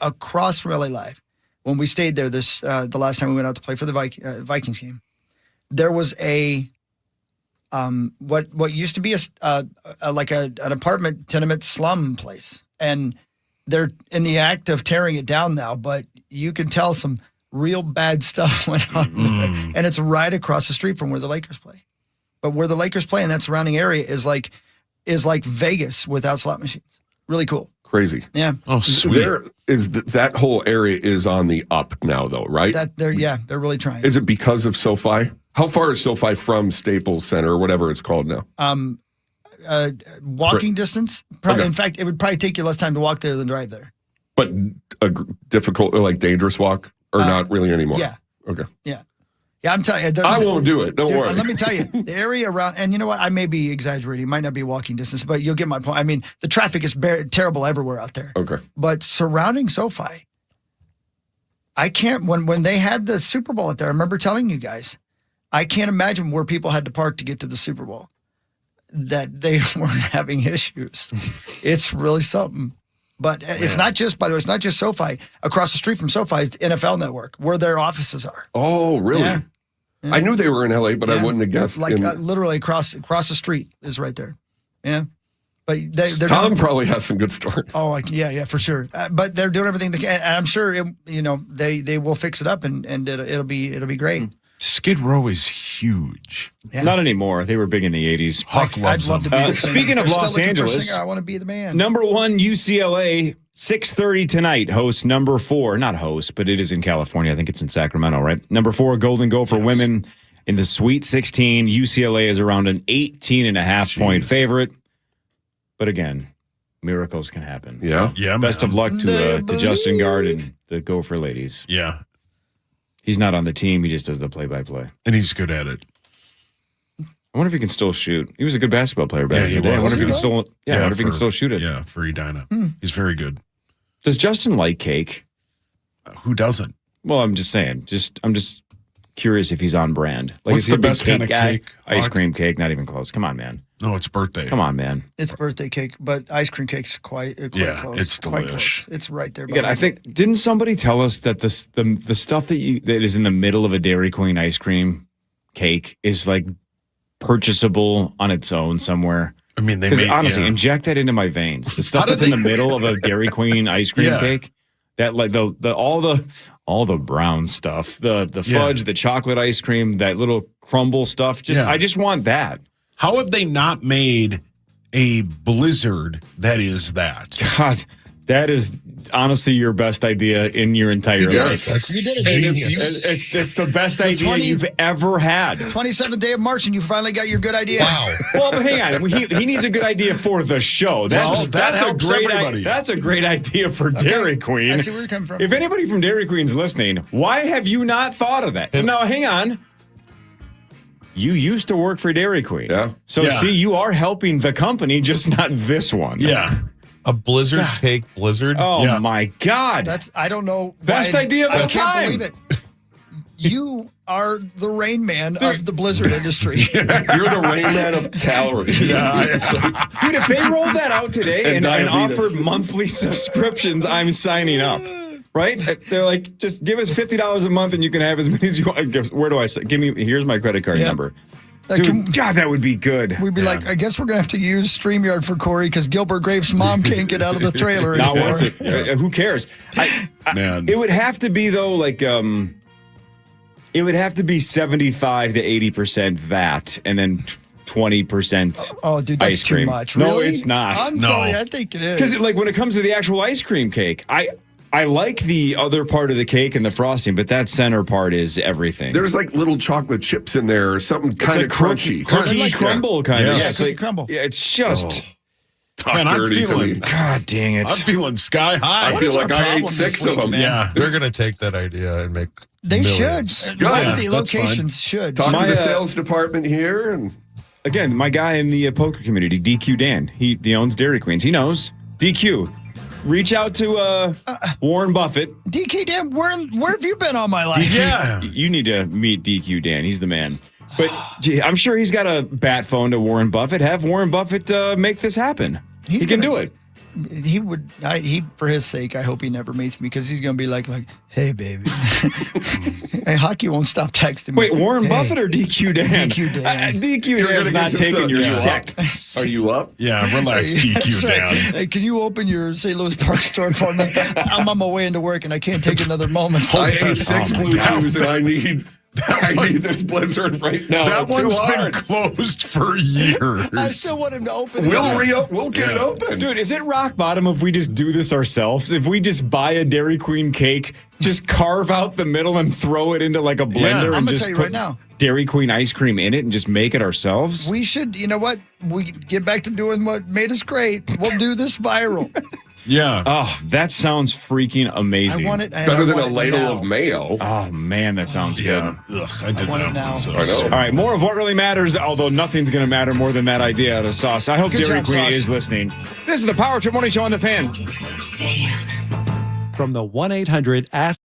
Speaker 5: when we stayed there the last time we went out to play for the Vikings game, there was a what used to be an apartment tenement slum place, and they're in the act of tearing it down now. But you can tell some real bad stuff went on there, and it's right across the street from where the Lakers play. But where the Lakers play in that surrounding area is like Vegas without slot machines. Really cool.
Speaker 4: Crazy.
Speaker 5: Yeah.
Speaker 1: Oh, sweet.
Speaker 4: There is that whole area is on the up now, though, right?
Speaker 5: They're really trying.
Speaker 4: Is it because of SoFi? How far is SoFi from Staples Center or whatever it's called now?
Speaker 5: Walking distance. Probably,
Speaker 4: Okay.
Speaker 5: In fact, it would probably take you less time to walk there than drive there.
Speaker 4: But a difficult or like dangerous walk or not really anymore?
Speaker 5: Yeah.
Speaker 4: Okay.
Speaker 5: Yeah. Yeah, I'm telling you.
Speaker 4: I won't do it. Don't worry.
Speaker 5: Let me tell you, the area around, and you know what? I may be exaggerating. It might not be walking distance, but you'll get my point. I mean, the traffic is terrible everywhere out there.
Speaker 4: Okay.
Speaker 5: But surrounding SoFi, I can't, when they had the Super Bowl out there, I remember telling you guys, I can't imagine where people had to park to get to the Super Bowl, that they weren't having issues. It's really something. But it's not just, by the way, it's not just SoFi. Across the street from SoFi is the NFL Network, where their offices are.
Speaker 4: Oh, really?
Speaker 5: Yeah.
Speaker 4: I knew they were in LA, but I wouldn't have guessed.
Speaker 5: Like literally across the street is right there. Yeah. But they're
Speaker 4: Tom probably has some good stories.
Speaker 5: Oh, yeah, for sure. But they're doing everything they can. And I'm sure, they will fix it up and it'll be great.
Speaker 1: Skid Row is huge.
Speaker 5: Yeah.
Speaker 3: Not anymore. They were big in the 80s.
Speaker 1: Huck loves
Speaker 5: I'd love to
Speaker 1: them.
Speaker 5: be the singer.
Speaker 3: Speaking of
Speaker 5: They're still
Speaker 3: Los
Speaker 5: looking for a
Speaker 3: Angeles,
Speaker 5: singer. I want to be the man.
Speaker 3: Number 1, UCLA, 6:30 tonight. Host number 4, not host, but it is in California. I think it's in Sacramento, right? Number 4, Golden Gopher women in the Sweet 16. UCLA is around an 18.5 point favorite. But again, miracles can happen.
Speaker 4: Yeah.
Speaker 1: Yeah.
Speaker 3: Best of luck to Justin Gard and the Gopher ladies.
Speaker 1: Yeah.
Speaker 3: He's not on the team. He just does the play-by-play.
Speaker 1: And he's good at it.
Speaker 3: I wonder if he can still shoot. He was a good basketball player back in the day. I wonder if he can still. I wonder if he can still shoot it.
Speaker 1: Yeah, for Edina. He's very good.
Speaker 3: Does Justin like cake?
Speaker 1: Who doesn't?
Speaker 3: Well, I'm just saying. I'm just curious if he's on brand. Like,
Speaker 1: What's
Speaker 3: is he
Speaker 1: the
Speaker 3: a big
Speaker 1: best kind of
Speaker 3: guy?
Speaker 1: cake?
Speaker 3: Ice cream cake, not even close. Come on, man.
Speaker 1: No, it's birthday.
Speaker 3: Come on, man.
Speaker 5: It's birthday cake, but ice cream cake's quite close.
Speaker 1: It's
Speaker 5: quite
Speaker 1: delish.
Speaker 5: close. It's right there.
Speaker 3: Again, I think didn't somebody tell us that the stuff that is in the middle of a Dairy Queen ice cream cake is like purchasable on its own somewhere?
Speaker 1: I mean,
Speaker 3: because honestly, inject that into my veins. The stuff that's in the middle of a Dairy Queen ice cream cake, that like all the brown stuff, the fudge, the chocolate ice cream, that little crumble stuff. I just want that.
Speaker 1: How have they not made a Blizzard that is that?
Speaker 3: God, that is honestly your best idea in your entire life.
Speaker 5: You did it.
Speaker 3: It's the best idea you've ever had.
Speaker 5: 27th day of March, and you finally got your good idea.
Speaker 12: Wow.
Speaker 3: Well, but hang on. He needs a good idea for the show. That's
Speaker 1: helps
Speaker 3: a great
Speaker 1: everybody.
Speaker 3: That's a great idea for Dairy Queen.
Speaker 5: I see where you're coming from.
Speaker 3: If anybody from Dairy Queen's listening, why have you not thought of that? Now, hang on. You used to work for Dairy Queen.
Speaker 4: Yeah.
Speaker 3: So, see, you are helping the company, just not this one.
Speaker 1: Yeah.
Speaker 12: A Blizzard cake Blizzard.
Speaker 3: Oh, my God.
Speaker 5: I don't know.
Speaker 3: Best idea of
Speaker 5: I
Speaker 3: all
Speaker 5: can't
Speaker 3: time.
Speaker 5: believe it. You are the Rain Man of the Blizzard industry.
Speaker 4: You're the Rain Man of calories.
Speaker 3: Dude, if they rolled that out today and offered monthly subscriptions, I'm signing up. Right? They're like, just give us $50 a month and you can have as many as you want. Where do I say? Here's my credit card number. Dude, God, that would be good.
Speaker 5: We'd be like, I guess we're going to have to use StreamYard for Corey because Gilbert Grape's mom can't get out of the trailer anymore.
Speaker 3: Not worth it. Who cares?
Speaker 1: Man.
Speaker 3: It would have to be, though, like, it would have to be 75 to 80% VAT and then 20%
Speaker 5: Oh, dude, that's
Speaker 3: ice cream.
Speaker 5: too much.
Speaker 3: No,
Speaker 5: Really?
Speaker 3: it's not.
Speaker 5: I'm sorry, I think it is.
Speaker 3: Because like when it comes to the actual ice cream cake, I like the other part of the cake and the frosting, but that center part is everything.
Speaker 4: There's like little chocolate chips in there or something kind of crunchy.
Speaker 3: Cookie crumble kind of.
Speaker 1: Yes.
Speaker 3: Yeah, it's
Speaker 5: Cookie crumble.
Speaker 3: Yeah, it's just.
Speaker 4: Talk
Speaker 1: Man, I'm
Speaker 4: dirty to me.
Speaker 1: feeling.
Speaker 3: God dang it.
Speaker 1: I'm feeling sky high.
Speaker 4: I feel
Speaker 5: is
Speaker 4: like
Speaker 5: our
Speaker 4: I ate
Speaker 5: problem
Speaker 4: 6
Speaker 5: this
Speaker 4: of them.
Speaker 5: week, man?
Speaker 1: Yeah.
Speaker 12: They're going to take that idea and make
Speaker 5: They
Speaker 12: millions.
Speaker 5: should.
Speaker 4: Good.
Speaker 5: One of the
Speaker 1: That's fine.
Speaker 5: locations should.
Speaker 4: Talk to
Speaker 3: My,
Speaker 4: the sales department here. And
Speaker 3: Again, my guy in the poker community, DQ Dan, he owns Dairy Queens. He knows. DQ, reach out to Warren Buffett.
Speaker 5: DK Dan, where have you been all my life?
Speaker 1: Yeah.
Speaker 3: You need to meet DQ Dan. He's the man. But gee, I'm sure he's got a bat phone to Warren Buffett. Have Warren Buffett make this happen. He can do it.
Speaker 5: he would. For his sake, I hope he never meets me because he's gonna be like, hey, baby. Hey, hockey won't stop texting me.
Speaker 3: Wait, Warren Buffett or DQ Dan?
Speaker 5: DQ Dan.
Speaker 3: DQ Dan's not taking your sect.
Speaker 4: Are you up?
Speaker 1: Yeah, relax, DQ Dan.
Speaker 5: Hey, can you open your St. Louis Park store for me? I'm on my way into work and I can't take another moment.
Speaker 4: I ate 6 blue chews and I need this blizzard right now.
Speaker 1: That one's been closed for years.
Speaker 5: I still want him to open it.
Speaker 4: We'll get it open.
Speaker 3: Dude, is it rock bottom if we just do this ourselves? If we just buy a Dairy Queen cake, just carve out the middle and throw it into like a blender and just put Dairy Queen ice cream in it and just make it ourselves?
Speaker 5: We should, you know what? We get back to doing what made us great. We'll do this viral.
Speaker 1: Yeah.
Speaker 3: Oh, that sounds freaking amazing.
Speaker 5: I want it.
Speaker 4: Better than a ladle of mayo.
Speaker 3: Oh, man, that sounds good.
Speaker 1: Ugh, I did
Speaker 5: want
Speaker 1: that
Speaker 5: it now.
Speaker 1: one, so
Speaker 4: I know.
Speaker 3: All right, more of what really matters, although nothing's going to matter more than that idea out of Sauce. I hope
Speaker 5: Good
Speaker 3: Dairy
Speaker 5: job,
Speaker 3: Queen
Speaker 5: Sauce.
Speaker 3: is listening. This is the Power Trip Morning Show on the Fan.
Speaker 13: From the 1-800-ASK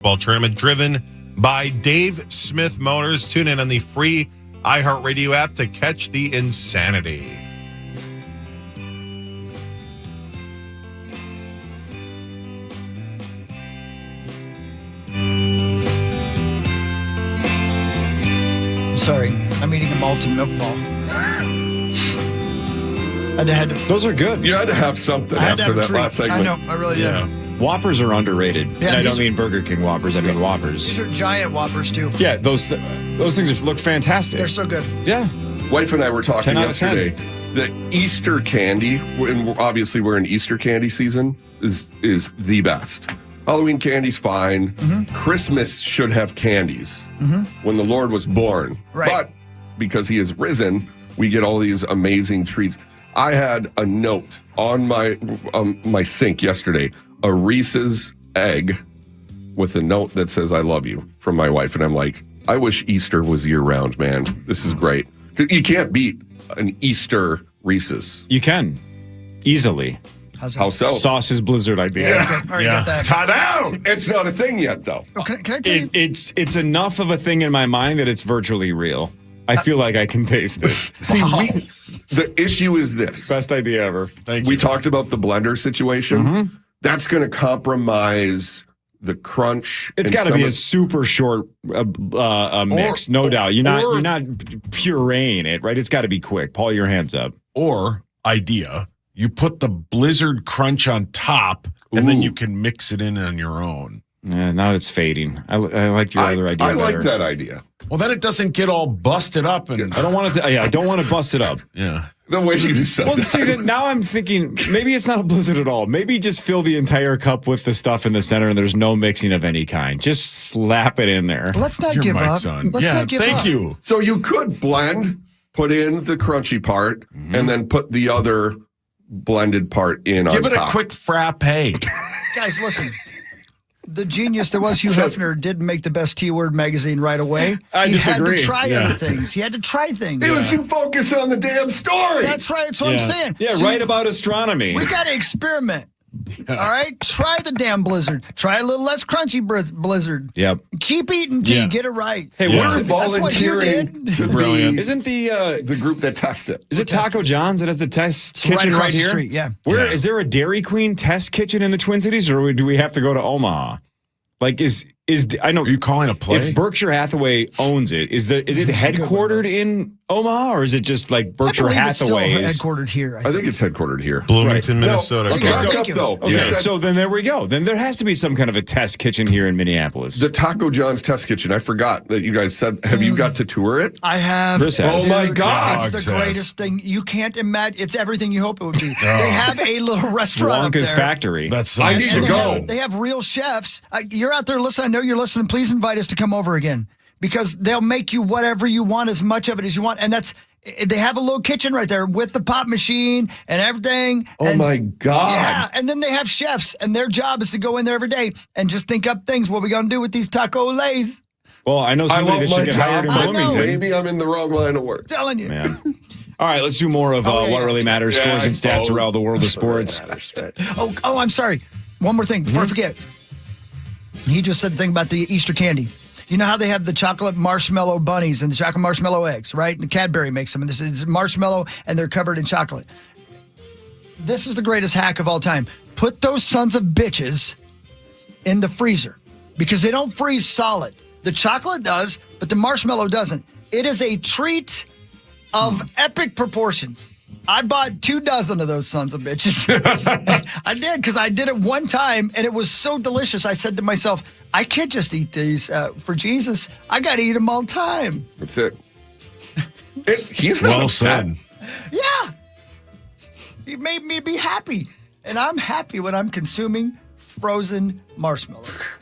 Speaker 12: Ball tournament driven by Dave Smith Motors. Tune in on the free iHeartRadio app to catch the insanity.
Speaker 5: Sorry, I'm eating a malted milk ball.
Speaker 3: Those are good.
Speaker 4: You had to have something after that last segment.
Speaker 5: I know, I really did.
Speaker 3: Whoppers are underrated.
Speaker 5: Yeah,
Speaker 3: and I don't mean Burger King Whoppers. I mean Whoppers.
Speaker 5: These are giant Whoppers too.
Speaker 3: Yeah, those things look fantastic.
Speaker 5: They're so good.
Speaker 3: Yeah.
Speaker 4: Wife and I were talking
Speaker 3: 10 out of 10.
Speaker 4: yesterday. The Easter candy, and obviously we're in Easter candy season, is the best. Halloween candy's fine.
Speaker 5: Mm-hmm.
Speaker 4: Christmas should have candies when the Lord was born.
Speaker 5: Right.
Speaker 4: But because he is risen, we get all these amazing treats. I had a note on my sink yesterday, a Reese's egg with a note that says, I love you, from my wife. And I'm like, I wish Easter was year round, man. This is great. 'Cause you can't beat an Easter Reese's.
Speaker 3: You can. Easily.
Speaker 4: How so?
Speaker 3: Sauce's Blizzard idea.
Speaker 5: Yeah. All right, got that.
Speaker 4: Ta-da! It's not a thing yet, though.
Speaker 5: Oh, can I tell you?
Speaker 3: It's enough of a thing in my mind that it's virtually real. I feel like I can taste it.
Speaker 4: See, the issue is this.
Speaker 3: Best idea ever.
Speaker 4: We talked about the blender situation. That's going to compromise the crunch.
Speaker 3: It's got to be a super short mix, no doubt. You're not pureeing it, right? It's got to be quick. Paul, your hands up.
Speaker 1: Or idea, you put the Blizzard Crunch on top, and then you can mix it in on your own.
Speaker 3: Yeah, now it's fading. I like your other idea.
Speaker 4: I like
Speaker 3: better.
Speaker 4: that idea.
Speaker 1: Well, then it doesn't get all busted up, and
Speaker 3: I don't want it to. Yeah, I don't want to bust it up.
Speaker 1: Yeah.
Speaker 4: The way you said
Speaker 3: Well,
Speaker 4: that.
Speaker 3: see, now I'm thinking maybe it's not a Blizzard at all. Maybe just fill the entire cup with the stuff in the center, and there's no mixing of any kind. Just slap it in there.
Speaker 5: Let's not
Speaker 1: You're
Speaker 5: give
Speaker 1: my
Speaker 5: up.
Speaker 1: son.
Speaker 5: Let's not give up.
Speaker 1: Thank you.
Speaker 4: So you could blend, put in the crunchy part, and then put the other blended part in on top.
Speaker 1: Give it a quick frappe.
Speaker 5: Guys, listen. The genius that was Hugh Hefner didn't make the best T-word magazine right away. He had to try other things. He had to try things.
Speaker 4: He was too focused on the damn story.
Speaker 5: That's right. That's what I'm saying.
Speaker 3: Yeah,
Speaker 5: See,
Speaker 3: write about astronomy.
Speaker 5: We got to experiment. All right? Try the damn Blizzard. Try a little less crunchy Blizzard.
Speaker 3: Yep.
Speaker 5: Keep eating tea.
Speaker 1: Yeah.
Speaker 5: Get it right.
Speaker 3: Hey,
Speaker 4: We're
Speaker 5: That's what you
Speaker 4: volunteering
Speaker 5: did.
Speaker 4: to
Speaker 1: Brilliant.
Speaker 4: be
Speaker 3: Isn't the
Speaker 4: group that tests it.
Speaker 3: is it Taco John's that has the test
Speaker 5: It's
Speaker 3: kitchen
Speaker 5: right across the
Speaker 3: here?
Speaker 5: street, yeah.
Speaker 3: Where is there a Dairy Queen test kitchen in the Twin Cities, or do we have to go to Omaha? Like, I know.
Speaker 1: Are you calling a play?
Speaker 3: If Berkshire Hathaway owns it, is it headquartered in Omaha, or is it just like Berkshire Hathaway?
Speaker 5: It's still headquartered here.
Speaker 4: I think it's headquartered here.
Speaker 12: Bloomington, Minnesota.
Speaker 4: No,
Speaker 5: Okay,
Speaker 4: back
Speaker 5: so-
Speaker 4: up, though.
Speaker 3: Okay,
Speaker 4: You said
Speaker 3: so then there we go. Then there has to be some kind of a test kitchen here in Minneapolis.
Speaker 4: the Taco John's test kitchen. I forgot that you guys said. Have you got to tour it?
Speaker 5: I have.
Speaker 3: Chris has.
Speaker 4: Oh, my God.
Speaker 5: It's
Speaker 1: Dogs
Speaker 5: the
Speaker 1: has.
Speaker 5: greatest thing. You can't imagine. It's everything you hope it would be. They have a little restaurant up
Speaker 3: Wonka's
Speaker 5: there.
Speaker 3: Factory.
Speaker 1: That's
Speaker 4: I need to
Speaker 5: And
Speaker 4: go.
Speaker 5: they have real chefs. You're out there listening. I know you're listening. Please invite us to come over again because they'll make you whatever you want, as much of it as you want. And they have a little kitchen right there with the pop machine and everything.
Speaker 4: Oh,
Speaker 5: and,
Speaker 4: my God.
Speaker 5: Yeah, and then they have chefs, and their job is to go in there every day and just think up things. What we gonna do with these taco lays?
Speaker 3: Well, I know
Speaker 4: I
Speaker 3: somebody
Speaker 4: love
Speaker 3: that
Speaker 4: my
Speaker 3: should get hired in
Speaker 4: job.
Speaker 5: I know.
Speaker 3: Bloomington.
Speaker 4: Maybe I'm in the wrong line of work.
Speaker 5: Telling you.
Speaker 3: Man. All right, let's do more of
Speaker 5: Oh, yeah,
Speaker 3: what really matters.
Speaker 4: yeah,
Speaker 3: Scores
Speaker 4: I
Speaker 3: and stats
Speaker 4: suppose.
Speaker 3: around the world of sports.
Speaker 5: Oh, I'm sorry. One more thing before I forget. He just said the thing about the Easter candy. You know how they have the chocolate marshmallow bunnies and the chocolate marshmallow eggs, right? And Cadbury makes them. And this is marshmallow, and they're covered in chocolate. This is the greatest hack of all time. Put those sons of bitches in the freezer because they don't freeze solid. The chocolate does, but the marshmallow doesn't. It is a treat of epic proportions. I bought 24 of those sons of bitches. I did because I did it one time and it was so delicious. I said to myself, I can't just eat these for Jesus. I got to eat them all the time.
Speaker 4: That's it. He's not
Speaker 1: Well
Speaker 4: upset.
Speaker 1: said.
Speaker 5: Yeah. It made me be happy. And I'm happy when I'm consuming frozen marshmallows.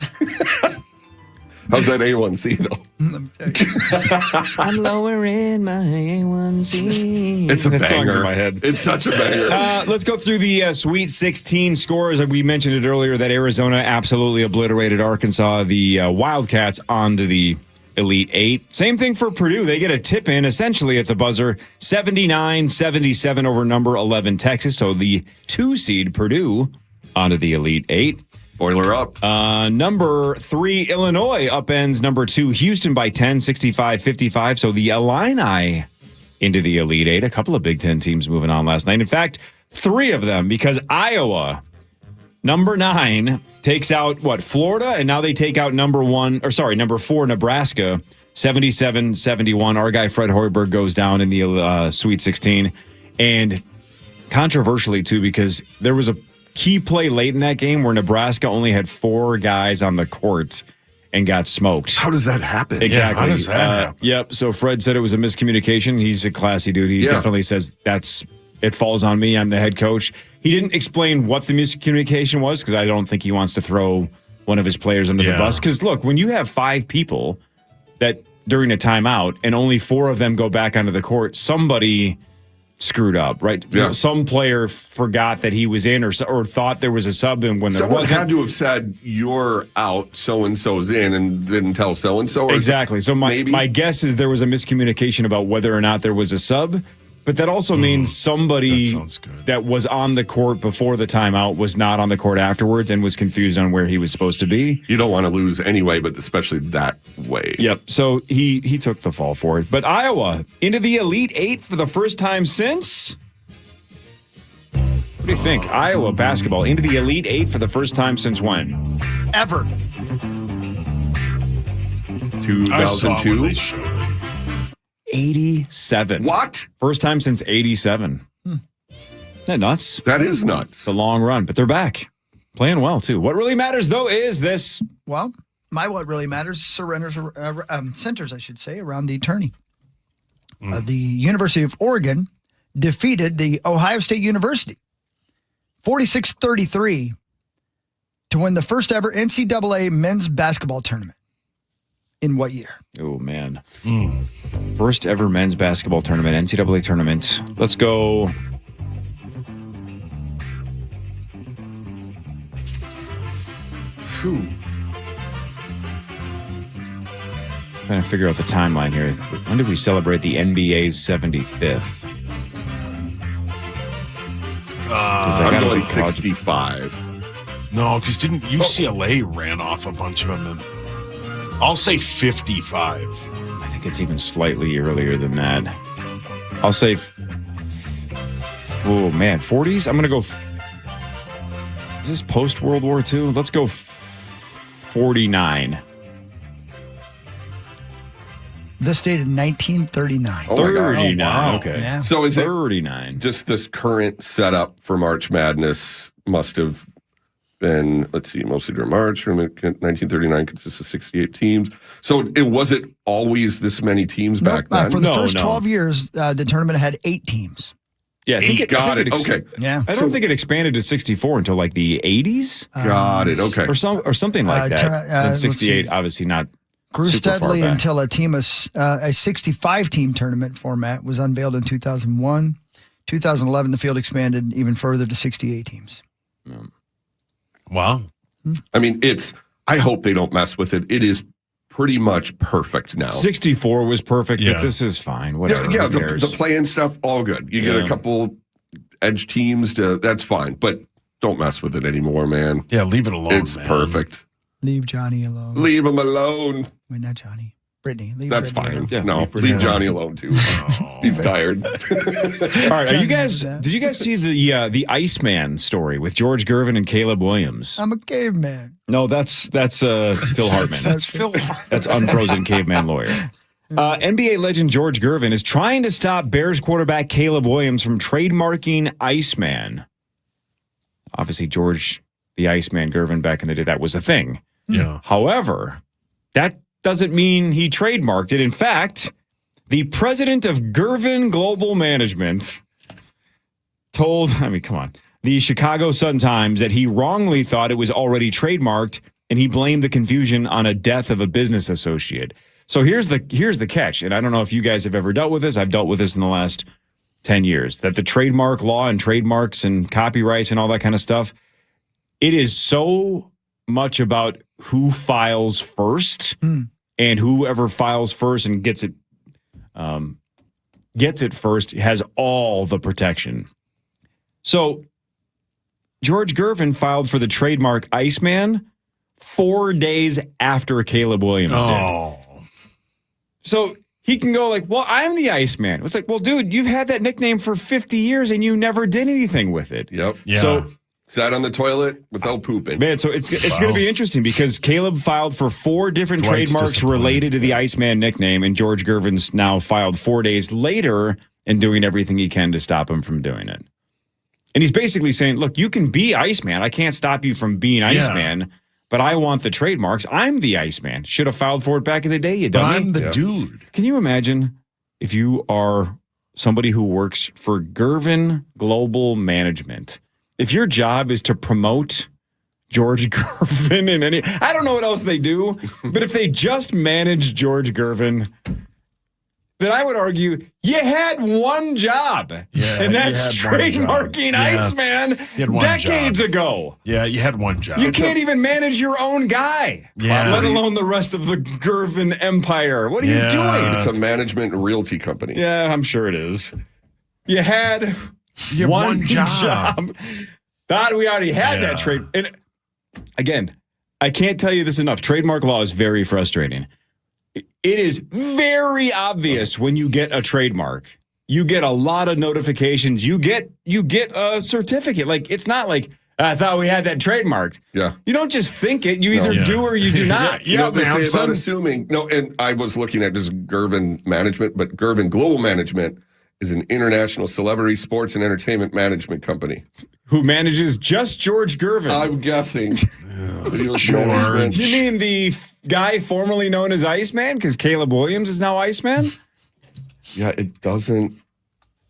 Speaker 4: How's that A1C, though?
Speaker 5: Let me tell you.
Speaker 3: I'm lowering my A1C.
Speaker 4: It's a
Speaker 3: That song's
Speaker 4: banger.
Speaker 3: in my head.
Speaker 4: It's such a banger.
Speaker 3: Let's go through the Sweet 16 scores. We mentioned it earlier that Arizona absolutely obliterated Arkansas. The Wildcats onto the Elite Eight. Same thing for Purdue. They get a tip in essentially at the buzzer. 79-77 over number 11 Texas. So the 2 seed Purdue onto the Elite Eight.
Speaker 4: Boiler up.
Speaker 3: Number 3, Illinois upends number 2, Houston by 10, 65-55. So the Illini into the Elite Eight. A couple of Big Ten teams moving on last night. In fact, 3 of them, because Iowa, number 9, takes out, Florida? And now they take out number 4, Nebraska, 77-71. Our guy Fred Hoiberg goes down in the Sweet 16. And controversially, too, because there was a key play late in that game where Nebraska only had 4 guys on the court and got smoked.
Speaker 4: How does that happen?
Speaker 3: Exactly.
Speaker 1: Yeah, how does that happen?
Speaker 3: Yep. So Fred said it was a miscommunication. He's a classy dude. He definitely says it falls on me. I'm the head coach. He didn't explain what the miscommunication was because I don't think he wants to throw one of his players under the bus. Because look, when you have 5 people that during a timeout and only 4 of them go back onto the court, somebody screwed up, right?
Speaker 4: Yeah.
Speaker 3: Some player forgot that he was in or thought there was a sub in when there
Speaker 4: Someone
Speaker 3: wasn't.
Speaker 4: had to have said, you're out, so-and-so's in, and didn't tell so-and-so.
Speaker 3: Exactly. So my guess is there was a miscommunication about whether or not there was a sub, but that also means somebody that was on the court before the timeout was not on the court afterwards and was confused on where he was supposed to be.
Speaker 4: You don't want to lose anyway, but especially that way.
Speaker 3: Yep. So he took the fall for it. But Iowa into the Elite Eight for the first time since... What do you think? Iowa basketball into the Elite Eight for the first time since when?
Speaker 5: Ever.
Speaker 4: 2002?
Speaker 3: 87.
Speaker 4: What?
Speaker 3: First time since 87. Isn't that nuts?
Speaker 4: That is nuts.
Speaker 3: It's a long run, but they're back. Playing well, too. What really matters, though, is this.
Speaker 5: Well, what really matters centers, I should say, around the tourney. The University of Oregon defeated the Ohio State University 46-33 to win the first ever NCAA men's basketball tournament. In what year?
Speaker 3: Oh, man. First ever men's basketball tournament, NCAA tournament. Let's go. Trying to figure out the timeline here. When did we celebrate the NBA's 75th?
Speaker 4: I'm going 65.
Speaker 1: No, because didn't UCLA ran off a bunch of them? I'll say 55.
Speaker 3: I think it's even slightly earlier than that. I'll say, 40s? I'm going to go, is this post-World War II? Let's go 49.
Speaker 5: This dated 1939.
Speaker 4: Oh, my God.
Speaker 3: 39,
Speaker 5: wow.
Speaker 3: okay.
Speaker 5: Yeah.
Speaker 4: So is
Speaker 3: 39.
Speaker 4: Just this current setup for March Madness must have been, let's see, mostly during March. 1939 consists of 68 teams. So was it always this many teams back then?
Speaker 5: For the first 12 years, the tournament had 8 teams.
Speaker 3: Yeah, I think
Speaker 4: Okay.
Speaker 5: Yeah.
Speaker 3: I don't think it expanded to 64 until like the 80s.
Speaker 4: Got it. Okay.
Speaker 3: Or something like that. And 68, obviously not
Speaker 5: Grew
Speaker 3: super far
Speaker 5: steadily
Speaker 3: back.
Speaker 5: until a 65-team tournament format was unveiled in 2001. 2011, the field expanded even further to 68 teams.
Speaker 1: Wow.
Speaker 4: I mean, I hope they don't mess with it. It is pretty much perfect now.
Speaker 3: 64 was perfect,
Speaker 1: Yeah.
Speaker 3: but this is fine. Whatever.
Speaker 4: Yeah,
Speaker 3: Who cares?
Speaker 4: the play-in stuff, all good. You get a couple edge teams, that's fine. But don't mess with it anymore, man.
Speaker 1: Yeah, leave it alone,
Speaker 4: It's
Speaker 1: man.
Speaker 4: perfect.
Speaker 5: Leave Johnny alone.
Speaker 4: Leave him alone.
Speaker 5: Wait, not Johnny. Brittany. Leave
Speaker 4: That's
Speaker 5: Brittany
Speaker 4: fine.
Speaker 5: alone.
Speaker 3: Yeah,
Speaker 4: No,
Speaker 3: leave
Speaker 4: leave Johnny alone, too. He's tired.
Speaker 3: All right, did you guys see the Iceman story with George Gervin and Caleb Williams?
Speaker 5: I'm a caveman.
Speaker 3: No, that's Phil Hartman.
Speaker 1: That's Phil Hartman.
Speaker 3: That's unfrozen caveman lawyer. NBA legend George Gervin is trying to stop Bears quarterback Caleb Williams from trademarking Iceman. Obviously, George the Iceman Gervin back in the day, that was a thing.
Speaker 1: Yeah.
Speaker 3: However, that doesn't mean he trademarked it. In fact, the president of Gervin Global Management told, come on, the Chicago Sun-Times that he wrongly thought it was already trademarked, and he blamed the confusion on a death of a business associate. So here's the catch, and I don't know if you guys have ever dealt with this. I've dealt with this in the last 10 years, that the trademark law and trademarks and copyrights and all that kind of stuff, it is so much about who files first, and whoever files first and gets it first has all the protection. So George Gervin filed for the trademark Iceman 4 days after Caleb Williams did. So he can go like, well, I'm the Iceman. It's like, well, dude, you've had that nickname for 50 years and you never did anything with it.
Speaker 4: Yep.
Speaker 1: Yeah.
Speaker 3: So
Speaker 4: sat on the toilet without pooping.
Speaker 3: Man, so it's going to be interesting because Caleb filed for 4 different
Speaker 1: Dwight's
Speaker 3: trademarks related to the Iceman nickname, and George Gervin's now filed 4 days later and doing everything he can to stop him from doing it. And he's basically saying, look, you can be Iceman. I can't stop you from being Iceman, but I want the trademarks. I'm the Iceman. Should have filed for it back in the day, you dummy.
Speaker 1: I'm the dude.
Speaker 3: Can you imagine if you are somebody who works for Gervin Global Management? If your job is to promote George Gervin in any, I don't know what else they do, but if they just manage George Gervin, then I would argue you had one job, and that's trademarking Iceman decades ago.
Speaker 1: Yeah, you had one job.
Speaker 3: You can't even manage your own guy, let alone the rest of the Gervin empire. What are you doing?
Speaker 4: It's a management and realty company.
Speaker 3: Yeah, I'm sure it is. You had one job. Thought we already had that trade. And again, I can't tell you this enough. Trademark law is very frustrating. It is very obvious when you get a trademark. You get a lot of notifications. You get a certificate. Like, it's not like, I thought we had that trademarked.
Speaker 4: Yeah.
Speaker 3: You don't just think it. You either do or you do not.
Speaker 4: You know what they say about assuming. No, and I was looking at just Gervin Management, but Gervin Global Management is an international celebrity sports and entertainment management company.
Speaker 3: Who manages just George Gervin.
Speaker 4: I'm guessing.
Speaker 3: George. You mean the guy formerly known as Iceman? Because Caleb Williams is now Iceman?
Speaker 4: Yeah, it doesn't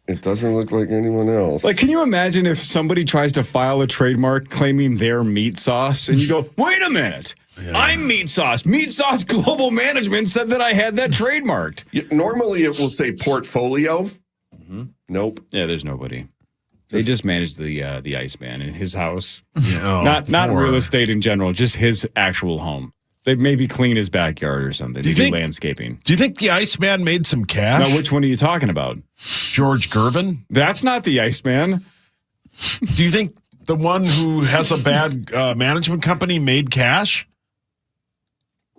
Speaker 4: look like anyone else.
Speaker 3: Like, can you imagine if somebody tries to file a trademark claiming their meat sauce and you go, wait a minute, I'm meat sauce. Meat Sauce Global Management said that I had that trademarked.
Speaker 4: Normally it will say portfolio.
Speaker 3: Mm-hmm.
Speaker 4: Nope.
Speaker 3: Yeah, there's nobody. They just manage the Iceman in his house.
Speaker 1: Yeah,
Speaker 3: not real estate in general, just his actual home. They maybe clean his backyard or something. They do landscaping.
Speaker 1: Do you think the Iceman made some cash?
Speaker 3: Now, which one are you talking about?
Speaker 1: George Gervin?
Speaker 3: That's not the Iceman.
Speaker 1: Do you think the one who has a bad management company made cash?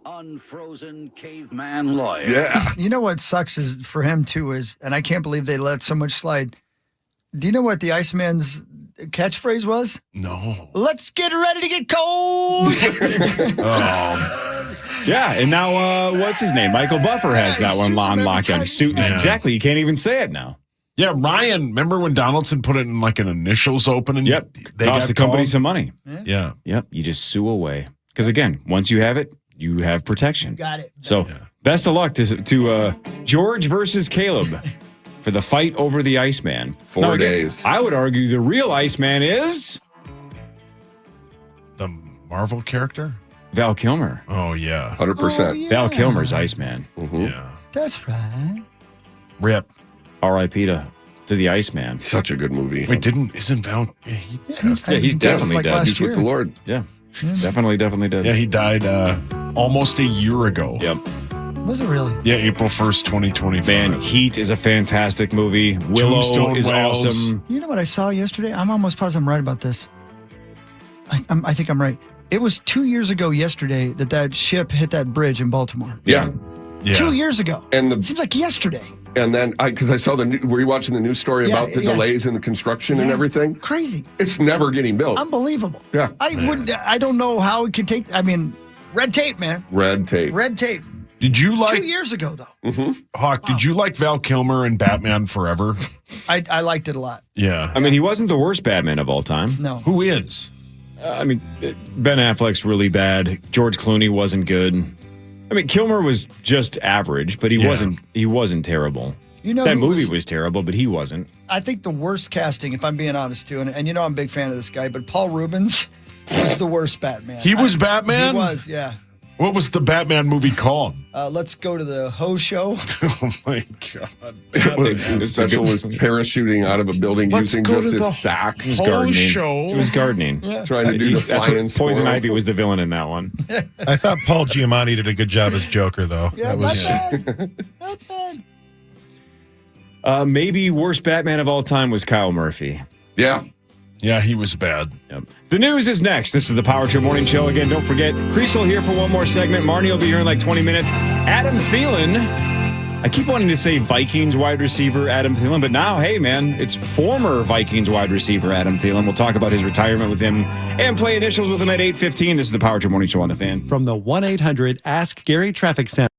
Speaker 2: Unfrozen caveman lawyer.
Speaker 4: Yeah.
Speaker 5: You know what sucks is for him too is, and I can't believe they let so much slide. Do you know what the Iceman's catchphrase was?
Speaker 1: No.
Speaker 5: Let's get ready to get cold.
Speaker 3: Yeah, and now what's his name? Michael Buffer has that one on lockdown. Exactly, you can't even say it now.
Speaker 1: Yeah, Ryan, remember when Donaldson put it in like an initials opening?
Speaker 3: Yep,
Speaker 1: they
Speaker 3: cost the company
Speaker 1: called?
Speaker 3: some money.
Speaker 1: Yeah.
Speaker 3: Yep, you just sue away. Because again, once you have it, you have protection.
Speaker 5: Got it.
Speaker 3: So best of luck to George versus Caleb for the fight over the Iceman.
Speaker 4: 4 days.
Speaker 3: I would argue the real Iceman is
Speaker 1: The Marvel character?
Speaker 3: Val Kilmer.
Speaker 1: Oh, yeah.
Speaker 4: 100%.
Speaker 3: Val Kilmer's Iceman.
Speaker 4: Mm-hmm.
Speaker 1: Yeah.
Speaker 5: That's right.
Speaker 1: Rip.
Speaker 3: R.I.P. to the Iceman.
Speaker 4: Such a good movie.
Speaker 1: Wait, isn't Val?
Speaker 3: He's definitely
Speaker 5: like
Speaker 3: dead.
Speaker 5: last
Speaker 4: He's with the Lord.
Speaker 3: Yeah. Definitely dead.
Speaker 1: Yeah, he died almost a year ago.
Speaker 3: Yep.
Speaker 5: Was it really?
Speaker 1: Yeah, April 1st, 2025.
Speaker 3: Man, Heat is a fantastic movie. Willow
Speaker 1: Tombstone
Speaker 3: is
Speaker 1: Wells.
Speaker 3: awesome.
Speaker 5: You know what I saw yesterday? I'm almost positive I'm right about this. I think I'm right. It was 2 years ago yesterday that ship hit that bridge in Baltimore.
Speaker 4: Yeah.
Speaker 5: 2 years ago.
Speaker 4: And
Speaker 5: seems like yesterday.
Speaker 4: And then because I saw were you watching the news story about the delays in the construction and everything?
Speaker 5: Crazy.
Speaker 4: It's never getting built.
Speaker 5: Unbelievable.
Speaker 4: Yeah.
Speaker 5: I don't know how it could take. I mean, red tape, man.
Speaker 4: Red tape.
Speaker 5: Red tape.
Speaker 1: Did you like
Speaker 5: 2 years ago though?
Speaker 4: Mm-hmm.
Speaker 1: Hawk? Did you like Val Kilmer in Batman Forever?
Speaker 5: I liked it a lot.
Speaker 1: Yeah.
Speaker 3: I mean, he wasn't the worst Batman of all time.
Speaker 5: No.
Speaker 1: Who is?
Speaker 3: I mean, Ben Affleck's really bad. George Clooney wasn't good. I mean, Kilmer was just average, but he wasn't terrible.
Speaker 5: You know
Speaker 3: that movie was terrible, but he wasn't.
Speaker 5: I think the worst casting, if I'm being honest too, and you know I'm a big fan of this guy, but Paul Rubens was the worst Batman.
Speaker 1: He was Batman?
Speaker 5: He was, yeah.
Speaker 1: What was the Batman movie called?
Speaker 5: Let's go to the Ho Show.
Speaker 1: Oh my God.
Speaker 4: The special was parachuting out of a building using just his sack.
Speaker 3: It was gardening. It was gardening.
Speaker 5: Yeah.
Speaker 4: Trying to do the flying squirrel.
Speaker 3: Poison Ivy was the villain in that one.
Speaker 12: I thought Paul Giamatti did a good job as Joker, though.
Speaker 5: Yeah,
Speaker 12: that was
Speaker 5: not bad. Not bad.
Speaker 3: Maybe worst Batman of all time was Kyle Murphy.
Speaker 4: Yeah.
Speaker 1: Yeah, he was bad.
Speaker 3: Yep. The news is next. This is the Power Trip Morning Show. Again, don't forget, Creasel here for one more segment. Marnie will be here in like 20 minutes. Adam Thielen. I keep wanting to say Vikings wide receiver Adam Thielen, but now, hey, man, it's former Vikings wide receiver Adam Thielen. We'll talk about his retirement with him and play initials with him at 8:15. This is the Power Trip Morning Show on the Fan.
Speaker 13: From the 1-800-ASK-GARY Traffic Center.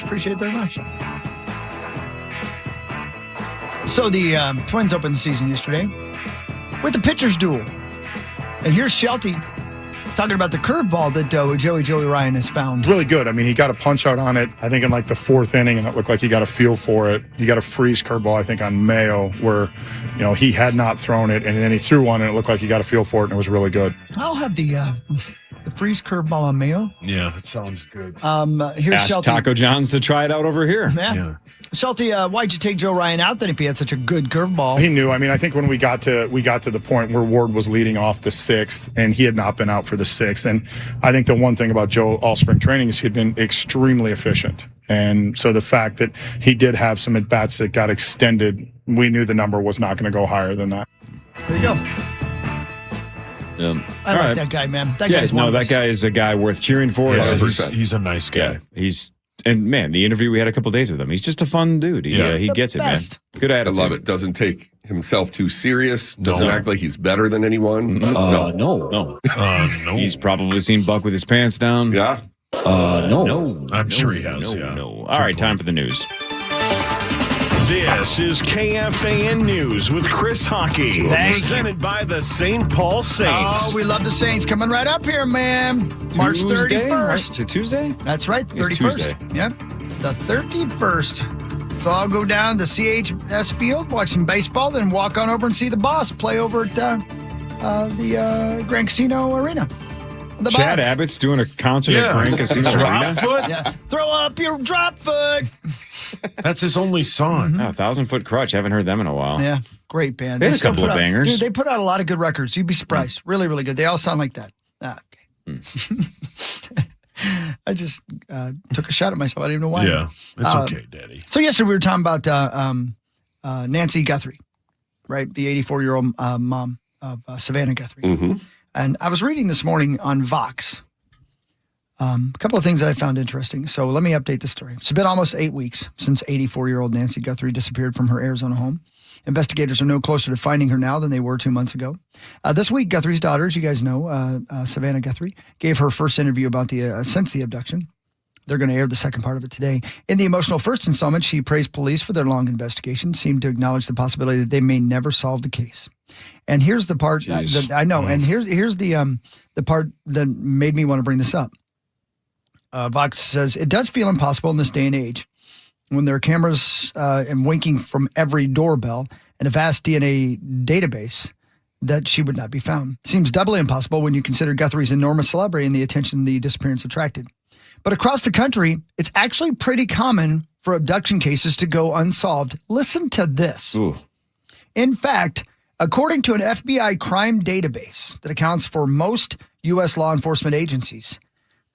Speaker 5: Appreciate it very much. So the Twins opened the season yesterday with the pitcher's duel. And here's Shelty talking about the curveball that Joey Ryan has found.
Speaker 9: Really good. I mean, he got a punch out on it, I think, in like the fourth inning, and it looked like he got a feel for it. He got a freeze curveball, I think, on Mayo, where, he had not thrown it, and then he threw one, and it looked like he got a feel for it, and it was really good.
Speaker 5: I'll have the freeze curveball on Mayo.
Speaker 1: Yeah, that sounds good.
Speaker 5: Here's
Speaker 3: Ask
Speaker 5: Shelty.
Speaker 3: Taco John's to try it out over here.
Speaker 5: Yeah. Shelty, why'd you take Joe Ryan out then if he had such a good curveball?
Speaker 9: He knew. I mean, I think when we got to the point where Ward was leading off the sixth, and he had not been out for the sixth. And I think the one thing about Joe all spring training is he'd been extremely efficient. And so the fact that he did have some at bats that got extended, we knew the number was not going to go higher than that.
Speaker 5: There you go. I like that guy, man. That
Speaker 3: guy is a guy worth cheering for.
Speaker 1: Yeah, he's a nice guy.
Speaker 3: Yeah, and man, the interview we had a couple days with him, he's just a fun dude. He gets it, man. Good attitude.
Speaker 4: I love it. Doesn't take himself too serious. Doesn't act like he's better than anyone.
Speaker 3: No. He's probably seen Buck with his pants down.
Speaker 4: Yeah.
Speaker 3: No.
Speaker 1: I'm sure he has.
Speaker 3: No. All right, time for the news.
Speaker 8: This is KFAN News with Chris Hockey. Presented by the St. Paul Saints.
Speaker 5: Oh, we love the Saints. Coming right up here, man. March 31st.
Speaker 3: Right? Is it Tuesday?
Speaker 5: That's right, 31st. Yep, the 31st. So I'll go down to CHS Field, watch some baseball, then walk on over and see the boss play over at the Grand Casino Arena.
Speaker 3: Chad Abbott's doing a concert at Grand Casino Arena.
Speaker 5: Yeah. Throw up your drop foot.
Speaker 1: That's his only song.
Speaker 3: 1,000-Foot Crutch. Haven't heard them in a while.
Speaker 5: Yeah, great band.
Speaker 3: They had a couple of bangers.
Speaker 5: Dude, they put out a lot of good records. You'd be surprised. Really, really good. They all sound like that. Okay. I just took a shot at myself. I didn't even know why.
Speaker 1: Yeah, it's okay, Daddy.
Speaker 5: So yesterday we were talking about Nancy Guthrie, right? The 84-year-old mom of Savannah Guthrie.
Speaker 4: Mm-hmm.
Speaker 5: And I was reading this morning on Vox a couple of things that I found interesting. So let me update the story. It's been almost 8 weeks since 84-year-old Nancy Guthrie disappeared from her Arizona home. Investigators are no closer to finding her now than they were 2 months ago. This week, Guthrie's daughter, as you guys know, Savannah Guthrie, gave her first interview about since the abduction. They're going to air the second part of it today. In the emotional first installment, she praised police for their long investigation, seemed to acknowledge the possibility that they may never solve the case. And here's the part that I know. And here's the part that made me want to bring this up. Vox says, it does feel impossible in this day and age when there are cameras and winking from every doorbell and a vast DNA database that she would not be found. Seems doubly impossible when you consider Guthrie's enormous celebrity and the attention the disappearance attracted. But across the country, it's actually pretty common for abduction cases to go unsolved. Listen to this.
Speaker 3: Ooh.
Speaker 5: In fact, according to an FBI crime database that accounts for most U.S. law enforcement agencies,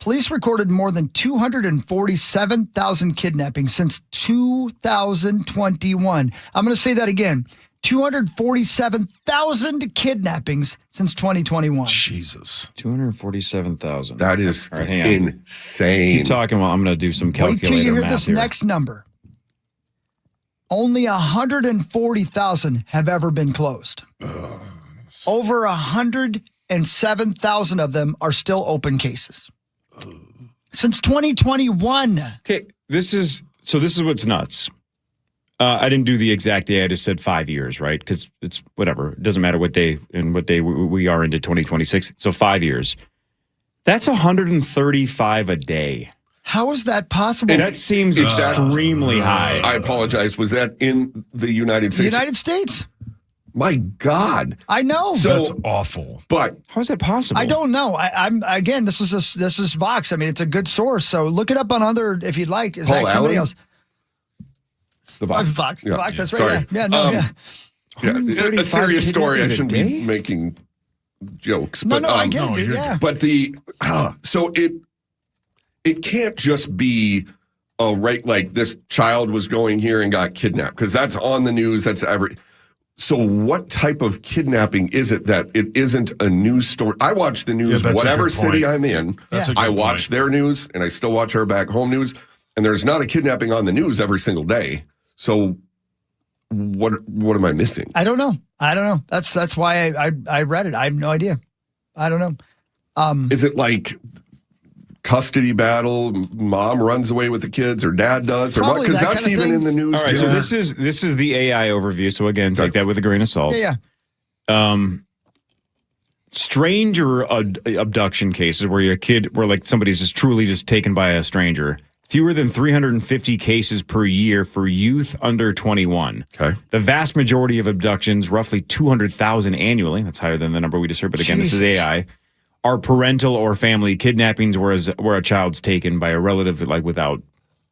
Speaker 5: police recorded more than 247,000 kidnappings since 2021. I'm going to say that again. 247,000 kidnappings since 2021.
Speaker 1: Jesus.
Speaker 3: 247,000.
Speaker 4: That is
Speaker 3: right, hang on.
Speaker 4: insane.
Speaker 3: Keep talking while I'm going to do some calculator
Speaker 5: Wait till you hear
Speaker 3: math
Speaker 5: this
Speaker 3: here.
Speaker 5: next number. Only 140,000 have ever been closed. Over 107,000 of them are still open cases. Since 2021.
Speaker 3: Okay, this is what's nuts. I didn't do the exact day. I just said 5 years, right? Because it's whatever. It doesn't matter what day we are into 2026. So 5 years. That's 135 a day.
Speaker 5: How is that possible?
Speaker 3: That seems extremely high.
Speaker 4: I apologize. Was that in the United States?
Speaker 5: The United States.
Speaker 4: My God.
Speaker 5: I know.
Speaker 4: So,
Speaker 1: that's awful.
Speaker 4: But
Speaker 3: how is that possible?
Speaker 5: I don't know. I'm again. This is Vox. I mean, it's a good source. So look it up on other if you'd like. Is that somebody else?
Speaker 4: The Vox.
Speaker 5: Vox.
Speaker 4: Yeah.
Speaker 5: Vox. That's
Speaker 4: Sorry.
Speaker 5: right. Yeah. No.
Speaker 4: A serious story. I shouldn't be making jokes.
Speaker 5: No,
Speaker 4: but,
Speaker 5: I get it. Yeah.
Speaker 4: But so it can't just be right. Like this child was going here and got kidnapped because that's on the news. That's So what type of kidnapping is it that it isn't a news story? I watch the news, whatever city I'm in. I watch their news, and I still watch our back home news. And there's not a kidnapping on the news every single day. So what am I missing?
Speaker 5: I don't know. That's why I read it. I have no idea. I don't know.
Speaker 4: Is it like custody battle. Mom runs away with the kids, or dad does, or what? Because that's even in the news.
Speaker 3: All right,
Speaker 4: too.
Speaker 3: so this is the AI overview. So again, take that with a grain of salt.
Speaker 5: Yeah.
Speaker 3: Stranger abduction cases where like somebody's just truly just taken by a stranger. Fewer than 350 cases per year for youth under 21.
Speaker 4: Okay.
Speaker 3: The vast majority of abductions, roughly 200,000 annually, that's higher than the number we just heard, but again, This is AI, are parental or family kidnappings where a child's taken by a relative like without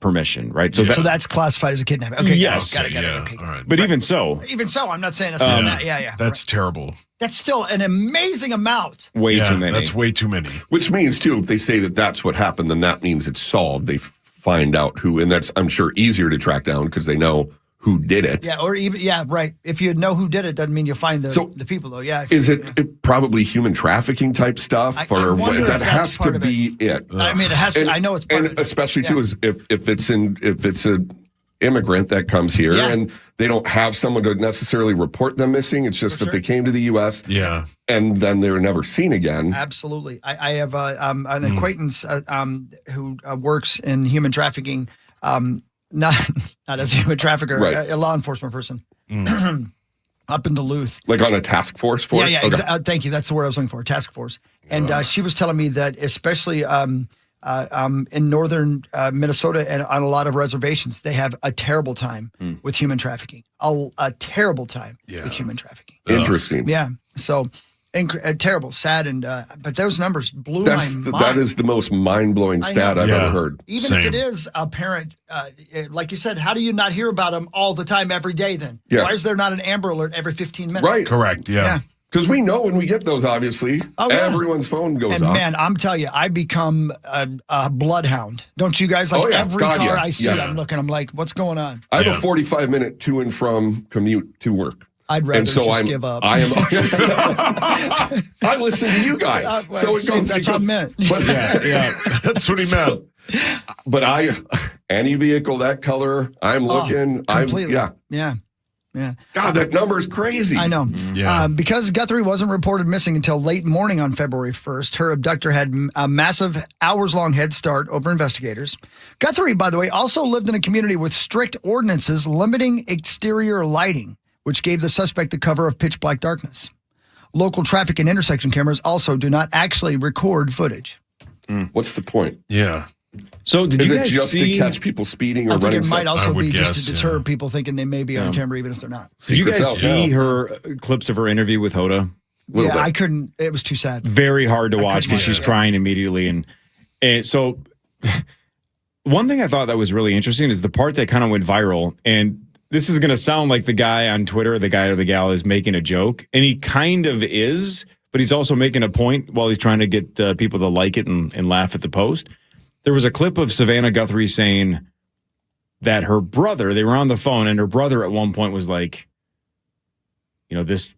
Speaker 3: permission, right?
Speaker 5: So that's classified as a kidnapping. Okay,
Speaker 3: yes.
Speaker 5: Got it. Okay.
Speaker 12: All right.
Speaker 3: But even so,
Speaker 5: I'm not saying that. Yeah.
Speaker 1: That's terrible.
Speaker 5: That's still an amazing amount.
Speaker 3: Way too many.
Speaker 1: That's way too many.
Speaker 4: Which means, too, if they say that that's what happened, then that means it's solved. They find out who, and that's, I'm sure, easier to track down because they know who did it.
Speaker 5: Yeah, or even, right. If you know who did it, doesn't mean you find the people, though. Yeah.
Speaker 4: Is it probably human trafficking type stuff?
Speaker 5: I
Speaker 4: or
Speaker 5: wonder
Speaker 4: what?
Speaker 5: if
Speaker 4: That has
Speaker 5: part
Speaker 4: to
Speaker 5: of
Speaker 4: be it.
Speaker 5: I mean, it has to, I know it's part
Speaker 4: and
Speaker 5: of it.
Speaker 4: especially, too, is if it's an immigrant that comes here and they don't have someone to necessarily report them missing. It's just that they came to the U.S. And then they were never seen again.
Speaker 5: Absolutely. I have an acquaintance who works in human trafficking, not as a human trafficker, a law enforcement person up in Duluth.
Speaker 4: Like on a task force for it?
Speaker 5: Yeah. Okay. Thank you. That's the word I was looking for, task force. And she was telling me that especially in northern Minnesota and on a lot of reservations, they have a terrible time with human trafficking. A terrible time with human trafficking.
Speaker 4: Interesting.
Speaker 5: Yeah. So terrible, sad, and but those numbers blew my mind.
Speaker 4: That is the most mind-blowing stat I've ever heard.
Speaker 5: Even if it is a parent, like you said, how do you not hear about them all the time, every day then?
Speaker 4: Yeah.
Speaker 5: Why is there not an Amber Alert every 15 minutes?
Speaker 4: Right.
Speaker 1: Correct. Yeah.
Speaker 4: Because we know when we get those, obviously, everyone's phone goes off.
Speaker 5: And man, I'm telling you, I become a bloodhound. Don't you guys? Like every car I see, I'm looking, I'm like, what's going on?
Speaker 4: I have a 45-minute to and from commute to work.
Speaker 5: I'd rather give up.
Speaker 4: I listen to you guys. So it goes.
Speaker 5: That's what I meant.
Speaker 4: But,
Speaker 1: that's what he meant.
Speaker 4: But any vehicle that color, I'm looking.
Speaker 5: Completely. Yeah.
Speaker 4: God, that number is crazy.
Speaker 5: I know.
Speaker 1: Yeah.
Speaker 5: Because Guthrie wasn't reported missing until late morning on February 1st, her abductor had a massive hours-long head start over investigators. Guthrie, by the way, also lived in a community with strict ordinances limiting exterior lighting, which gave the suspect the cover of pitch black darkness. Local traffic and intersection cameras also do not actually record footage.
Speaker 4: What's the point?
Speaker 1: Yeah.
Speaker 3: So did you guys
Speaker 4: just
Speaker 3: see
Speaker 4: to catch people speeding or
Speaker 5: I think
Speaker 4: running?
Speaker 5: it might also be just to
Speaker 1: guess,
Speaker 5: deter people thinking they may be on camera even if they're not.
Speaker 3: Did you guys see her clips of her interview with Hoda?
Speaker 5: Yeah, I couldn't. It was too sad.
Speaker 3: Very hard to watch because she's crying immediately. And so one thing I thought that was really interesting is the part that kind of went viral. And this is going to sound like the guy on Twitter, the guy or the gal is making a joke. And he kind of is, but he's also making a point while he's trying to get people to like it and laugh at the post. There was a clip of Savannah Guthrie saying that her brother, they were on the phone, and her brother at one point was like, this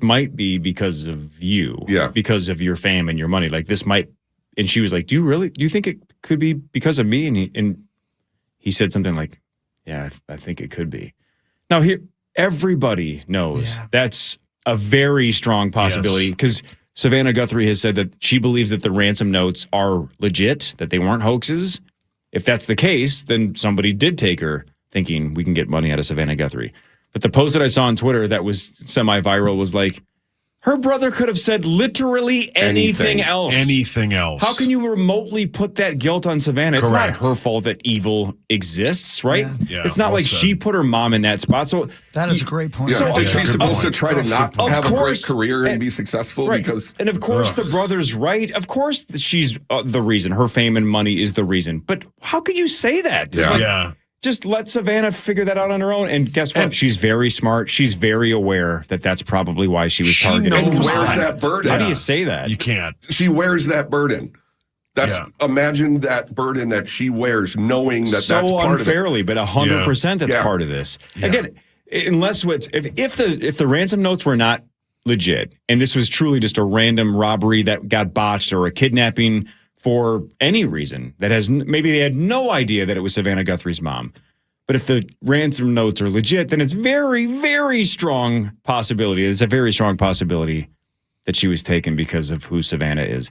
Speaker 3: might be because of you, because of your fame and your money. Like this might, and she was like, do you think it could be because of me? And he said something like, yeah, I think it could be. Now here, everybody knows that's a very strong possibility because Savannah Guthrie has said that she believes that the ransom notes are legit, that they weren't hoaxes. If that's the case, then somebody did take her thinking we can get money out of Savannah Guthrie. But the post that I saw on Twitter that was semi-viral was like, her brother could have said literally anything else.
Speaker 1: Anything else.
Speaker 3: How can you remotely put that guilt on Savannah? It's not her fault that evil exists, right?
Speaker 1: Yeah,
Speaker 3: it's not like she put her mom in that spot. So
Speaker 5: that is a great point.
Speaker 4: Yeah, so she's supposed to try to not have a great career and be successful because.
Speaker 3: And of course, the brother's right. Of course, she's the reason. Her fame and money is the reason. But how could you say that? Just let Savannah figure that out on her own. And guess what? She's very smart. She's very aware that that's probably why she was targeted.
Speaker 4: And wears that burden.
Speaker 3: How do you say that?
Speaker 1: You can't.
Speaker 4: She wears that burden. Imagine that burden that she wears, knowing that that's part
Speaker 3: unfairly,
Speaker 4: of it.
Speaker 3: But 100% that's part of this. Again, unless if the ransom notes were not legit, and this was truly just a random robbery that got botched or a kidnapping for any reason that maybe they had no idea that it was Savannah Guthrie's mom. But if the ransom notes are legit, then it's very, very strong possibility. It's a very strong possibility that she was taken because of who Savannah is.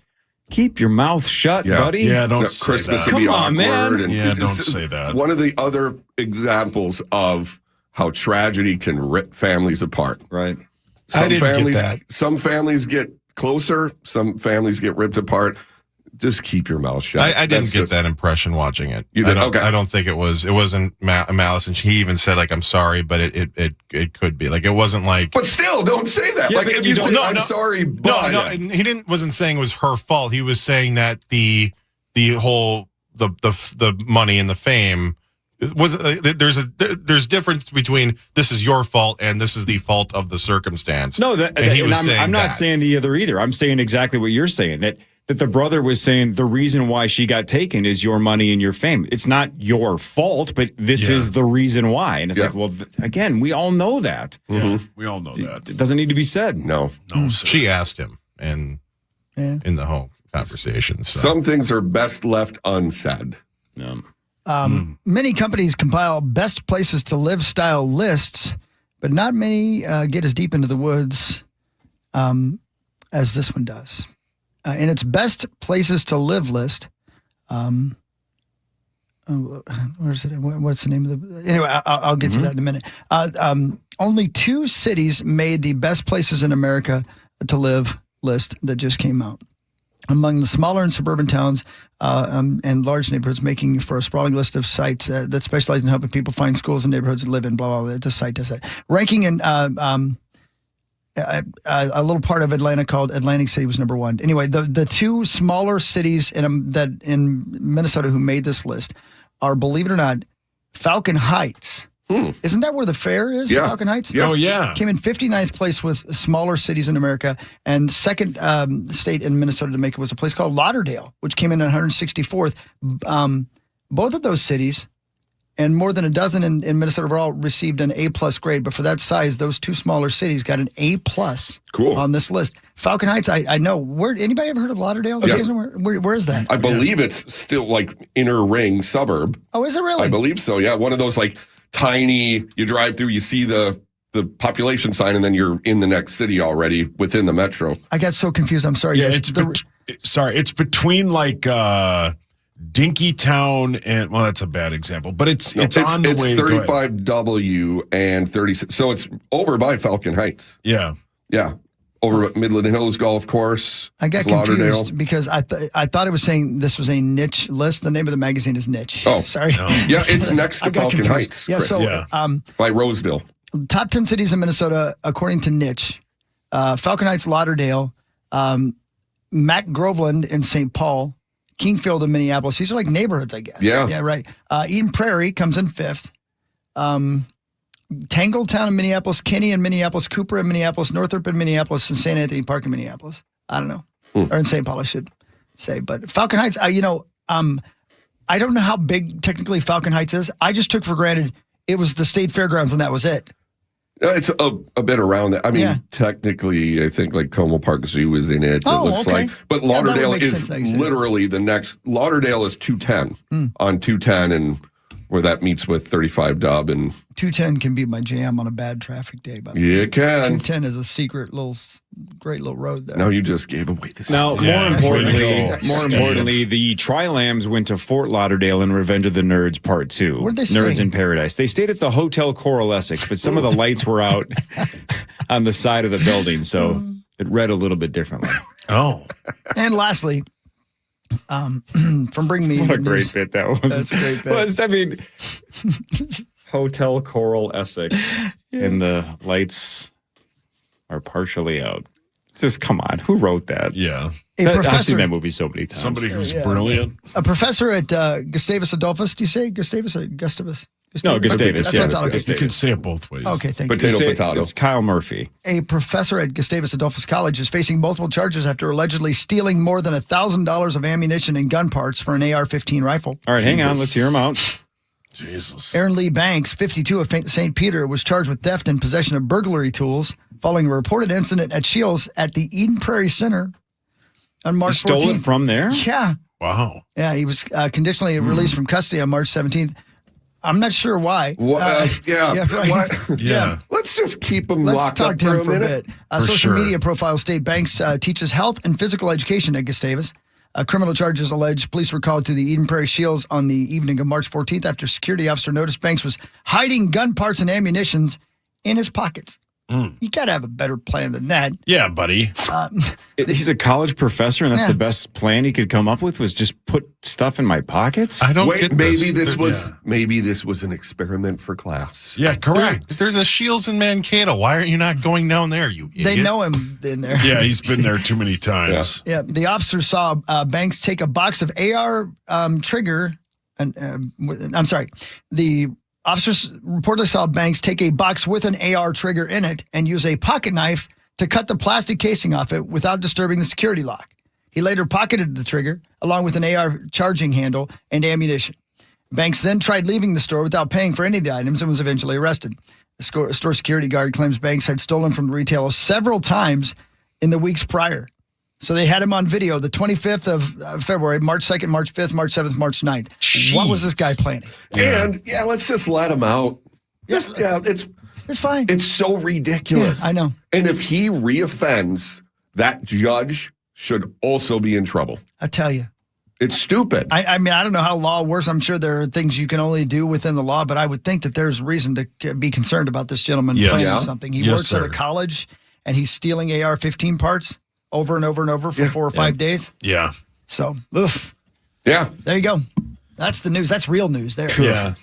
Speaker 3: Keep your mouth shut, buddy.
Speaker 1: Yeah, don't say
Speaker 4: Christmas
Speaker 1: that.
Speaker 4: would be
Speaker 3: Come on,
Speaker 4: awkward.
Speaker 3: man.
Speaker 4: And
Speaker 1: Yeah, don't say that.
Speaker 4: One of the other examples of how tragedy can rip families apart.
Speaker 3: Right.
Speaker 12: I didn't get that.
Speaker 4: Some families get closer. Some families get ripped apart. Just keep your mouth shut.
Speaker 12: I didn't get that impression watching it.
Speaker 4: You did? Okay.
Speaker 12: I don't think it wasn't malice, and he even said like, "I'm sorry," but it could be like it wasn't like.
Speaker 4: But still, don't say that.
Speaker 3: Yeah,
Speaker 4: like
Speaker 3: but
Speaker 4: if
Speaker 3: you
Speaker 4: you
Speaker 3: don't-
Speaker 4: say,
Speaker 12: No,
Speaker 4: "I'm
Speaker 12: no.
Speaker 4: sorry," but
Speaker 12: No, he wasn't saying it was her fault. He was saying that the whole the money and the fame was there's difference between this is your fault and this is the fault of the circumstance.
Speaker 3: No,
Speaker 12: and he was saying
Speaker 3: I'm not
Speaker 12: that.
Speaker 3: saying either. I'm saying exactly what you're saying, that the brother was saying the reason why she got taken is your money and your fame. It's not your fault, but this is the reason why. And it's like, well, again, we all know that.
Speaker 1: Mm-hmm. We all know that.
Speaker 3: It doesn't need to be said.
Speaker 4: No.
Speaker 12: She asked him in the whole conversation. So.
Speaker 4: Some things are best left unsaid.
Speaker 5: Many companies compile best places to live style lists, but not many get as deep into the woods as this one does. In its best places to live list, where's it? What's the name of the? Anyway, I'll get to that in a minute. Only 2 cities made the best places in America to live list that just came out. Among the smaller and suburban towns and large neighborhoods, making for a sprawling list of sites that specialize in helping people find schools and neighborhoods to live in, blah, blah, blah. The site does that. Ranking in a little part of Atlanta called Atlantic City was number 1. Anyway, the 2 smaller cities in Minnesota who made this list are, believe it or not, Falcon Heights. Isn't that where the fair is?
Speaker 4: Yeah.
Speaker 5: Falcon Heights?
Speaker 1: Yeah. Oh, yeah.
Speaker 5: Came in 59th place with smaller cities in America. And second state in Minnesota to make it was a place called Lauderdale, which came in at 164th. Both of those cities and more than a dozen in Minnesota overall received an A+ grade. But for that size, those 2 smaller cities got an A+ on this list. Falcon Heights, I know. Where anybody ever heard of Lauderdale?
Speaker 4: Yeah.
Speaker 5: Where is that?
Speaker 4: I believe it's still like inner ring suburb.
Speaker 5: Oh, is it really?
Speaker 4: I believe so. Yeah, one of those like tiny. You drive through, you see the population sign, and then you're in the next city already within the metro.
Speaker 5: I got so confused. I'm sorry.
Speaker 1: Yeah,
Speaker 5: guys.
Speaker 1: it's between like Dinkytown and that's a bad example, but it's on the way.
Speaker 4: It's 35W and 36. So it's over by Falcon Heights.
Speaker 1: Yeah.
Speaker 4: Over at Midland Hills Golf Course.
Speaker 5: I got confused because I thought it was saying this was a niche list. The name of the magazine is Niche.
Speaker 4: Oh,
Speaker 5: sorry.
Speaker 4: No. Yeah, it's next to Falcon Heights.
Speaker 5: Yeah,
Speaker 4: Chris. By Roseville.
Speaker 5: Top 10 cities in Minnesota, according to Niche. Falcon Heights, Lauderdale, Mac Groveland in St. Paul, Kingfield in Minneapolis. These are like neighborhoods, I guess. Yeah, right. Eden Prairie comes in 5th. Tangletown in Minneapolis, Kinney in Minneapolis, Cooper in Minneapolis, Northrop in Minneapolis, and St. Anthony Park in Minneapolis. I don't know. Or in St. Paul, I should say. But Falcon Heights, I don't know how big technically Falcon Heights is. I just took for granted it was the state fairgrounds and that was it.
Speaker 4: It's a bit around that. I mean, technically, I think like Como Park Zoo is in it. It looks like, but Lauderdale is literally the next. Lauderdale is 210 on 210, and where that meets with 35 Dub and
Speaker 5: 210 can be my jam on a bad traffic day. By the way,
Speaker 4: it can.
Speaker 5: 210 is a secret great little road there.
Speaker 4: No, you just gave away this.
Speaker 3: Now, more importantly, the Tri-Lambs went to Fort Lauderdale in Revenge of the Nerds Part 2.
Speaker 5: Where'd they
Speaker 3: Nerds
Speaker 5: stay?
Speaker 3: in Paradise. They stayed at the Hotel Coral Essex, but some of the lights were out on the side of the building, so it read a little bit differently.
Speaker 1: Oh.
Speaker 5: And lastly, from Bring Me
Speaker 3: What
Speaker 5: the
Speaker 3: a great
Speaker 5: News.
Speaker 3: bit that was.
Speaker 5: That's a great bit.
Speaker 3: I mean, Hotel Coral Essex, and the lights are partially out. Just come on, who wrote that?
Speaker 1: Yeah,
Speaker 3: I've seen that movie so many times.
Speaker 1: Somebody who's brilliant.
Speaker 5: A professor at Gustavus Adolphus. Do you say Gustavus or Gustavus?
Speaker 3: No, Gustavus.
Speaker 5: That's what I thought. Okay.
Speaker 1: You can say it both ways.
Speaker 5: Okay, thank you.
Speaker 4: Potato.
Speaker 3: It's Kyle Murphy.
Speaker 5: A professor at Gustavus Adolphus College is facing multiple charges after allegedly stealing more than $1,000 of ammunition and gun parts for an AR-15 rifle.
Speaker 3: All right, hang on. Let's hear him out.
Speaker 1: Jesus.
Speaker 5: Aaron Lee Banks, 52 of St. Peter, was charged with theft and possession of burglary tools following a reported incident at Shields at the Eden Prairie Center on March 14th.
Speaker 3: Stole it from there?
Speaker 5: Yeah.
Speaker 1: Wow.
Speaker 5: Yeah, he was conditionally released from custody on March 17th. I'm not sure why.
Speaker 4: Right.
Speaker 1: Yeah.
Speaker 4: Let's just keep him
Speaker 5: Let's
Speaker 4: locked
Speaker 5: talk
Speaker 4: up
Speaker 5: to
Speaker 4: for
Speaker 5: him
Speaker 4: a
Speaker 5: for a
Speaker 4: minute.
Speaker 5: bit. Social media profile state Banks teaches health and physical education at Gustavus. Criminal charges alleged. Police were called to the Eden Prairie Shields on the evening of March 14th after a security officer noticed Banks was hiding gun parts and ammunitions in his pockets. You got to have a better plan than that.
Speaker 1: Yeah, buddy.
Speaker 3: He's a college professor, and that's the best plan he could come up with was just put stuff in my pockets?
Speaker 12: I don't
Speaker 4: Wait,
Speaker 12: get
Speaker 4: maybe this was an experiment for class.
Speaker 1: Yeah, correct.
Speaker 12: There's a Shields in Mankato. Why aren't you not going down there, you idiot?
Speaker 5: They know him in there.
Speaker 1: Yeah, he's been there too many times.
Speaker 5: Yeah, the officer saw Banks take a box of AR trigger. I'm sorry. The officers reportedly saw Banks take a box with an AR trigger in it and use a pocket knife to cut the plastic casing off it without disturbing the security lock. He later pocketed the trigger along with an AR charging handle and ammunition. Banks then tried leaving the store without paying for any of the items and was eventually arrested. The store security guard claims Banks had stolen from the retailer several times in the weeks prior. So they had him on video the 25th of February, March 2nd, March 5th, March 7th, March 9th.
Speaker 1: Jeez.
Speaker 5: What was this guy planning?
Speaker 4: And let's just let him out.
Speaker 5: It's fine.
Speaker 4: It's so ridiculous.
Speaker 5: Yeah, I know.
Speaker 4: And if he reoffends, that judge should also be in trouble.
Speaker 5: I tell you.
Speaker 4: It's stupid.
Speaker 5: I mean, I don't know how law works. I'm sure there are things you can only do within the law, but I would think that there's reason to be concerned about this gentleman planning something. He works at a college, and he's stealing AR-15 parts over and over and over for 4 or 5 days.
Speaker 1: Yeah.
Speaker 5: So, oof.
Speaker 4: Yeah.
Speaker 5: There you go. That's the news. That's real news there.
Speaker 3: Yeah.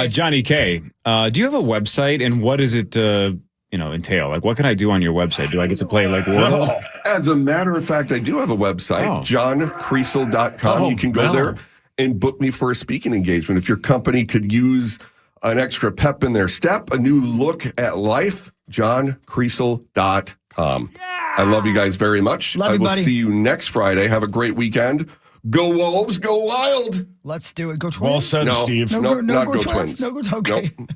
Speaker 3: Johnny K, do you have a website, and what does it entail? Like, what can I do on your website? Do I get to play like Wordle?
Speaker 4: As a matter of fact, I do have a website, johncreasel.com. You can go there and book me for a speaking engagement. If your company could use an extra pep in their step, a new look at life, johncreasel.com. I love you guys very much.
Speaker 5: Love
Speaker 4: I
Speaker 5: you,
Speaker 4: will
Speaker 5: buddy.
Speaker 4: see you next Friday. Have a great weekend. Go Wolves, go Wild.
Speaker 5: Let's do it. Go Twins.
Speaker 1: Well said, Steve.
Speaker 4: Not go Twins.
Speaker 5: No, go okay.
Speaker 4: Nope.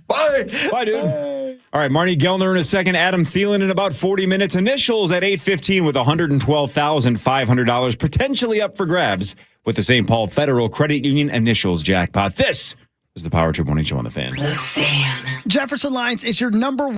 Speaker 4: Bye.
Speaker 3: Bye, dude. All right, Marnie Gellner in a second. Adam Thielen in about 40 minutes. Initials at 8:15 with $112,500 potentially up for grabs with the St. Paul Federal Credit Union initials jackpot. This is the Power Trip Morning Show on the Fan.
Speaker 5: Jefferson Lines is your number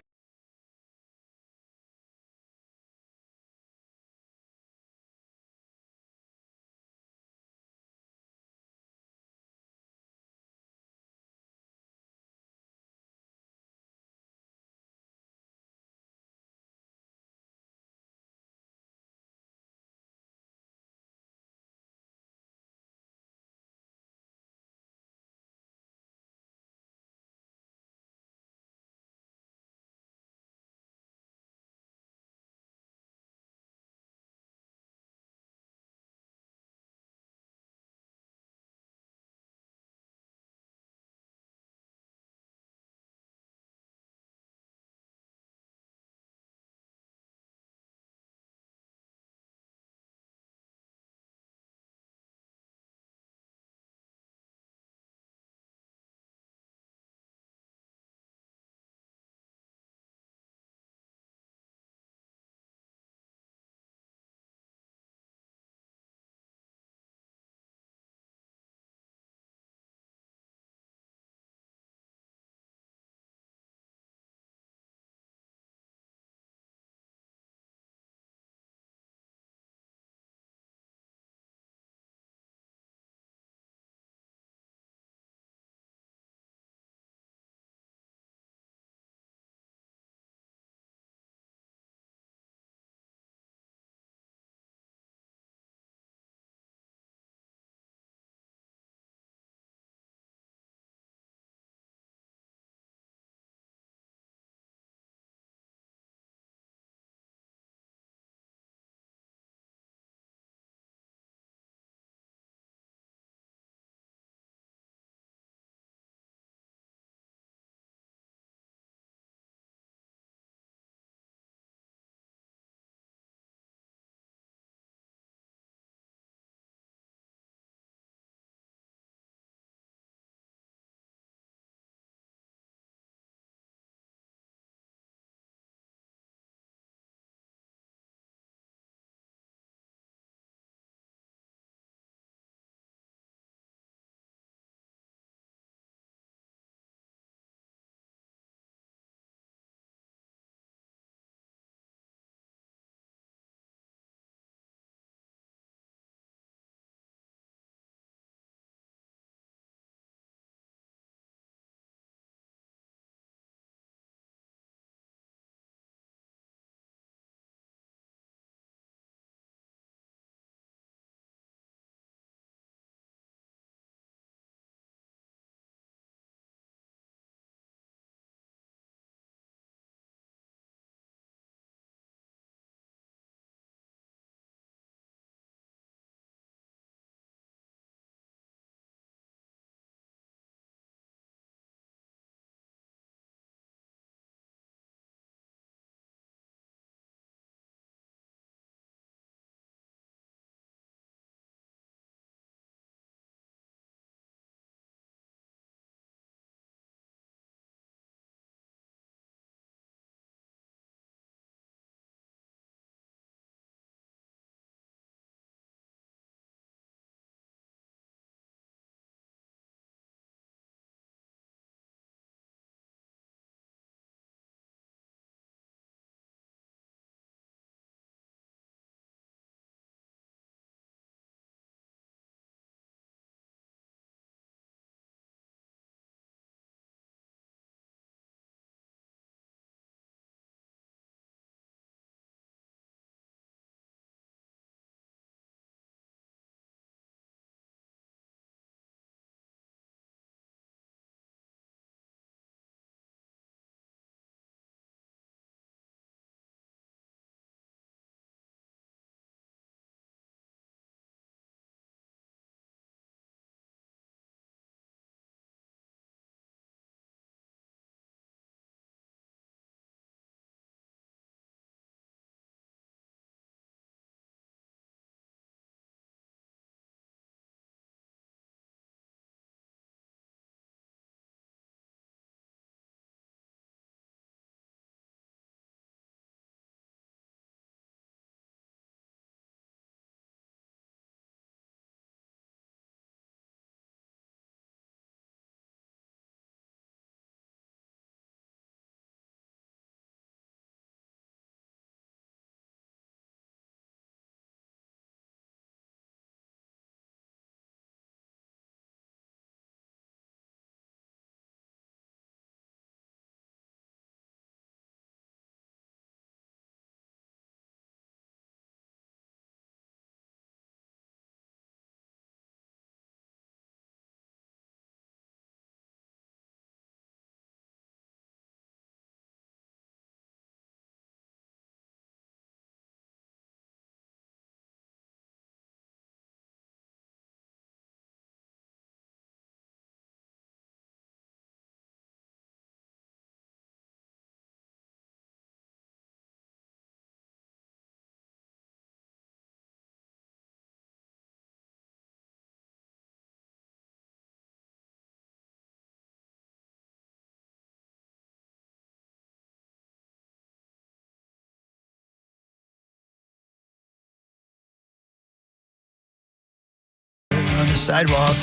Speaker 5: the sidewalk,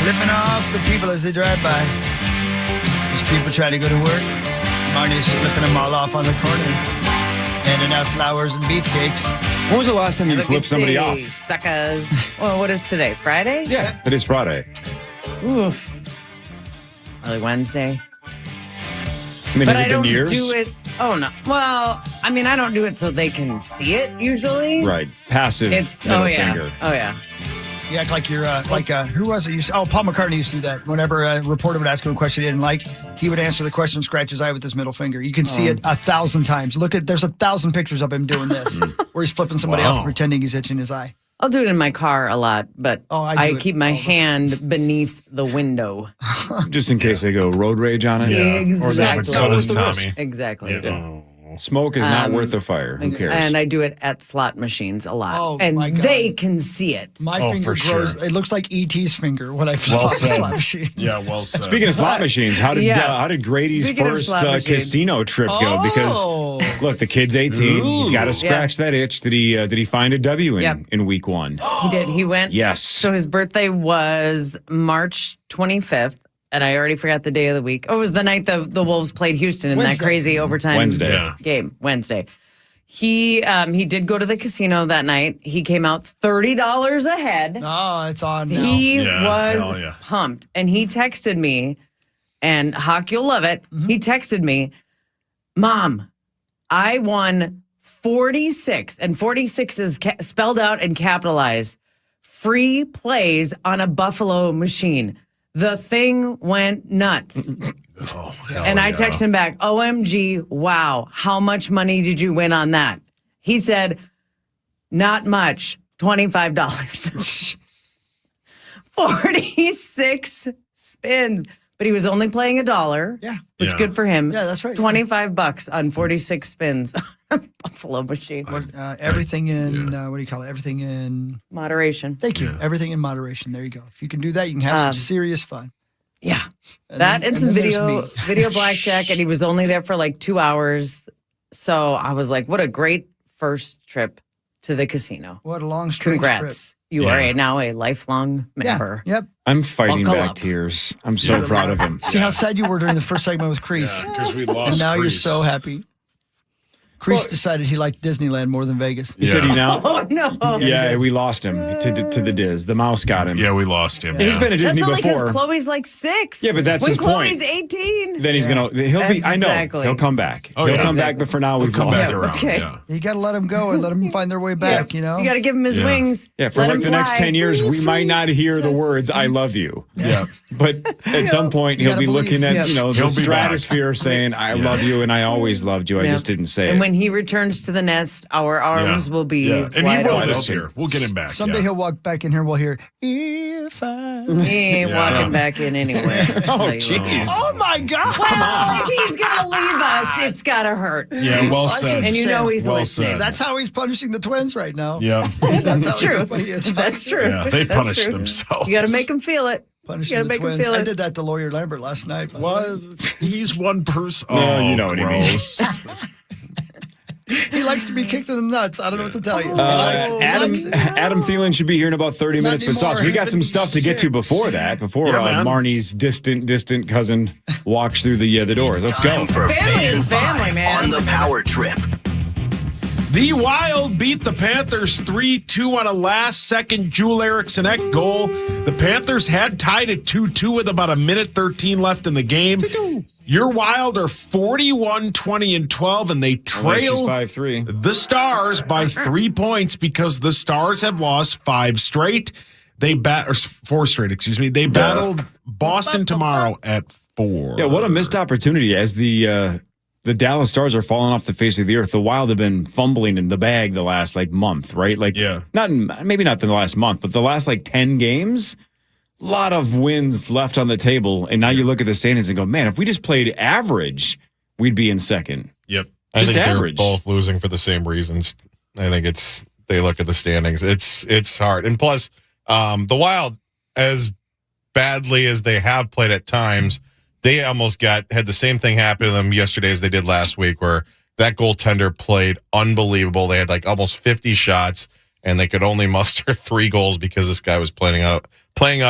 Speaker 5: flipping off the people as they drive by. As people try to go to work, Marnie's flipping them all off on the corner, handing out flowers and beefcakes.
Speaker 3: When was the last time you
Speaker 14: Have a
Speaker 3: flipped
Speaker 14: good
Speaker 3: somebody
Speaker 14: day,
Speaker 3: off?
Speaker 14: Suckers. Well, what is today? Friday?
Speaker 3: Yeah, it is Friday.
Speaker 14: Oof. Probably Wednesday.
Speaker 3: I mean,
Speaker 14: But
Speaker 3: has
Speaker 14: I
Speaker 3: it
Speaker 14: don't
Speaker 3: been years?
Speaker 14: do it. Oh, no. Well, I mean, I don't do it so they can see it usually.
Speaker 3: Right. Passive
Speaker 14: It's,
Speaker 3: middle
Speaker 14: oh, yeah.
Speaker 3: finger.
Speaker 14: Oh, yeah.
Speaker 5: You act like you're who was it? Paul McCartney used to do that. Whenever a reporter would ask him a question he didn't like, he would answer the question, scratch his eye with his middle finger. You can see it 1,000 times. There's 1,000 pictures of him doing this, where he's flipping somebody off and pretending he's itching his eye.
Speaker 14: I'll do it in my car a lot, but I
Speaker 5: do it
Speaker 14: keep my hand beneath the window.
Speaker 3: Just in case they go road rage on it.
Speaker 14: Exactly.
Speaker 12: So does Tommy.
Speaker 14: Exactly.
Speaker 3: Yeah. Smoke is not worth the fire. Who cares?
Speaker 14: And I do it at slot machines a lot.
Speaker 5: Oh,
Speaker 14: and
Speaker 5: my God.
Speaker 14: they can see it.
Speaker 5: My
Speaker 1: Oh,
Speaker 5: finger
Speaker 1: for
Speaker 5: grows.
Speaker 1: sure.
Speaker 5: It looks like E.T.'s finger when I flip
Speaker 1: Well
Speaker 5: off the
Speaker 1: said.
Speaker 5: slot machine.
Speaker 1: Yeah, well said.
Speaker 3: Speaking of slot machines, how did Grady's
Speaker 14: Speaking of
Speaker 3: first
Speaker 14: slot machines.
Speaker 3: casino trip go? Because look, the kid's 18. He's got to scratch that itch. Did he find a W in week one?
Speaker 14: He did. He went.
Speaker 3: Yes.
Speaker 14: So his birthday was March 25th. And I already forgot the day of the week. Oh, it was the night the Wolves played Houston in that
Speaker 5: Wednesday.
Speaker 14: crazy overtime
Speaker 3: Wednesday.
Speaker 14: game. Wednesday. He did go to the casino that night. He came out $30 ahead.
Speaker 5: Oh, it's on now.
Speaker 14: He
Speaker 1: Yeah,
Speaker 14: was
Speaker 1: hell yeah.
Speaker 14: pumped. And he texted me, and Hawk, you'll love it. He texted me, Mom, I won 46, and 46 is spelled out and capitalized, free plays on a Buffalo machine. The thing went nuts.
Speaker 1: Oh,
Speaker 14: And I texted him back, OMG, wow, how much money did you win on that? He said, not much, $25. 46 spins. But he was only playing $1.
Speaker 5: Yeah.
Speaker 14: Which
Speaker 1: Yeah.
Speaker 14: good for him.
Speaker 5: Yeah, that's right.
Speaker 14: $25 on 46 spins on a Buffalo machine.
Speaker 5: Everything in, what do you call it? Everything in
Speaker 14: Moderation.
Speaker 5: Thank you. Everything in moderation. There you go. If you can do that, you can have some serious fun.
Speaker 14: Yeah.
Speaker 5: And
Speaker 14: That
Speaker 5: then-
Speaker 14: and some
Speaker 5: and then there's
Speaker 14: video
Speaker 5: me.
Speaker 14: blackjack, and he was only there for like 2 hours. So I was like, what a great first trip to the casino.
Speaker 5: What a long, strange
Speaker 14: Congrats. You are now a lifelong
Speaker 5: trip.
Speaker 14: member.
Speaker 5: Yeah. Yep.
Speaker 3: I'm fighting
Speaker 14: Buckle
Speaker 3: back
Speaker 14: up.
Speaker 3: tears. I'm so proud of him.
Speaker 5: See how sad you were during the first segment with Crease.
Speaker 1: because we
Speaker 5: And
Speaker 1: lost.
Speaker 5: now you're
Speaker 1: Crease.
Speaker 5: so happy. Crease decided he liked Disneyland more than Vegas.
Speaker 3: You said he now?
Speaker 14: Oh, no.
Speaker 3: Yeah, we lost him to the Diz. The mouse got him.
Speaker 1: Yeah, we lost him.
Speaker 3: He's been at
Speaker 14: That's
Speaker 3: Disney
Speaker 14: only because
Speaker 3: before.
Speaker 14: Chloe's like 6.
Speaker 3: Yeah, but that's
Speaker 14: when
Speaker 3: his point.
Speaker 14: Chloe's 18.
Speaker 3: Then he'll be. I know
Speaker 14: Exactly.
Speaker 3: he'll come back.
Speaker 1: Oh,
Speaker 3: he'll
Speaker 1: yeah.
Speaker 3: come back, but for now we've
Speaker 1: Come
Speaker 3: lost
Speaker 1: back
Speaker 3: him.
Speaker 1: around.
Speaker 14: Okay.
Speaker 1: Yeah.
Speaker 5: You got to let them go and let them find their way back, you know?
Speaker 14: You got to give him his
Speaker 1: Yeah.
Speaker 14: wings.
Speaker 3: Yeah, for
Speaker 14: Let
Speaker 3: like
Speaker 14: him
Speaker 3: the next
Speaker 14: fly.
Speaker 3: 10 years, we
Speaker 14: Free,
Speaker 3: might not hear the
Speaker 14: free.
Speaker 3: words "I love you,"
Speaker 1: Yeah.
Speaker 3: but at some point
Speaker 5: You
Speaker 3: he'll
Speaker 5: gotta
Speaker 3: be
Speaker 5: believe.
Speaker 3: looking at
Speaker 14: Yep.
Speaker 3: the
Speaker 1: He'll be back.
Speaker 3: stratosphere, saying "I love you" and "I always loved you." I
Speaker 14: Yep.
Speaker 3: just didn't say
Speaker 14: And
Speaker 3: it.
Speaker 14: when he returns to the nest, our arms will be
Speaker 1: Yeah. And he
Speaker 14: wide
Speaker 1: will
Speaker 14: open.
Speaker 1: this year. We'll get him back.
Speaker 5: Someday
Speaker 1: yeah.
Speaker 5: he'll walk back in here. We'll hear, if I.
Speaker 14: He ain't
Speaker 1: Yeah.
Speaker 14: walking back in anywhere.
Speaker 3: Oh, jeez.
Speaker 5: Oh, my God.
Speaker 14: Well, if he's going to leave us, it's got to hurt.
Speaker 1: Yeah, well said.
Speaker 14: And you know he's
Speaker 1: Well
Speaker 14: listening.
Speaker 1: said.
Speaker 5: That's how he's punishing the twins right now.
Speaker 1: Yeah.
Speaker 5: That's
Speaker 14: That's
Speaker 5: how
Speaker 14: true.
Speaker 5: he's
Speaker 14: That's true.
Speaker 1: Yeah, they
Speaker 14: That's
Speaker 1: punish
Speaker 14: true.
Speaker 1: themselves.
Speaker 14: You got to make them feel it.
Speaker 5: punishing
Speaker 14: You
Speaker 5: the
Speaker 14: gotta make him
Speaker 5: twins.
Speaker 14: feel
Speaker 5: I
Speaker 14: it.
Speaker 5: did that to Lawyer Lambert last night.
Speaker 1: He's one person.
Speaker 3: No,
Speaker 1: Oh,
Speaker 3: you know what he means.
Speaker 1: gross.
Speaker 5: He likes to be kicked in the nuts. I don't know what to tell you.
Speaker 3: Adam Thielen should be here in about 30 minutes for sauce. We got some stuff to get to before that, before
Speaker 1: Yeah, man.
Speaker 3: Marnie's distant cousin walks through the doors. Let's go.
Speaker 2: Time for
Speaker 14: Family
Speaker 2: Fan
Speaker 14: is family,
Speaker 2: 5
Speaker 14: man.
Speaker 2: on the Power Trip.
Speaker 1: The Wild beat the Panthers 3-2 on a last-second Jule Eriksson-Ek goal. The Panthers had tied at 2-2 with about a minute 13 left in the game. Your Wild are 41-20-12, and they trail
Speaker 3: 5-3.
Speaker 1: the Stars by 3 points because the Stars have lost 5 straight. Or 4 straight, excuse me. They battled Boston tomorrow at 4.
Speaker 3: Yeah, what a missed opportunity as the Dallas Stars are falling off the face of the earth. The Wild have been fumbling in the bag the last month, right? Maybe not the last month, but the last 10 games. A lot of wins left on the table, and now you look at the standings and go, man, if we just played average, we'd be in second.
Speaker 1: Yep.
Speaker 12: I
Speaker 3: Just
Speaker 12: think
Speaker 3: average.
Speaker 12: they're both losing for the same reasons. I think they look at the standings. It's hard. And plus, the Wild, as badly as they have played at times, they almost had the same thing happen to them yesterday as they did last week, where that goaltender played unbelievable. They had almost 50 shots, and they could only muster 3 goals because this guy was playing out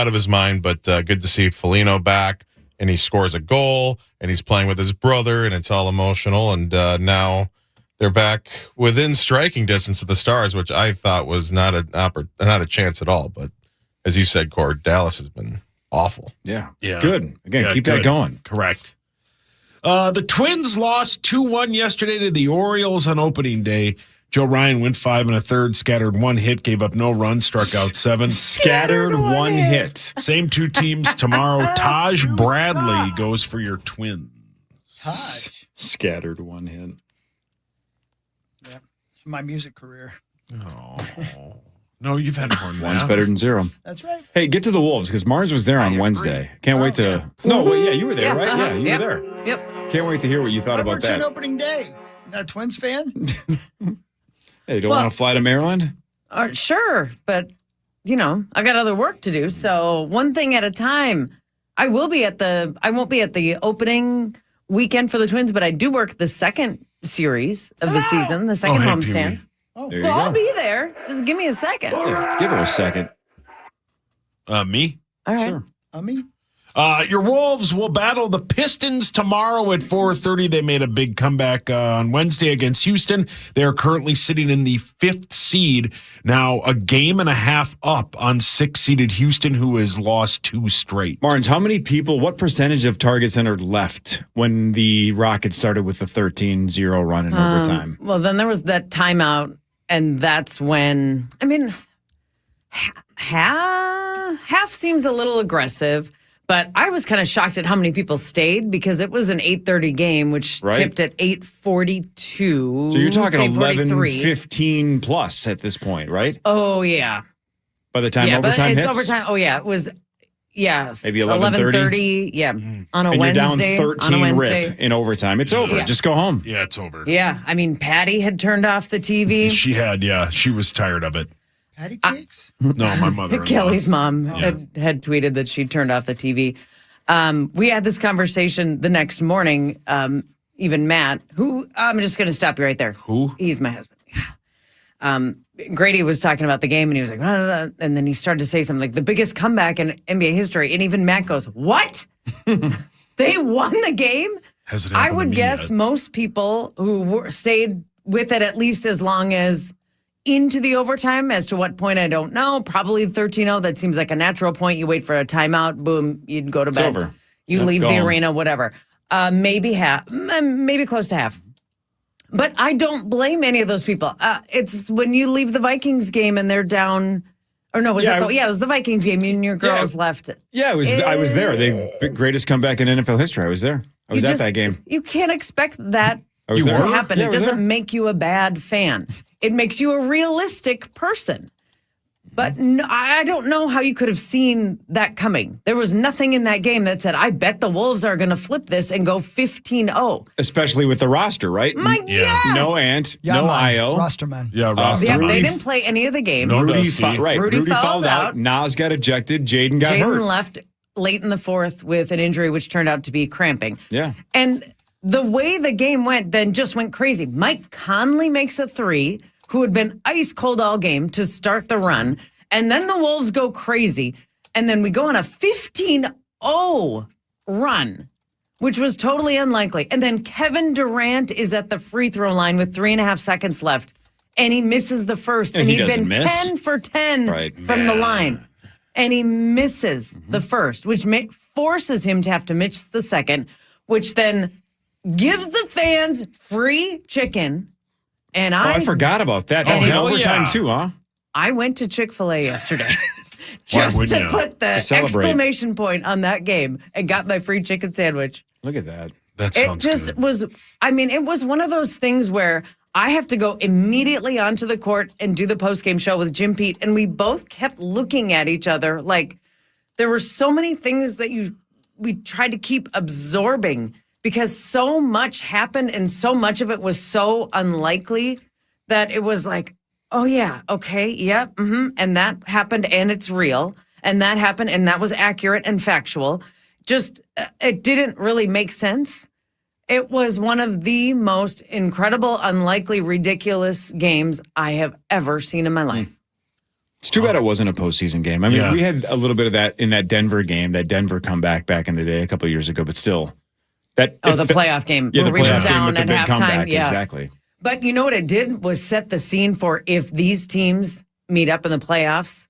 Speaker 12: of his mind. But good to see Foligno back, and he scores a goal, and he's playing with his brother, and it's all emotional. And now they're back within striking distance of the Stars, which I thought was not a chance at all. But as you said, Cord, Dallas has been awful.
Speaker 3: Yeah. Good. Again, keep that going.
Speaker 1: Correct. The Twins lost 2-1 yesterday to the Orioles on opening day. Joe Ryan went 5 1/3, scattered 1 hit, gave up no runs, struck out 7.
Speaker 3: Scattered 1 hit.
Speaker 1: Same 2 teams tomorrow. Taj Bradley goes for your Twins.
Speaker 5: Taj.
Speaker 3: Scattered 1 hit.
Speaker 5: Yep. It's my music career.
Speaker 1: Oh. No, you've had more than
Speaker 3: One's
Speaker 1: that.
Speaker 3: better than 0.
Speaker 5: That's right.
Speaker 3: Hey, get to the Wolves, because Mars was there on Wednesday. Can't wait to...
Speaker 5: yeah.
Speaker 3: No, wait, yeah, you were there, right? Yeah, you
Speaker 14: Yep.
Speaker 3: were there.
Speaker 14: Yep.
Speaker 3: Can't wait to hear what you thought
Speaker 5: I
Speaker 3: about
Speaker 5: worked on
Speaker 3: that.
Speaker 5: opening day. Not a Twins fan?
Speaker 3: Hey, you don't want to fly to Maryland?
Speaker 14: Sure, but I've got other work to do. So one thing at a time. I won't be at the opening weekend for the Twins, but I do work the second series of the season, the second homestand.
Speaker 5: Oh,
Speaker 3: There you
Speaker 14: So I'll
Speaker 3: go.
Speaker 14: be there. Just give me a second.
Speaker 3: Yeah, give her a second.
Speaker 1: Me?
Speaker 14: All right.
Speaker 3: Sure.
Speaker 5: me?
Speaker 1: Your Wolves will battle the Pistons tomorrow at 4:30. They made a big comeback on Wednesday against Houston. They are currently sitting in the 5th seed. Now, a game and a half up on 6-seeded Houston, who has lost 2 straight.
Speaker 3: Martins, what percentage of targets entered left when the Rockets started with the 13-0 run in overtime?
Speaker 14: Well, then there was that timeout, and that's when, half seems a little aggressive, but I was kind of shocked at how many people stayed because it was an 8:30 game, which tipped at 8:42.
Speaker 3: So you're talking
Speaker 14: 8:43.
Speaker 3: 11-15 plus at this point, right?
Speaker 14: Oh, yeah.
Speaker 3: By the time
Speaker 14: Yeah, but
Speaker 3: overtime
Speaker 14: it's
Speaker 3: hits?
Speaker 14: overtime. Oh, yeah. It was,
Speaker 3: Maybe 11:30?
Speaker 14: Yeah. On a
Speaker 3: and
Speaker 14: Wednesday.
Speaker 3: You're down 13 rip in overtime. It's over.
Speaker 14: Yeah.
Speaker 3: Just go home.
Speaker 1: Yeah, it's over.
Speaker 14: Yeah. I mean, Patty had turned off the TV.
Speaker 1: She had, she was tired of it.
Speaker 5: Patty cakes?
Speaker 1: No, my mother.
Speaker 14: Kelly's mom had tweeted that she turned off the TV. We had this conversation the next morning. Even Matt, who I'm just going to stop you right there.
Speaker 1: Who?
Speaker 14: He's my husband. Grady was talking about the game, and he was like, and then he started to say something like the biggest comeback in NBA history. And even Matt goes, "What? They won the game?" I would guess most people who stayed with it at least as long as into the overtime. As to what point, I don't know. Probably 13-0. That seems like a natural point. You wait for a timeout. Boom. You'd go to bed.
Speaker 3: Over.
Speaker 14: You leave the arena, whatever. Maybe half. Maybe close to half. But I don't blame any of those people. It's when you leave the Vikings game and they're down. Or no, it was the Vikings game. You and your girls left.
Speaker 3: Yeah, I was there. The greatest comeback in NFL history. I was there. I was at that game.
Speaker 14: You can't expect that
Speaker 3: was
Speaker 14: to
Speaker 3: there.
Speaker 14: happen.
Speaker 3: Yeah,
Speaker 14: It
Speaker 3: I was
Speaker 14: doesn't
Speaker 3: there.
Speaker 14: make you a bad fan. It makes you a realistic person. But no, I don't know how you could have seen that coming. There was nothing in that game that said, I bet the Wolves are going to flip this and go 15-0.
Speaker 3: Especially with the roster, right?
Speaker 14: My God.
Speaker 3: No Ant, no Io.
Speaker 5: Roster man.
Speaker 1: Yeah, roster.
Speaker 14: Yeah,
Speaker 3: Rudy-
Speaker 14: they didn't play any of the game.
Speaker 1: No
Speaker 3: Rudy,
Speaker 1: Dusty.
Speaker 14: Rudy fouled out.
Speaker 3: Nas got ejected. Jaden got hurt.
Speaker 14: Jaden left late in the 4th with an injury, which turned out to be cramping.
Speaker 3: Yeah.
Speaker 14: And the way the game went then just went crazy. Mike Conley makes a 3, who had been ice cold all game to start the run. And then the Wolves go crazy. And then we go on a 15-0 run, which was totally unlikely. And then Kevin Durant is at the free throw line with 3.5 seconds left. And he misses the first.
Speaker 3: And
Speaker 14: And
Speaker 3: he
Speaker 14: he'd been
Speaker 3: doesn't miss?
Speaker 14: 10 for 10 from the line. And he misses the first, which forces him to have to miss the second, which then gives the fans free chicken. And
Speaker 3: I forgot about that. That's in overtime too, huh?
Speaker 14: I went to Chick-fil-A yesterday just to put the exclamation point on that game and got my free chicken sandwich.
Speaker 3: Look at that.
Speaker 1: That
Speaker 14: It
Speaker 1: sounds
Speaker 14: just
Speaker 1: good.
Speaker 14: was, it was one of those things where I have to go immediately onto the court and do the postgame show with Jim Pete. And we both kept looking at each other like there were so many things that we tried to keep absorbing because so much happened and so much of it was so unlikely that it was like, oh, yeah, okay, yeah, and that happened and it's real. And that happened and that was accurate and factual. Just, it didn't really make sense. It was one of the most incredible, unlikely, ridiculous games I have ever seen in my life.
Speaker 3: It's too bad it wasn't a postseason game. I mean,
Speaker 1: Yeah.
Speaker 3: we had a little bit of that in that Denver game, that Denver comeback back in the day a couple of years ago, but still.
Speaker 14: The playoff game.
Speaker 3: Yeah, the
Speaker 14: where we were
Speaker 3: playoff game
Speaker 14: down
Speaker 3: with the
Speaker 14: at
Speaker 3: big
Speaker 14: halftime.
Speaker 3: comeback.
Speaker 14: Yeah.
Speaker 3: Exactly.
Speaker 14: But you know what it did was set the scene for if these teams meet up in the playoffs.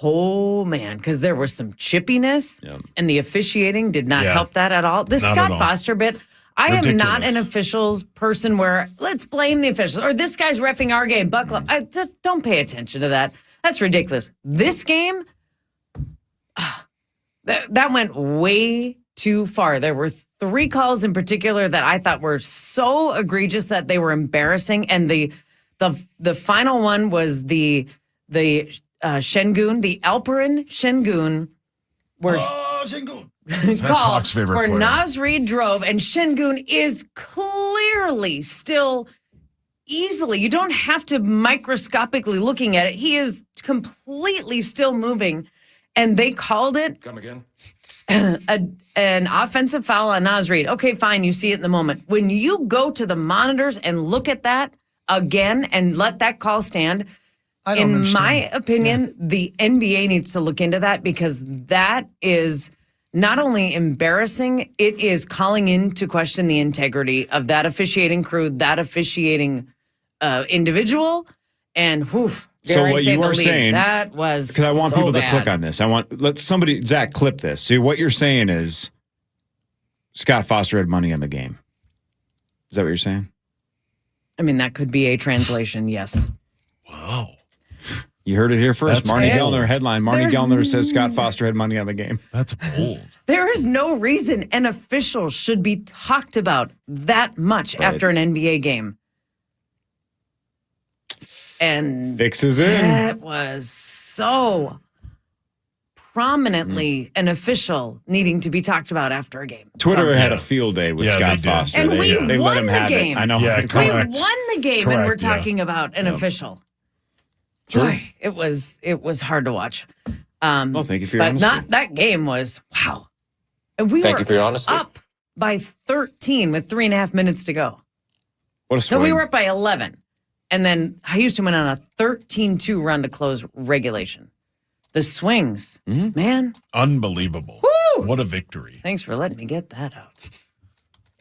Speaker 14: Oh, man, because there was some chippiness and the officiating did not help that at all. This
Speaker 1: Not
Speaker 14: Scott
Speaker 1: at all.
Speaker 14: Foster bit, I am not
Speaker 1: Ridiculous.
Speaker 14: an officials person where let's blame the officials or this guy's reffing our game. Buckle up. I just don't pay attention to that. That's ridiculous. This game, that went way too far. There were 3 calls in particular that I thought were so egregious that they were embarrassing. And the final one was the Şengün, the Alperen Şengün, where
Speaker 1: That's
Speaker 14: call
Speaker 1: Hawk's favorite
Speaker 14: where
Speaker 1: player.
Speaker 14: Naz Reid drove, and Şengün is clearly still easily. You don't have to microscopically looking at it. He is completely still moving, and they called it
Speaker 10: Come again.
Speaker 14: an offensive foul on Naz Reid. Okay, fine, you see it in the moment. When you go to the monitors and look at that again and let that call stand. In my opinion, the NBA needs to look into that because that is not only embarrassing, it is calling into question the integrity of that officiating crew, that officiating individual. And
Speaker 3: So what you are saying,
Speaker 14: that was
Speaker 3: because I want
Speaker 14: so
Speaker 3: people to
Speaker 14: bad.
Speaker 3: click on this. Let somebody, Zach, clip this. See, what you're saying is Scott Foster had money on the game. Is that what you're saying?
Speaker 14: I mean, that could be a translation, yes.
Speaker 1: Wow.
Speaker 3: You heard it here first.
Speaker 1: That's
Speaker 3: Marnie
Speaker 1: bold.
Speaker 3: Gellner headline. Marnie
Speaker 14: There's
Speaker 3: Gellner says Scott Foster had money on the game.
Speaker 1: That's bold.
Speaker 14: There is no reason an official should be talked about that much after an NBA game. And
Speaker 3: Fixes in.
Speaker 14: that was so prominently an official needing to be talked about after a game.
Speaker 3: Twitter
Speaker 14: So-
Speaker 3: had a field day with
Speaker 1: Yeah,
Speaker 3: Scott
Speaker 1: they did.
Speaker 3: Foster.
Speaker 14: And we
Speaker 3: they
Speaker 14: won
Speaker 3: let him
Speaker 14: the
Speaker 3: have
Speaker 14: game.
Speaker 3: it. I know.
Speaker 1: Yeah,
Speaker 14: We
Speaker 1: correct.
Speaker 14: won the game and we're
Speaker 1: Correct, yeah.
Speaker 14: talking about an official.
Speaker 3: Sure.
Speaker 14: Boy, it was hard to watch.
Speaker 3: Well, thank you for your
Speaker 14: But
Speaker 3: honesty.
Speaker 14: that game was wow. And we
Speaker 15: Thank
Speaker 14: were
Speaker 15: you for your honesty.
Speaker 14: up by 13 with 3.5 minutes to go.
Speaker 3: What a
Speaker 14: No,
Speaker 3: swing.
Speaker 14: we were up by 11. And then Houston went on a 13-2 run to close regulation. The swings, man.
Speaker 1: Unbelievable.
Speaker 14: Woo!
Speaker 1: What a victory.
Speaker 14: Thanks for letting me get that out.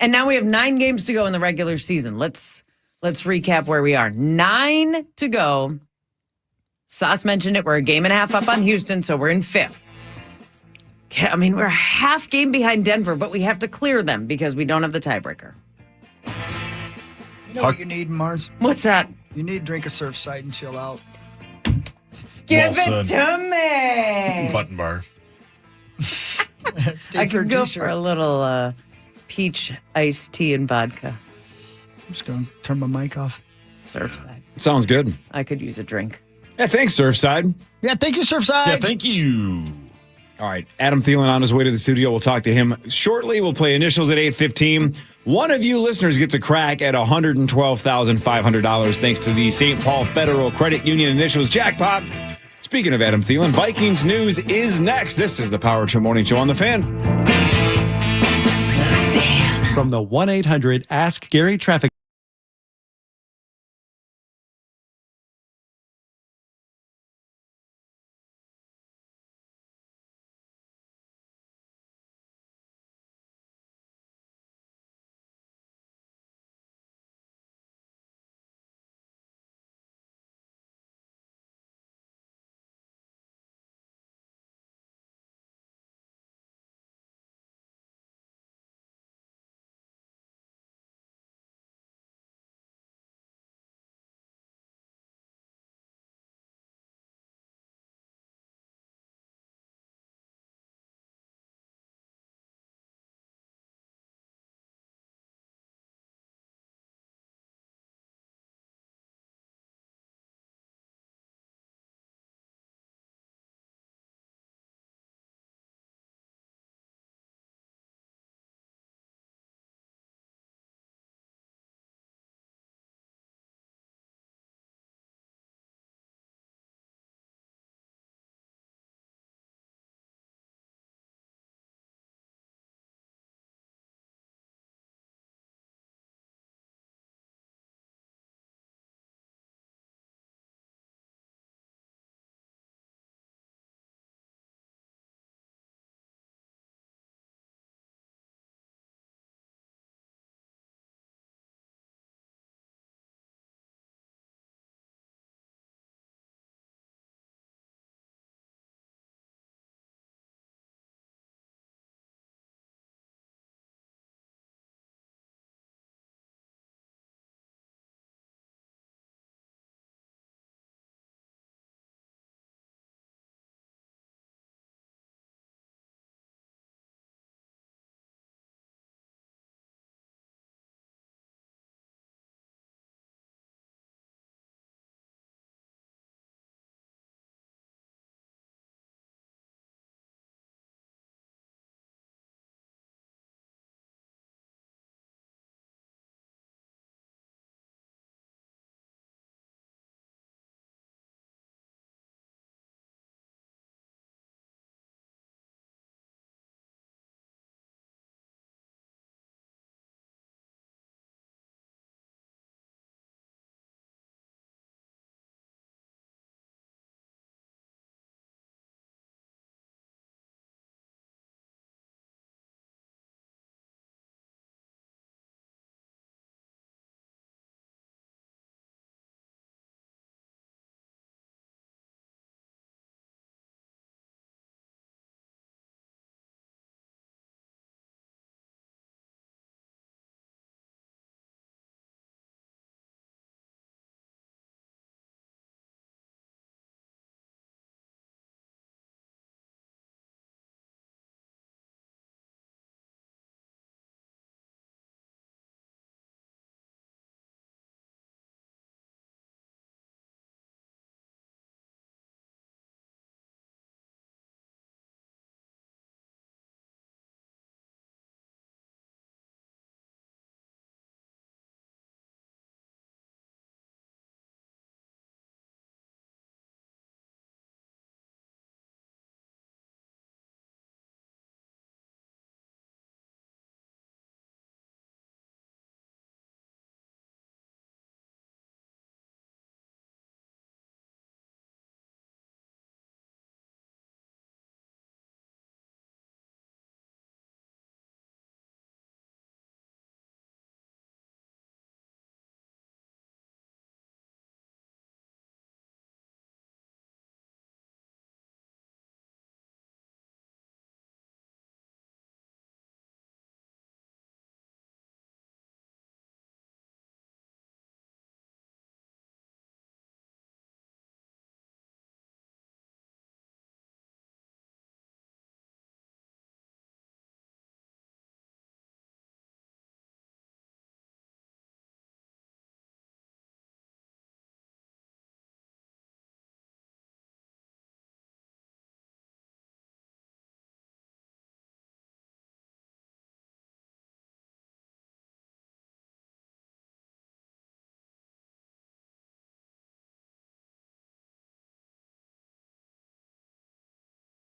Speaker 14: And now we have 9 games to go in the regular season. Let's recap where we are. 9 to go. Sauce mentioned it. We're a game and a half up on Houston, so we're in 5th. I mean, we're a half game behind Denver, but we have to clear them because we don't have the tiebreaker.
Speaker 5: You know what you need, Mars?
Speaker 14: What's that?
Speaker 5: You need to drink a Surfside and chill out.
Speaker 14: Give
Speaker 1: Well
Speaker 14: it
Speaker 1: said.
Speaker 14: to me.
Speaker 1: Button bar.
Speaker 14: I could go for a little peach iced tea and vodka.
Speaker 5: I'm just going to turn my mic off.
Speaker 14: Surfside.
Speaker 3: Sounds good.
Speaker 14: I could use a drink.
Speaker 3: Yeah, thanks, Surfside.
Speaker 5: Yeah, thank you, Surfside.
Speaker 1: Yeah, thank you.
Speaker 3: All right, Adam Thielen on his way to the studio. We'll talk to him shortly. We'll play initials at 8:15. One of you listeners gets a crack at $112,500 thanks to the St. Paul Federal Credit Union initials jackpot. Speaking of Adam Thielen, Vikings news is next. This is the Power Trip Morning Show on The Fan.
Speaker 13: From the 1-800 Ask Gary traffic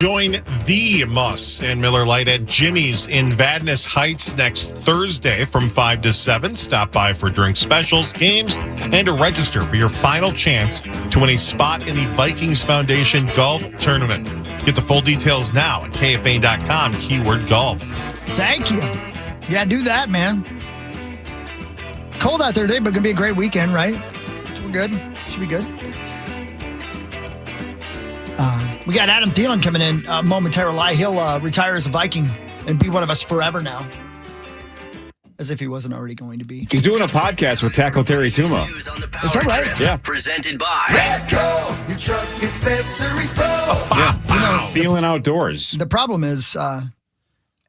Speaker 12: Join the Muss and Miller Lite at Jimmy's in Vadnais Heights next Thursday from 5 to 7. Stop by for drink specials, games, and to register for your final chance to win a spot in the Vikings Foundation Golf Tournament. Get the full details now at KFAN.com, keyword golf.
Speaker 5: Thank you. Yeah, do that, man. Cold out there today, but going to be a great weekend, right? So we're good. Should be good. We got Adam Thielen coming in momentarily. He'll retire as a Viking and be one of us forever now. As if he wasn't already going to be.
Speaker 3: He's doing a podcast with Tackle Terry Tuma.
Speaker 5: Is that right?
Speaker 3: Yeah.
Speaker 2: Presented by Redco, your truck accessories pro.
Speaker 3: Yeah. Feeling outdoors.
Speaker 5: The problem is...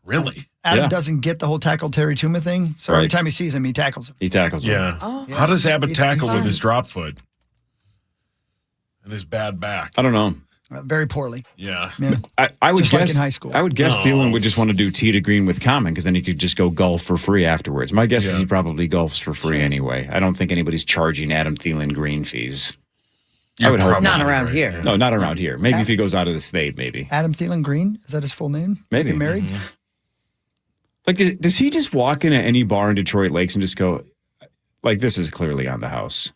Speaker 1: really?
Speaker 5: Adam doesn't get the whole Tackle Terry Tuma thing. So every time he sees him, he tackles him.
Speaker 3: He tackles him.
Speaker 1: Yeah.
Speaker 5: Oh.
Speaker 1: How does Abbott tackle with his drop foot? And his bad back?
Speaker 3: I don't know.
Speaker 5: Very poorly.
Speaker 1: Yeah.
Speaker 3: I would
Speaker 5: Just
Speaker 3: guess
Speaker 5: like in high school.
Speaker 3: I would guess Thielen would just want to do tee to green with Common because then he could just go golf for free afterwards. My guess is he probably golfs for free anyway. I don't think anybody's charging Adam Thielen green fees. I would hope
Speaker 14: Not around here.
Speaker 3: No, not around here. Maybe if he goes out of the state, maybe.
Speaker 5: Adam Thielen Green? Is that his full name?
Speaker 3: Maybe.
Speaker 5: Get married?
Speaker 3: Like, does he just walk into any bar in Detroit Lakes and just go, like, this is clearly on the house.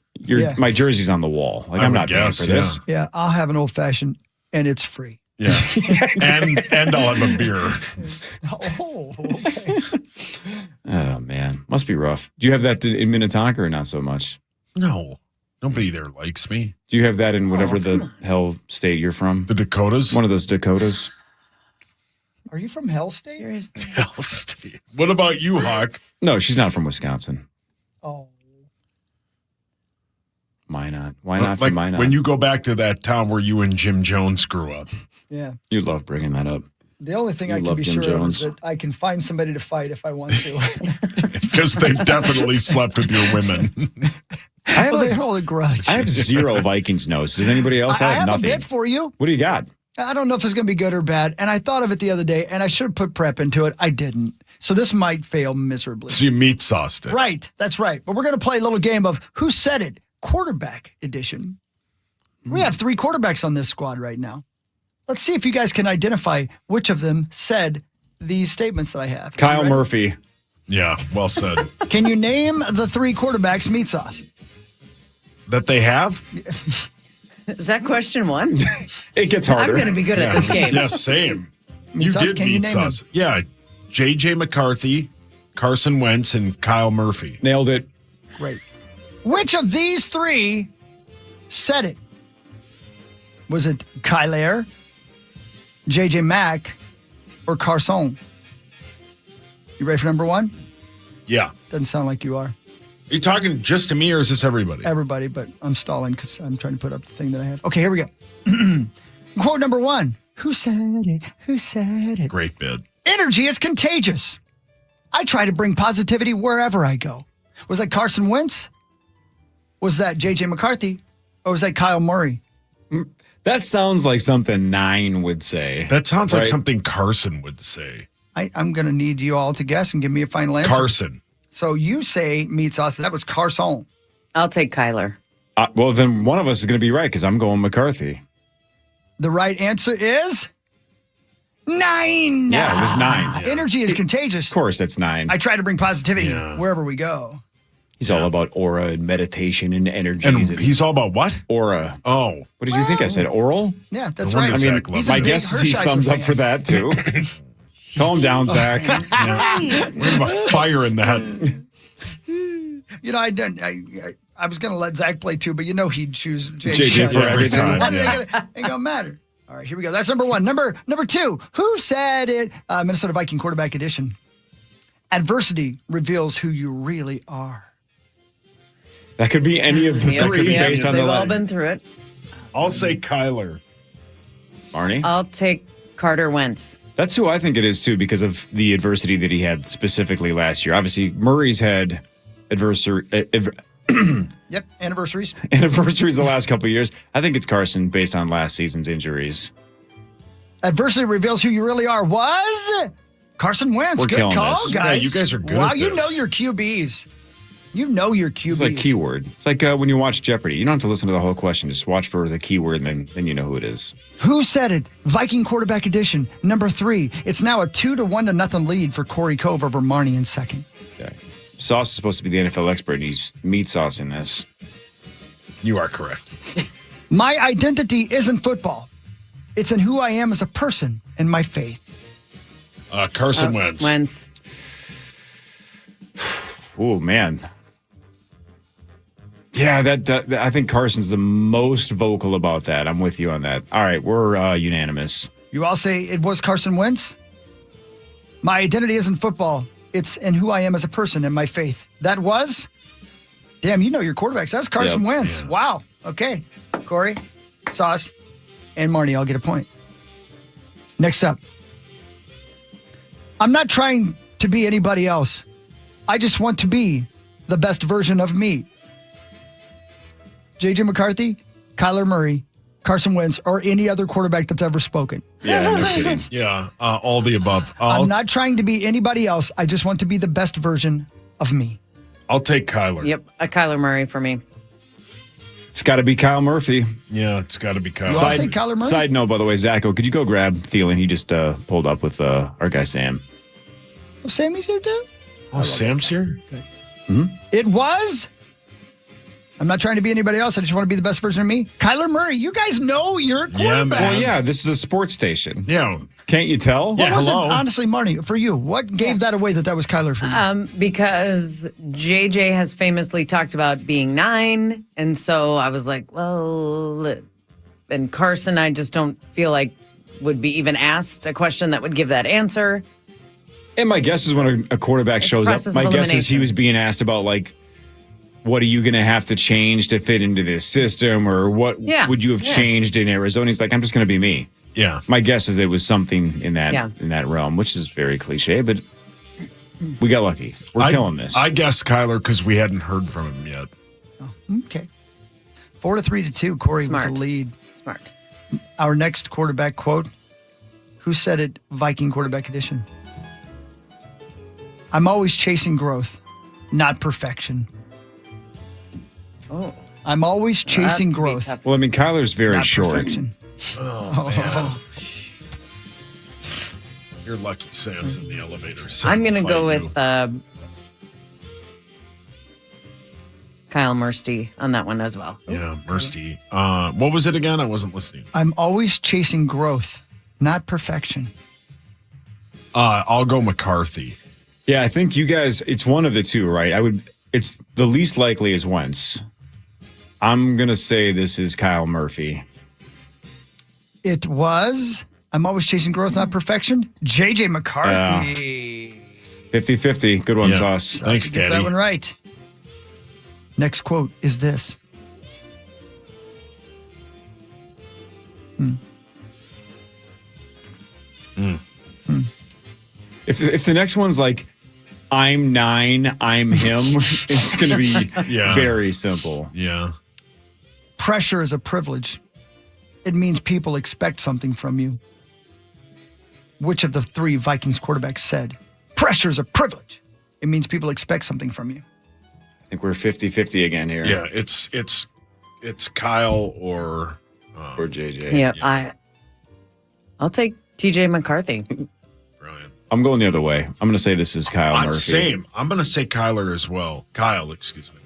Speaker 3: My jersey's on the wall. Like, I'm not paying for this.
Speaker 5: Yeah, I'll have an old fashioned and it's free.
Speaker 1: Yeah. and I'll have a beer.
Speaker 5: Oh, okay.
Speaker 3: Oh, man. Must be rough. Do you have that in Minnetonka or not so much?
Speaker 1: No. Nobody there likes me.
Speaker 3: Do you have that in whatever the hell state you're from?
Speaker 1: The Dakotas?
Speaker 3: One of those Dakotas?
Speaker 5: Are you from Hell State?
Speaker 14: Seriously?
Speaker 1: Hell State. What about you, Hawk?
Speaker 3: No, she's not from Wisconsin.
Speaker 5: Oh.
Speaker 3: Why not? Why not from Minot?
Speaker 1: When you go back to that town where you and Jim Jones grew up.
Speaker 5: Yeah.
Speaker 3: You love bringing that up.
Speaker 5: The only thing I can be sure of is that I can find somebody to fight if I want to.
Speaker 1: Because they've definitely slept with your women.
Speaker 5: They hold a grudge.
Speaker 3: I have 0 Vikings notes. Does anybody else have
Speaker 5: I have
Speaker 3: nothing?
Speaker 5: a bit for you.
Speaker 3: What do you got?
Speaker 5: I don't know if it's going to be good or bad. And I thought of it the other day, and I should have put prep into it. I didn't. So this might fail miserably.
Speaker 1: So you meat sauced it.
Speaker 5: Right. That's right. But we're going to play a little game of Who Said It? Quarterback edition. We have 3 quarterbacks on this squad right now. Let's see if you guys can identify which of them said these statements that I have.
Speaker 3: Kyle Murphy.
Speaker 1: Yeah, well said.
Speaker 5: Can you name the 3 quarterbacks meat sauce?
Speaker 1: That they have?
Speaker 14: Is that question 1?
Speaker 3: It gets harder.
Speaker 14: I'm going to be good at this game.
Speaker 1: Yes, same.
Speaker 5: Meat sauce, can you name
Speaker 1: sauce. Yeah, J.J. McCarthy, Carson Wentz, and Kyle Murphy.
Speaker 3: Nailed it.
Speaker 5: Great. Which of these 3 said it? Was it Kyler, J.J. Mack, or Carson? You ready for number 1?
Speaker 1: Yeah.
Speaker 5: Doesn't sound like you are.
Speaker 1: Are you talking just to me or is this everybody?
Speaker 5: Everybody, but I'm stalling because I'm trying to put up the thing that I have. Okay, here we go. Quote number 1. Who said it? Who said it?
Speaker 1: Great bid.
Speaker 5: Energy is contagious. I try to bring positivity wherever I go. Was that Carson Wentz? Was that J.J. McCarthy? Or was that Kyle Murray?
Speaker 3: That sounds like something 9 would say.
Speaker 1: That sounds like something Carson would say.
Speaker 5: I'm going to need you all to guess and give me a final answer.
Speaker 1: Carson.
Speaker 5: So you say meat sauce. That was Carson.
Speaker 14: I'll take Kyler.
Speaker 3: Well, then one of us is going to be right because I'm going McCarthy.
Speaker 5: The right answer is 9.
Speaker 3: Yeah, it was 9.
Speaker 5: Energy is contagious.
Speaker 3: Of course, that's 9.
Speaker 5: I try to bring positivity wherever we go.
Speaker 3: He's all about aura and meditation and energy.
Speaker 1: And he's all about what?
Speaker 3: Aura.
Speaker 1: Oh.
Speaker 3: What did you think I said? Oral?
Speaker 5: Yeah, that's
Speaker 1: I
Speaker 5: right.
Speaker 1: wonder
Speaker 3: I mean,
Speaker 1: exactly.
Speaker 3: my guess is he thumbs up for that, too. Calm down, Zach.
Speaker 1: We have a fire in the head.
Speaker 5: You know, I was going to let Zach play too, but you know he'd choose
Speaker 3: JJ for every time.
Speaker 5: Ain't going to matter. All right, here we go. That's number 1. Number 2. Who said it? Minnesota Viking quarterback edition. Adversity reveals who you really are.
Speaker 3: That could be any of the 3 based on the
Speaker 14: They've all
Speaker 3: line.
Speaker 14: been through it.
Speaker 1: I'll say Kyler.
Speaker 3: Marnie?
Speaker 14: I'll take Carter Wentz.
Speaker 3: That's who I think it is, too, because of the adversity that he had specifically last year. Obviously, Murray's had adversity.
Speaker 5: Yep, anniversaries.
Speaker 3: Anniversaries the last couple of years. I think it's Carson based on last season's injuries.
Speaker 5: Adversity reveals who you really are. Was Carson Wentz.
Speaker 3: We're
Speaker 5: Good
Speaker 3: killing
Speaker 5: call,
Speaker 3: this.
Speaker 5: guys.
Speaker 1: Yeah, you guys are good
Speaker 5: Wow,
Speaker 1: at
Speaker 5: you
Speaker 1: this.
Speaker 5: know your QBs. You know your QBs.
Speaker 3: It's like keyword. It's like when you watch Jeopardy. You don't have to listen to the whole question. Just watch for the keyword, and then you know who it is.
Speaker 5: Who said it? Viking quarterback edition, number 3. It's now a 2-1-0 lead for Corey Cove over Marnie in second.
Speaker 3: Okay. Sauce is supposed to be the NFL expert, and he's meat sauce in this.
Speaker 1: You are correct.
Speaker 5: My identity isn't football. It's in who I am as a person and my faith.
Speaker 1: Carson Wentz.
Speaker 14: Wentz.
Speaker 3: Oh, man. Yeah, that I think Carson's the most vocal about that. I'm with you on that. All right, we're unanimous.
Speaker 5: You all say it was Carson Wentz? My identity isn't football. It's in who I am as a person and my faith. That was? Damn, you know your quarterbacks. That's Carson Wentz. Yeah. Wow. Okay. Corey, Sauce, and Marnie all get a point. Next up. I'm not trying to be anybody else. I just want to be the best version of me. J.J. McCarthy, Kyler Murray, Carson Wentz, or any other quarterback that's ever spoken.
Speaker 3: Yeah, no kidding.
Speaker 1: Yeah, all the above.
Speaker 5: I'm not trying to be anybody else. I just want to be the best version of me.
Speaker 1: I'll take Kyler.
Speaker 14: Yep, a Kyler Murray for me.
Speaker 3: It's got to be Kyle Murphy.
Speaker 1: Yeah, it's got to be Kyler.
Speaker 5: I'll say Kyler Murray.
Speaker 3: Side note, by the way, Zacho, could you go grab Thielen? He just pulled up with our guy Sam.
Speaker 5: Oh, Sammy's here too?
Speaker 1: Oh, Sam's here?
Speaker 5: Okay. Mm-hmm. It was? I'm not trying to be anybody else. I just want to be the best version of me. Kyler Murray, you guys know your quarterback.
Speaker 3: Well, yeah, this is a sports station.
Speaker 1: Yeah.
Speaker 3: Can't you tell?
Speaker 5: What was it, honestly, Marnie, for you? What gave that away that was Kyler for you?
Speaker 14: Because JJ has famously talked about being 9. And so I was like, well, and Carson, I just don't feel like would be even asked a question that would give that answer.
Speaker 3: And my guess is when a quarterback shows up, my guess is he was being asked about, like, what are you going to have to change to fit into this system? Or what would you have changed in Arizona? He's like, I'm just going to be me.
Speaker 1: Yeah.
Speaker 3: My guess is it was something in that realm, which is very cliche, but we got lucky. We're killing this.
Speaker 1: I guess Kyler because we hadn't heard from him yet.
Speaker 5: Oh, okay. 4-3-2. Corey with the lead.
Speaker 14: Smart.
Speaker 5: Our next quarterback quote. Who said it? Viking quarterback edition. I'm always chasing growth, not perfection.
Speaker 14: Oh.
Speaker 5: I'm always chasing growth.
Speaker 3: Well, I mean, Kyler's very
Speaker 5: not
Speaker 3: short.
Speaker 5: Perfection.
Speaker 1: Oh, man. You're lucky Sam's in the elevator.
Speaker 14: I'm going to go with Kyle Mursty on that one as well.
Speaker 1: Yeah, Mursty. What was it again? I wasn't listening.
Speaker 5: I'm always chasing growth, not perfection.
Speaker 1: I'll go McCarthy.
Speaker 3: Yeah, I think you guys, it's one of the two, right? It's the least likely is Wentz. I'm going to say this is Kyle Murphy.
Speaker 5: It was, I'm always chasing growth, not perfection. J.J. McCarthy.
Speaker 3: 50-50. Good one, Sauce.
Speaker 1: Thanks,
Speaker 5: Daddy. Gets that one right. Next quote is this.
Speaker 3: If the next one's like, I'm 9, I'm him, it's going to be very simple.
Speaker 1: Yeah.
Speaker 5: Pressure is a privilege. It means people expect something from you. Which of the 3 Vikings quarterbacks said, pressure is a privilege? It means people expect something from you.
Speaker 3: I think we're 50-50 again here.
Speaker 1: Yeah, it's Kyle or
Speaker 3: JJ.
Speaker 14: Yeah, I'll take TJ McCarthy.
Speaker 1: Brilliant.
Speaker 3: I'm going the other way. I'm going to say this is Kyle Murphy.
Speaker 1: Same. I'm going to say Kyler as well. Kyle, excuse me.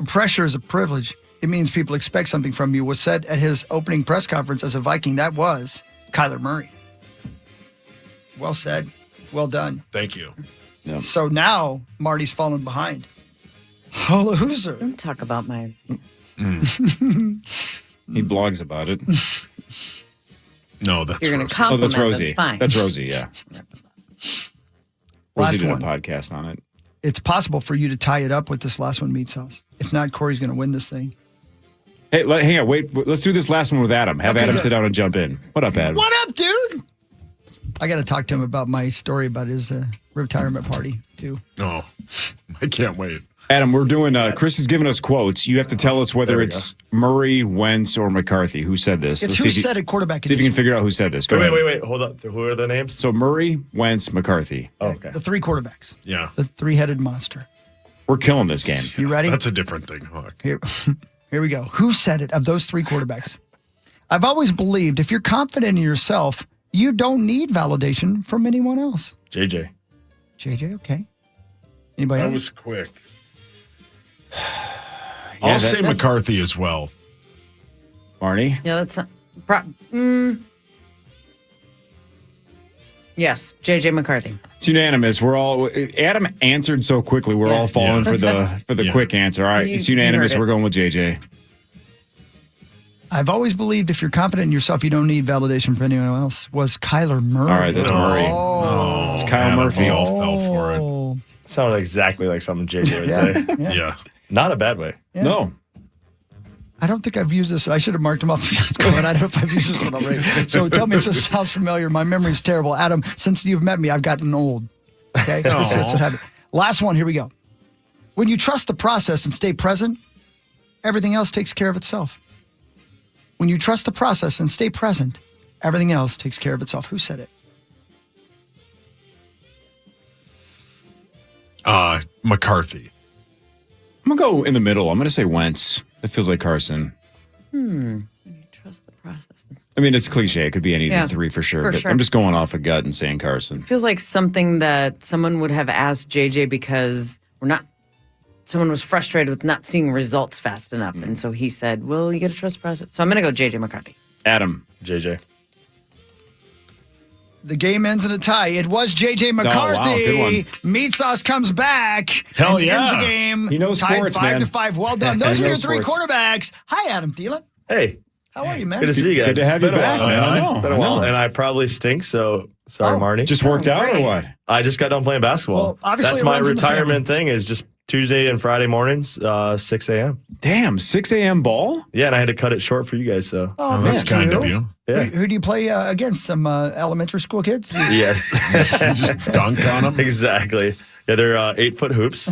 Speaker 5: Pressure is a privilege. It means people expect something from you. Was said at his opening press conference as a Viking. That was Kyler Murray. Well said. Well done.
Speaker 1: Thank you.
Speaker 3: Yep.
Speaker 5: So now Marty's fallen behind. Loser.
Speaker 14: Don't talk about my...
Speaker 3: He blogs about it.
Speaker 1: No, that's
Speaker 14: You're going to compliment.
Speaker 3: That's Rosie.
Speaker 14: That's fine.
Speaker 3: That's Rosie, yeah. Rosie
Speaker 5: Last
Speaker 3: did
Speaker 5: one.
Speaker 3: a podcast on it.
Speaker 5: It's possible for you to tie it up with this last one, Meat Sauce. If not, Corey's going to win this thing.
Speaker 3: Hey, hang on. Wait. Let's do this last one with Adam. Have Adam sit down and jump in. What up, Adam?
Speaker 5: What up, dude? I got to talk to him about my story about his retirement party, too.
Speaker 1: No, I can't wait.
Speaker 3: Adam, we're doing, Chris is giving us quotes. You have to tell us whether it's Murray, Wentz, or McCarthy. Who said this?
Speaker 5: It's who said it, quarterback.
Speaker 3: See if you can figure out who said this. Go ahead.
Speaker 15: Wait. Hold up. Who are the names?
Speaker 3: So Murray, Wentz, McCarthy.
Speaker 15: Oh, okay.
Speaker 5: The 3 quarterbacks.
Speaker 1: Yeah.
Speaker 5: The 3-headed monster.
Speaker 3: We're killing this game.
Speaker 5: You ready?
Speaker 1: That's a different thing, Hawk.
Speaker 5: Here we go. Who said it of those three quarterbacks? I've always believed if you're confident in yourself, you don't need validation from anyone else.
Speaker 15: JJ.
Speaker 5: JJ, okay. Anybody
Speaker 1: That
Speaker 5: else?
Speaker 1: was quick. I'll say McCarthy as well.
Speaker 3: Marnie?
Speaker 14: Yeah, that's yes, JJ McCarthy.
Speaker 3: It's unanimous. We're all Adam answered so quickly. We're all falling for the quick answer. All right, it's unanimous. We're going with JJ.
Speaker 5: I've always believed if you're confident in yourself, you don't need validation from anyone else. Was Kyler Murray?
Speaker 3: All right, that's Murray.
Speaker 5: Oh,
Speaker 3: It's Kyle Murphy.
Speaker 1: We all fell for it.
Speaker 5: oh.
Speaker 15: Sounded exactly like something JJ would say.
Speaker 1: Yeah.
Speaker 15: Not a bad way.
Speaker 5: Yeah.
Speaker 3: No.
Speaker 5: I don't think I've used this. I should have marked them off. I don't know if I've used this one already. So tell me if this sounds familiar. My memory's terrible. Adam, since you've met me, I've gotten old. Okay? That's what happened. Last one. Here we go. When you trust the process and stay present, everything else takes care of itself. When you trust the process and stay present, everything else takes care of itself. Who said it?
Speaker 1: McCarthy.
Speaker 3: I'm going to go in the middle. I'm going to say Wentz. It feels like Carson.
Speaker 14: When you trust the process.
Speaker 3: I mean, it's cliche. It could be any of
Speaker 14: Yeah,
Speaker 3: the three for sure.
Speaker 14: for
Speaker 3: But
Speaker 14: sure.
Speaker 3: I'm just going off a gut and saying Carson.
Speaker 14: Feels like something that someone would have asked JJ because someone was frustrated with not seeing results fast enough. And so he said, well, you got to trust the process. So I'm going to go JJ McCarthy.
Speaker 3: Adam.
Speaker 15: JJ.
Speaker 5: The game ends in a tie. It was JJ McCarthy.
Speaker 3: wow, good one.
Speaker 5: Meat Sauce comes back.
Speaker 1: Hell
Speaker 5: and
Speaker 1: yeah.
Speaker 5: ends the game.
Speaker 3: He knows
Speaker 5: Tied
Speaker 3: sports,
Speaker 5: 5-5. Well done. Those
Speaker 3: He
Speaker 5: are your
Speaker 3: knows
Speaker 5: three
Speaker 3: sports.
Speaker 5: quarterbacks. Hi, Adam Thielen.
Speaker 15: Hey.
Speaker 5: How are you, man?
Speaker 15: Good to see you guys.
Speaker 3: Good to have you
Speaker 15: It's been a
Speaker 3: back,
Speaker 15: while,
Speaker 3: man. I know.
Speaker 15: Been a
Speaker 3: I
Speaker 15: while.
Speaker 3: know.
Speaker 15: And I probably stink, so sorry, Marnie.
Speaker 3: Just worked out
Speaker 14: great.
Speaker 3: or what?
Speaker 15: I just got done playing basketball.
Speaker 5: Well, obviously
Speaker 15: That's
Speaker 5: it
Speaker 15: my
Speaker 5: runs in the family.
Speaker 15: retirement thing is just Tuesday and Friday mornings, 6 a.m.
Speaker 3: Damn, 6 a.m. ball?
Speaker 15: Yeah, and I had to cut it short for you guys, so.
Speaker 5: Oh, man,
Speaker 1: That's kind of you.
Speaker 15: Yeah.
Speaker 5: Who do you play against? Some elementary school kids?
Speaker 15: Yes.
Speaker 1: You just dunk on them.
Speaker 15: Exactly. Yeah, they're 8-foot hoops.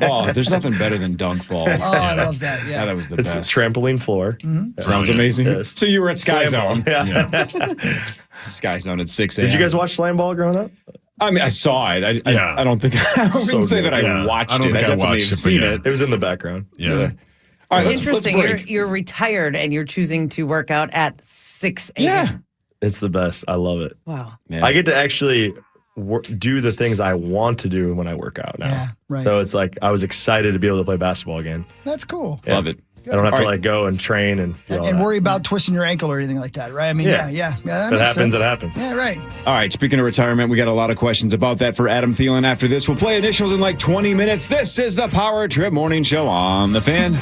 Speaker 3: Oh, there's nothing better than dunk ball.
Speaker 5: Oh, I love that.
Speaker 3: Yeah,
Speaker 5: Yeah.
Speaker 3: that was the
Speaker 15: It's a
Speaker 3: best.
Speaker 15: trampoline floor.
Speaker 3: Sounds amazing.
Speaker 15: Yes.
Speaker 3: So you were at Sky
Speaker 15: Slam
Speaker 3: Zone.
Speaker 15: ball, Yeah.
Speaker 3: Sky Zone at 6 a.m.
Speaker 15: Did you guys watch slam ball growing up?
Speaker 3: I mean, I saw it. I don't think I wouldn't
Speaker 15: So
Speaker 3: say
Speaker 15: good.
Speaker 3: that I
Speaker 1: Yeah.
Speaker 3: watched
Speaker 1: I don't
Speaker 3: it.
Speaker 1: think I
Speaker 3: definitely
Speaker 1: watched
Speaker 3: have
Speaker 1: it, but
Speaker 3: seen
Speaker 1: yeah.
Speaker 3: it.
Speaker 15: It was in the background.
Speaker 1: Yeah.
Speaker 3: All right,
Speaker 14: It's
Speaker 3: let's
Speaker 14: interesting.
Speaker 3: break.
Speaker 14: You're retired and you're choosing to work out at 6 a.m.
Speaker 3: Yeah.
Speaker 15: It's the best. I love it.
Speaker 14: Wow.
Speaker 3: Man.
Speaker 15: I get to actually do the things I want to do when I work out now.
Speaker 5: Yeah, right.
Speaker 15: So it's like I was excited to be able to play basketball again.
Speaker 5: That's cool.
Speaker 15: Yeah.
Speaker 3: Love it.
Speaker 15: I don't have
Speaker 3: All
Speaker 15: to
Speaker 3: right.
Speaker 15: like go and train and do all
Speaker 5: And
Speaker 15: that.
Speaker 5: worry about twisting your ankle or anything like that, right? I mean,
Speaker 15: Yeah.
Speaker 5: yeah. That
Speaker 15: If it
Speaker 5: makes
Speaker 15: happens,
Speaker 5: sense.
Speaker 15: it happens.
Speaker 5: Yeah, right.
Speaker 3: All right, speaking of retirement, we got a lot of questions about that for Adam Thielen after this. We'll play initials in like 20 minutes. This is the Power Trip Morning Show on The Fan.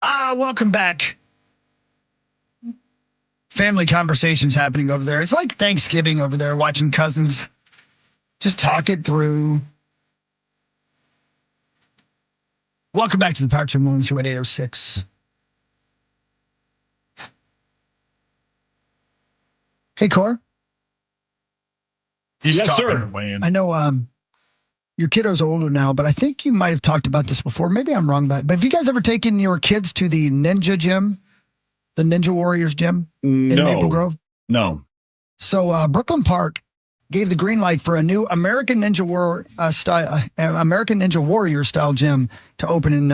Speaker 5: Welcome back. Family conversations happening over there. It's like Thanksgiving over there, watching cousins just talk it through. Welcome back to the Power Trip Morning Show at 8:06. Hey, Cor.
Speaker 12: Yes, sir.
Speaker 5: I know your kiddo's older now, but I think you might have talked about this before. Maybe I'm wrong about it. But have you guys ever taken your kids to the Ninja Gym, the Ninja Warriors Gym in Maple Grove?
Speaker 16: No.
Speaker 5: So Brooklyn Park gave the green light for a new American Ninja Warrior style gym to open in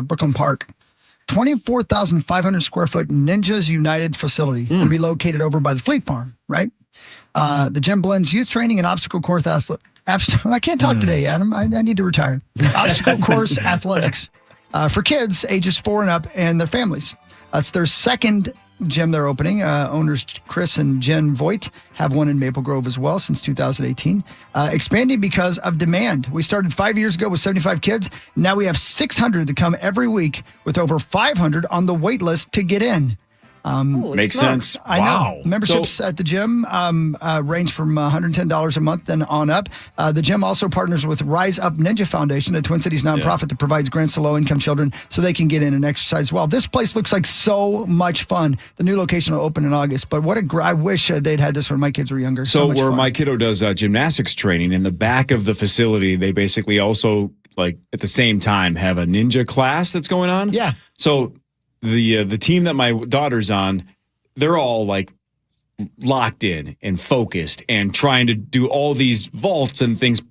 Speaker 5: Brooklyn Park. 24,500 square foot Ninjas United facility will be located over by the Fleet Farm, right? The gym blends youth training and obstacle course I can't talk today, Adam. I need to retire. Obstacle course athletics for kids ages 4 and up and their families. It's their second gym they're opening. Owners Chris and Jen Voigt have one in Maple Grove as well since 2018. Expanding because of demand. We started 5 years ago with 75 kids. Now we have 600 that come every week with over 500 on the wait list to get in.
Speaker 3: Makes sense.
Speaker 5: I know. Memberships at the gym range from $110 a month and on up. The gym also partners with Rise Up Ninja Foundation, a Twin Cities nonprofit that provides grants to low-income children so they can get in and exercise well. This place looks like so much fun. The new location will open in August, but I wish they'd had this when my kids were younger.
Speaker 3: So where my kiddo does gymnastics training, in the back of the facility, they basically also, like, at the same time have a ninja class that's going on.
Speaker 5: Yeah.
Speaker 3: So the team that my daughter's on, they're all like locked in and focused and trying to do all these vaults and things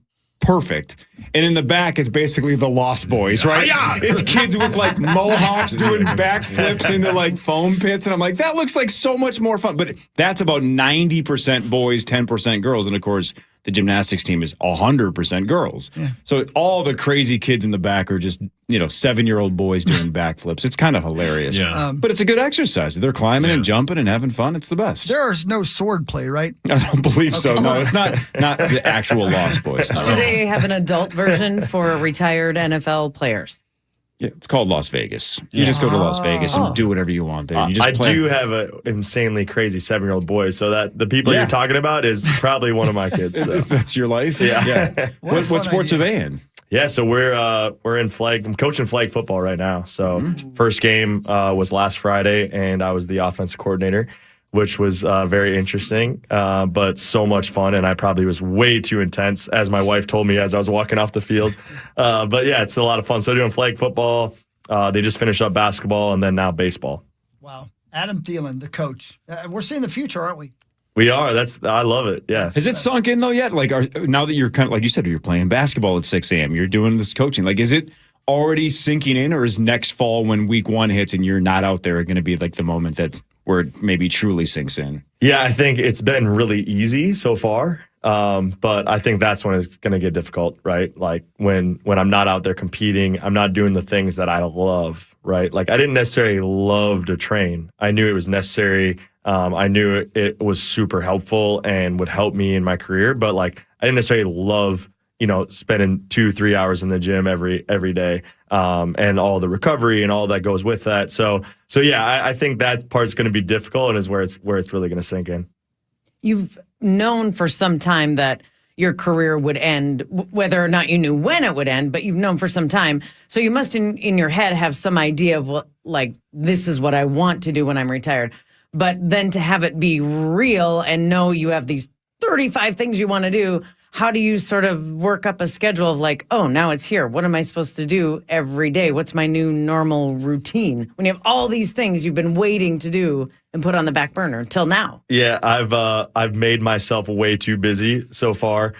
Speaker 3: perfect. And in the back, it's basically the Lost Boys, right? Yeah. It's kids with like mohawks doing backflips into like foam pits. And I'm like, that looks like so much more fun. But that's about 90% boys, 10% girls. And of course, the gymnastics team is 100% girls. Yeah. So all the crazy kids in the back are just, 7-year-old boys doing backflips. It's kind of hilarious.
Speaker 12: Yeah.
Speaker 3: But it's a good exercise. They're climbing and jumping and having fun. It's the best.
Speaker 5: There's no sword play, right?
Speaker 3: I don't believe so. No, it's not the actual Lost Boys. No.
Speaker 14: Do they have an adult version for retired NFL players?
Speaker 3: Yeah, it's called Las Vegas. You just go to Las Vegas and do whatever you want there. You just
Speaker 15: I do have an insanely crazy 7-year-old boy, so that the people you're talking about is probably one of my kids. So.
Speaker 3: That's your life?
Speaker 15: Yeah.
Speaker 3: What sports are they in?
Speaker 15: Yeah, so we're in flag. I'm coaching flag football right now. So first game was last Friday, and I was the offensive coordinator, which was very interesting, but so much fun. And I probably was way too intense, as my wife told me as I was walking off the field. But yeah, it's a lot of fun. So doing flag football, they just finished up basketball, and then now baseball.
Speaker 5: Wow. Adam Thielen, the coach. We're seeing the future, aren't we?
Speaker 15: We are. I love it. Yeah.
Speaker 3: Has it sunk in though yet? Like, now that you're kind of, like you said, you're playing basketball at 6 a.m., you're doing this coaching. Like, is it already sinking in, or is next fall when week 1 hits and you're not out there going to be like the moment where it maybe truly sinks in?
Speaker 15: Yeah, I think it's been really easy so far. But I think that's when it's going to get difficult, right? Like when I'm not out there competing, I'm not doing the things that I love, right? Like I didn't necessarily love to train. I knew it was necessary. I knew it was super helpful and would help me in my career, but like I didn't necessarily love, spending 2-3 hours in the gym every day, and all the recovery and all that goes with that. So yeah, I think that part's going to be difficult, and is where it's really going to sink in.
Speaker 14: You've known for some time that your career would end, whether or not you knew when it would end, but you've known for some time. So you must in your head have some idea of what, like, this is what I want to do when I'm retired. But then to have it be real and know you have these 35 things you want to do, how do you sort of work up a schedule of like, oh, now it's here. What am I supposed to do every day? What's my new normal routine? When you have all these things you've been waiting to do and put on the back burner until now.
Speaker 15: Yeah, I've made myself way too busy so far.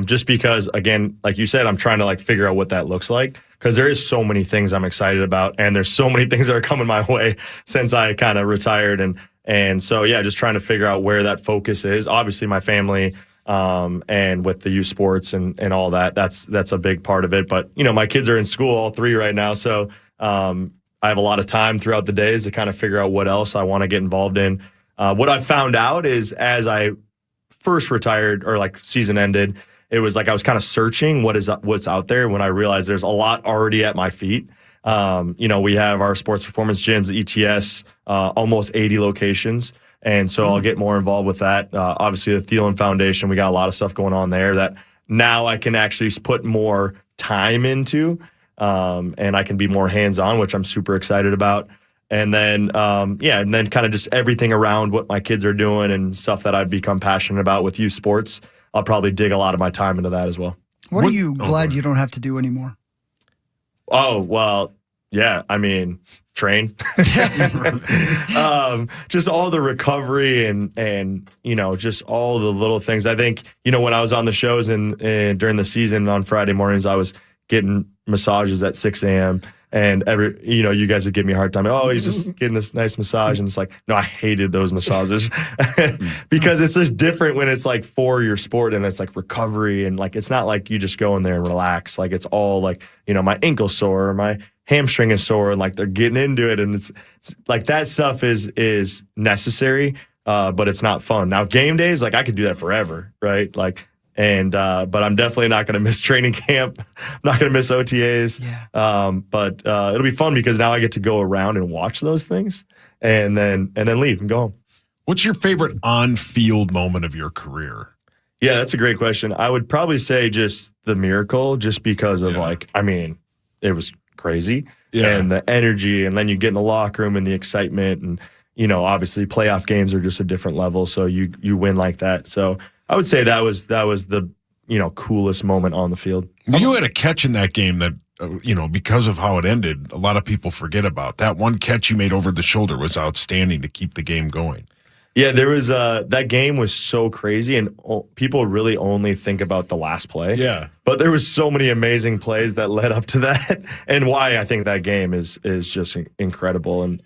Speaker 15: Just because, again, like you said, I'm trying to like figure out what that looks like, because there is so many things I'm excited about, and there's so many things that are coming my way since I kind of retired, and so yeah, just trying to figure out where that focus is. Obviously, my family, and with the youth sports and all that, that's a big part of it. But my kids are in school, all 3 right now, so I have a lot of time throughout the days to kind of figure out what else I want to get involved in. What I've found out is, as I first retired, or like season ended, it was like I was kind of searching what's out there, when I realized there's a lot already at my feet. We have our sports performance gyms, ETS, almost 80 locations. And so I'll get more involved with that. Obviously, the Thielen Foundation, we got a lot of stuff going on there that now I can actually put more time into, and I can be more hands-on, which I'm super excited about. And then, and then kind of just everything around what my kids are doing and stuff that I've become passionate about with youth sports. I'll probably dig a lot of my time into that as well.
Speaker 5: What are you glad you don't have to do anymore?
Speaker 15: Oh, well, yeah, I mean, train. Just all the recovery and just all the little things. I think, when I was on the shows and during the season on Friday mornings, I was getting massages at 6 a.m. And you guys would give me a hard time. Oh, he's just getting this nice massage. And it's like, no, I hated those massages because it's just different when it's like for your sport and it's like recovery. And like, it's not like you just go in there and relax. Like it's all like, my ankle sore or my hamstring is sore and like they're getting into it. And it's like that stuff is necessary, but it's not fun. Now game days, like I could do that forever. Right. Like, but I'm definitely not going to miss training camp. I'm not going to miss OTAs. Yeah. But it'll be fun because now I get to go around and watch those things and then leave and go home.
Speaker 1: What's your favorite on-field moment of your career?
Speaker 15: Yeah, that's a great question. I would probably say just the miracle, just because of it was crazy and the energy, and then you get in the locker room and the excitement, and obviously playoff games are just a different level. So you win like that. So I would say that was the coolest moment on the field.
Speaker 1: You had a catch in that game that because of how it ended, a lot of people forget about. That one catch you made over the shoulder was outstanding to keep the game going.
Speaker 15: Yeah, there was that game was so crazy, and people really only think about the last play.
Speaker 1: Yeah,
Speaker 15: but there was so many amazing plays that led up to that, and why I think that game is just incredible. And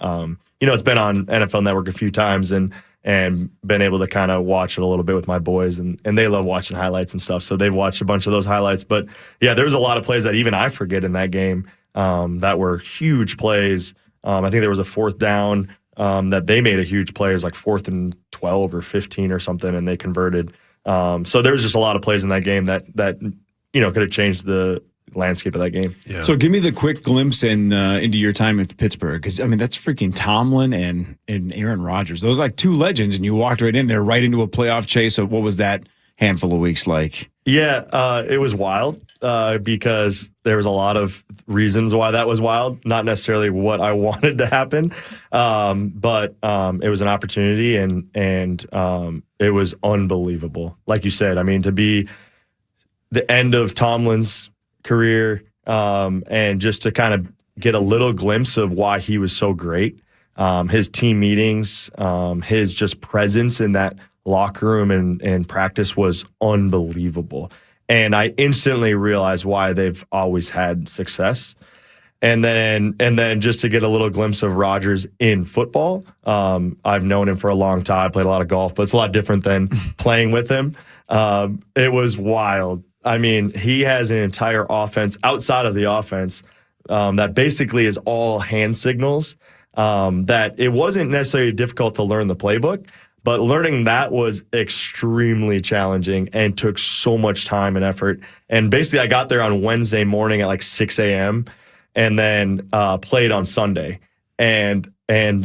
Speaker 15: it's been on NFL Network a few times, and been able to kind of watch it a little bit with my boys, and they love watching highlights and stuff. So they've watched a bunch of those highlights. But yeah, there was a lot of plays that even I forget in that game that were huge plays. I think there was a fourth down that they made a huge play. It was like 4th and 12 or 15 or something, and they converted. So there was just a lot of plays in that game that could have changed the landscape of that game.
Speaker 3: Yeah. So give me the quick glimpse into your time with Pittsburgh, because that's freaking Tomlin and Aaron Rodgers. Those are like two legends, and you walked right in there, right into a playoff chase. So what was that handful of weeks like?
Speaker 15: Yeah, it was wild because there was a lot of reasons why that was wild. Not necessarily what I wanted to happen, but it was an opportunity, and it was unbelievable. Like you said, to be the end of Tomlin's career, and just to kind of get a little glimpse of why he was so great. His team meetings, his just presence in that locker room and practice was unbelievable. And I instantly realized why they've always had success. And then just to get a little glimpse of Rodgers in football. I've known him for a long time. I played a lot of golf, but it's a lot different than playing with him. It was wild. He has an entire offense outside of the offense that basically is all hand signals, that it wasn't necessarily difficult to learn the playbook, but learning that was extremely challenging and took so much time and effort. And basically I got there on Wednesday morning at like 6 a.m. and then played on Sunday. And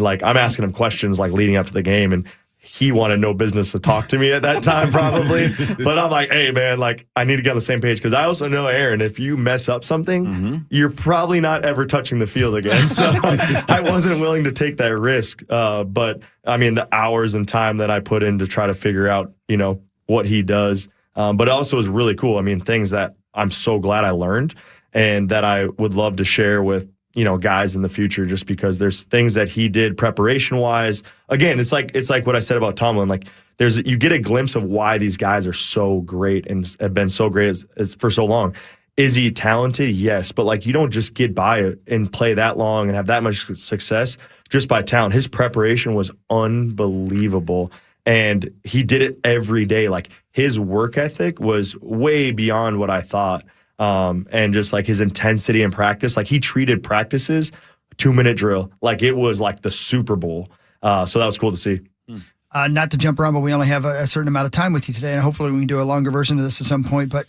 Speaker 15: like I'm asking him questions like leading up to the game, and he wanted no business to talk to me at that time, probably. But I'm like, hey, man, like, I need to get on the same page, because I also know, Aaron, if you mess up something, you're probably not ever touching the field again. So I wasn't willing to take that risk. But, the hours and time that I put in to try to figure out, what he does. But it also was really cool. Things that I'm so glad I learned and that I would love to share with guys in the future, just because there's things that he did preparation wise. Again, it's like what I said about Tomlin. Like you get a glimpse of why these guys are so great and have been so great as for so long. Is he talented? Yes. But like, you don't just get by it and play that long and have that much success just by talent. His preparation was unbelievable, and he did it every day. Like his work ethic was way beyond what I thought. And just like his intensity in practice, like he treated practices 2-minute drill. Like it was like the Super Bowl. So that was cool to see.
Speaker 5: Not to jump around, but we only have a certain amount of time with you today, and hopefully we can do a longer version of this at some point. But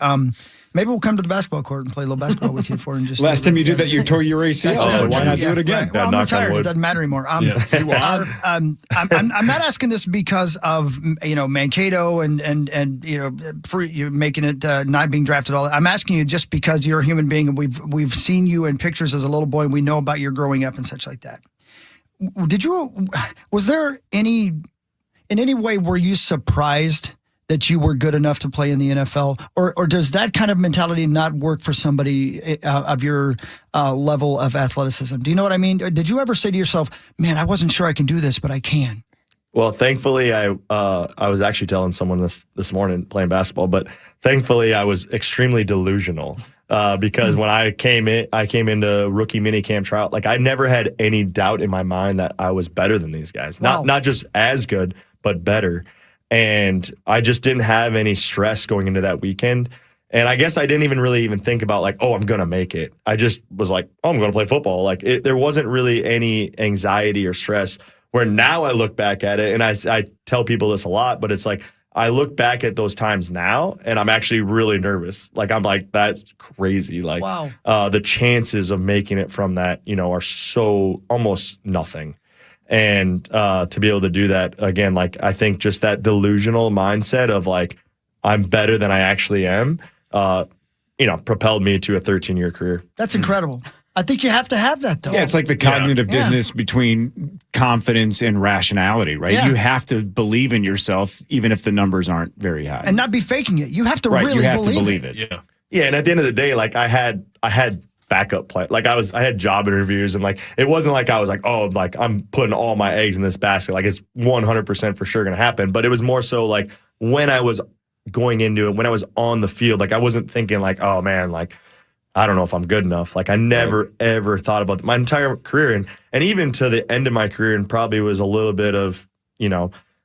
Speaker 5: Maybe we'll come to the basketball court and play a little basketball with you for just.
Speaker 3: Last time you did that, you tore your ACL. So why not do it again?
Speaker 5: Right. Well, I'm retired. It doesn't matter anymore.
Speaker 1: You are.
Speaker 5: I'm not asking this because of Mankato and for you making it not being drafted. All I'm asking you just because you're a human being and we've seen you in pictures as a little boy. And we know about your growing up and such like that. Was there in any way were you surprised that you were good enough to play in the NFL, or does that kind of mentality not work for somebody of your level of athleticism? Do you know what I mean? Did you ever say to yourself, "Man, I wasn't sure I can do this, but I can"?
Speaker 15: Well, thankfully, I was actually telling someone this morning playing basketball, but thankfully I was extremely delusional because when I came into rookie minicamp tryout, like I never had any doubt in my mind that I was better than these guys, not just as good, but better. And I just didn't have any stress going into that weekend. And I guess I didn't even think about like, oh, I'm going to make it. I just was like, oh, I'm going to play football. Like there wasn't really any anxiety or stress, where now I look back at it and I tell people this a lot, but it's like, I look back at those times now and I'm actually really nervous. Like, I'm like, that's crazy. Like,
Speaker 5: wow.
Speaker 15: The chances of making it from that, are so almost nothing. And to be able to do that again, like I think just that delusional mindset of like I'm better than I actually am, propelled me to a 13-year career.
Speaker 5: That's incredible. I think you have to have that though.
Speaker 3: Yeah, it's like the cognitive dissonance between confidence and rationality, right?
Speaker 5: Yeah.
Speaker 3: You have to believe in yourself even if the numbers aren't very high.
Speaker 5: And not be faking it. You have to really
Speaker 3: believe it.
Speaker 15: Yeah. Yeah, and at the end of the day, like I had backup play. Like I had job interviews and like it wasn't like I was like, oh, like I'm putting all my eggs in this basket. Like it's 100% for sure going to happen. But it was more so like when I was going into it, when I was on the field, like I wasn't thinking like, oh man, like I don't know if I'm good enough. Like I never ever thought about my entire career and even to the end of my career, and probably was a little bit of,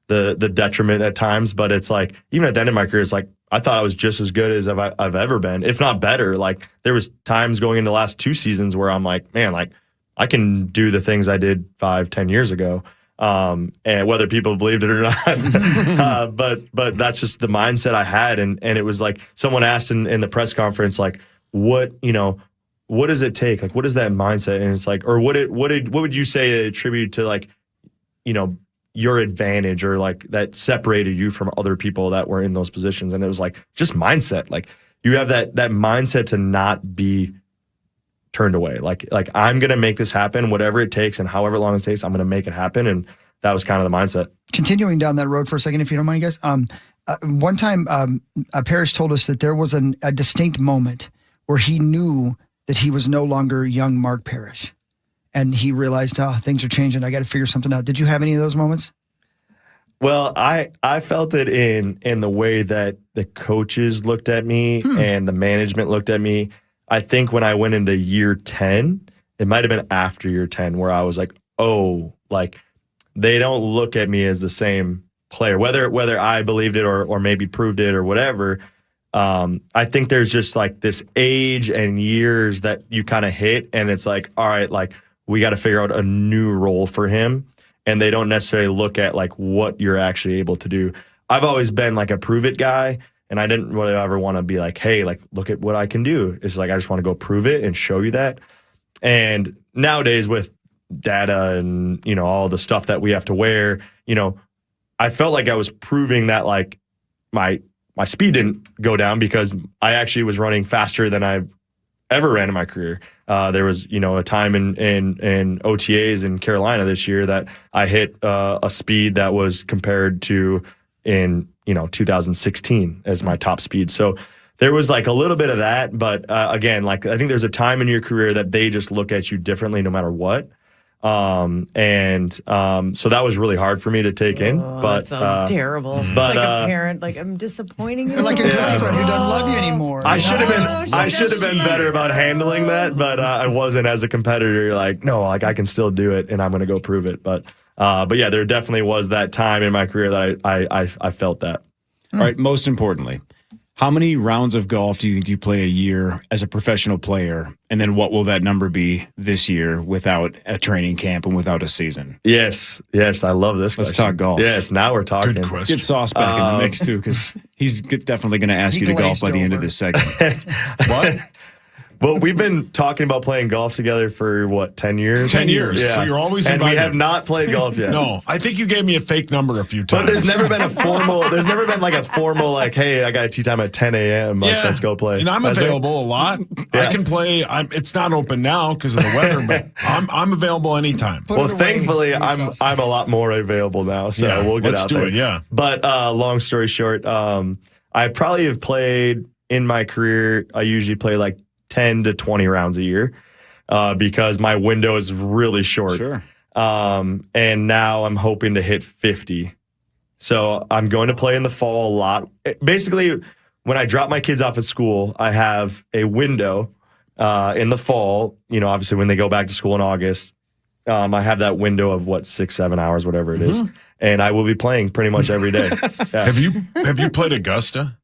Speaker 15: the detriment at times. But it's like even at the end of my career, it's like I thought I was just as good as I've ever been, if not better. Like there was times going into the last 2 seasons where I'm like, man, like I can do the things I did 5-10 years ago. And whether people believed it or not, but that's just the mindset I had. And it was like someone asked in the press conference, like, what does it take? Like, what is that mindset? And it's like, or what would you say attribute to like, your advantage or like that separated you from other people that were in those positions? And it was like just mindset. Like you have that mindset to not be turned away. Like I'm gonna make this happen, whatever it takes, and however long it takes, I'm gonna make it happen. And that was kind of the mindset.
Speaker 5: Continuing down that road for a second, if you don't mind, guys. One time, Parrish told us that there was a distinct moment where he knew that he was no longer young Mark Parrish. And he realized, things are changing. I got to figure something out. Did you have any of those moments?
Speaker 15: Well, I felt it in the way that the coaches looked at me and the management looked at me. I think when I went into year 10, it might have been after year 10 where I was like, oh, like they don't look at me as the same player, whether I believed it or maybe proved it or whatever. I think there's just like this age and years that you kind of hit, and it's like, all right, like we got to figure out a new role for him. And they don't necessarily look at like what you're actually able to do. I've always been like a prove it guy, and I didn't really ever want to be like, hey, like look at what I can do. It's like I just want to go prove it and show you that. And nowadays with data and all the stuff that we have to wear, I felt like I was proving that like my speed didn't go down because I actually was running faster than I've ever ran in my career. There was, a time in OTAs in Carolina this year that I hit a speed that was compared to in 2016 as my top speed. So there was like a little bit of that, but again, like I think there's a time in your career that they just look at you differently no matter what. So that was really hard for me to take in. But
Speaker 14: that sounds terrible.
Speaker 15: But
Speaker 14: like a parent, like I'm disappointing you.
Speaker 5: Like a girlfriend who doesn't love you anymore.
Speaker 15: I should have been better about handling that, but I wasn't as a competitor. You're like, no, like I can still do it, and I'm going to go prove it. But yeah, there definitely was that time in my career that I felt that.
Speaker 3: All right. Most importantly, How many rounds of golf do you think you play a year as a professional player? And then what will that number be this year without a training camp and without a season?
Speaker 15: Yes, I love this
Speaker 3: Let's
Speaker 15: question.
Speaker 3: talk golf.
Speaker 15: Yes, now we're talking.
Speaker 1: Good question.
Speaker 3: Get Sauce back in the mix, too, because he's definitely going to ask you to golf by the end of this segment.
Speaker 15: What? Well, we've been talking about playing golf together for, 10 years?
Speaker 1: 10 years.
Speaker 15: Yeah.
Speaker 1: So you're always
Speaker 15: and
Speaker 1: invited.
Speaker 15: we have not played golf yet.
Speaker 1: No, I think you gave me a fake number a few times.
Speaker 15: But there's never been a formal, hey, I got a tee time at 10 a.m. Let's go play.
Speaker 1: And I'm available a lot.
Speaker 15: Yeah.
Speaker 1: I can play. It's not open now because of the weather, but I'm available anytime.
Speaker 15: Well, thankfully, I'm a lot more available now, so we'll get out there.
Speaker 1: Let's do it, yeah.
Speaker 15: But long story short, I probably have played in my career, I usually play like 10 to 20 rounds a year because my window is really short.
Speaker 3: Sure.
Speaker 15: And now I'm hoping to hit 50. So I'm going to play in the fall a lot. Basically, when I drop my kids off at school, I have a window in the fall, obviously when they go back to school in August. I have that window of 6-7 hours, whatever it is. And I will be playing pretty much every day. Yeah.
Speaker 1: Have you played Augusta?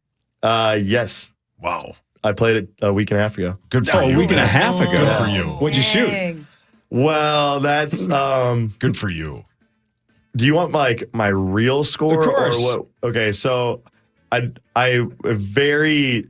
Speaker 15: Yes.
Speaker 1: Wow.
Speaker 15: I played it a week and a half ago.
Speaker 1: Good for you.
Speaker 3: A week and a half ago.
Speaker 1: Good for you.
Speaker 3: What'd you shoot?
Speaker 15: Well, that's
Speaker 1: good for you.
Speaker 15: Do you want my real score?
Speaker 3: Of course.
Speaker 15: Or what? Okay, so I very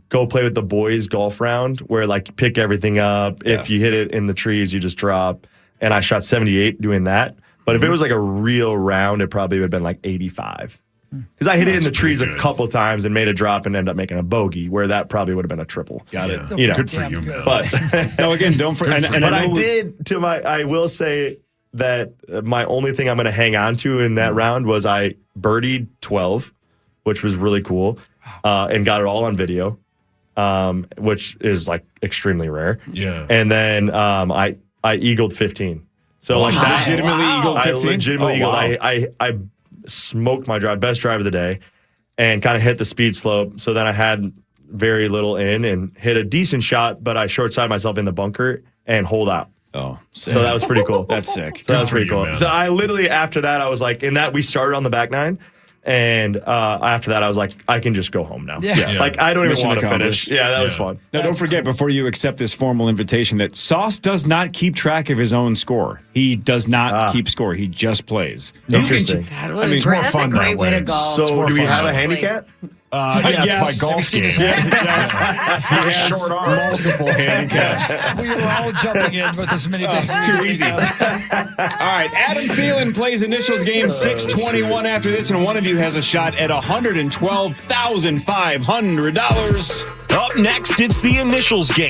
Speaker 15: go play with the boys golf round where you pick everything up. Yeah. If you hit it in the trees, you just drop. And I shot 78 doing that. But if it was a real round, it probably would have been 85. Because I hit it in the trees a couple times and made a drop and ended up making a bogey, where that probably would have been a triple.
Speaker 3: Got it.
Speaker 1: Good for you, man.
Speaker 15: But
Speaker 3: no, again, don't forget.
Speaker 15: I will say that my only thing I'm going to hang on to in that round was I birdied 12, which was really cool, and got it all on video, which is extremely rare.
Speaker 1: Yeah.
Speaker 15: And then I eagled 15. So that
Speaker 3: legitimately eagled 15.
Speaker 15: I legitimately eagled. I smoked my drive, best drive of the day, and kind of hit the speed slope. So then I had very little in and hit a decent shot, but I short-sided myself in the bunker and holed out.
Speaker 3: Oh, sick.
Speaker 15: So that was pretty cool.
Speaker 3: That's sick.
Speaker 15: So that was pretty cool.
Speaker 1: man.
Speaker 15: So I literally, after that, I was in that we started on the back nine. And after that, I was I can just go home now.
Speaker 5: Yeah.
Speaker 15: I don't
Speaker 3: Mission
Speaker 15: even want to
Speaker 3: accomplished.
Speaker 15: finish. Yeah, that was fun.
Speaker 3: Now, don't forget, before you accept this formal invitation, that Sauce does not keep track of his own score. He does not keep score. He just plays.
Speaker 15: Interesting.
Speaker 1: It's more fun
Speaker 14: a great way to golf.
Speaker 15: So do we have a handicap?
Speaker 1: It's my golf game.
Speaker 3: Yes.
Speaker 1: Short arms.
Speaker 3: Multiple handicaps.
Speaker 5: We were all jumping in with as many things.
Speaker 3: It's too easy. All right, Adam Thielen plays initials game 621 after this, and one of you has a shot at $112,500.
Speaker 8: Up next, it's the initials game.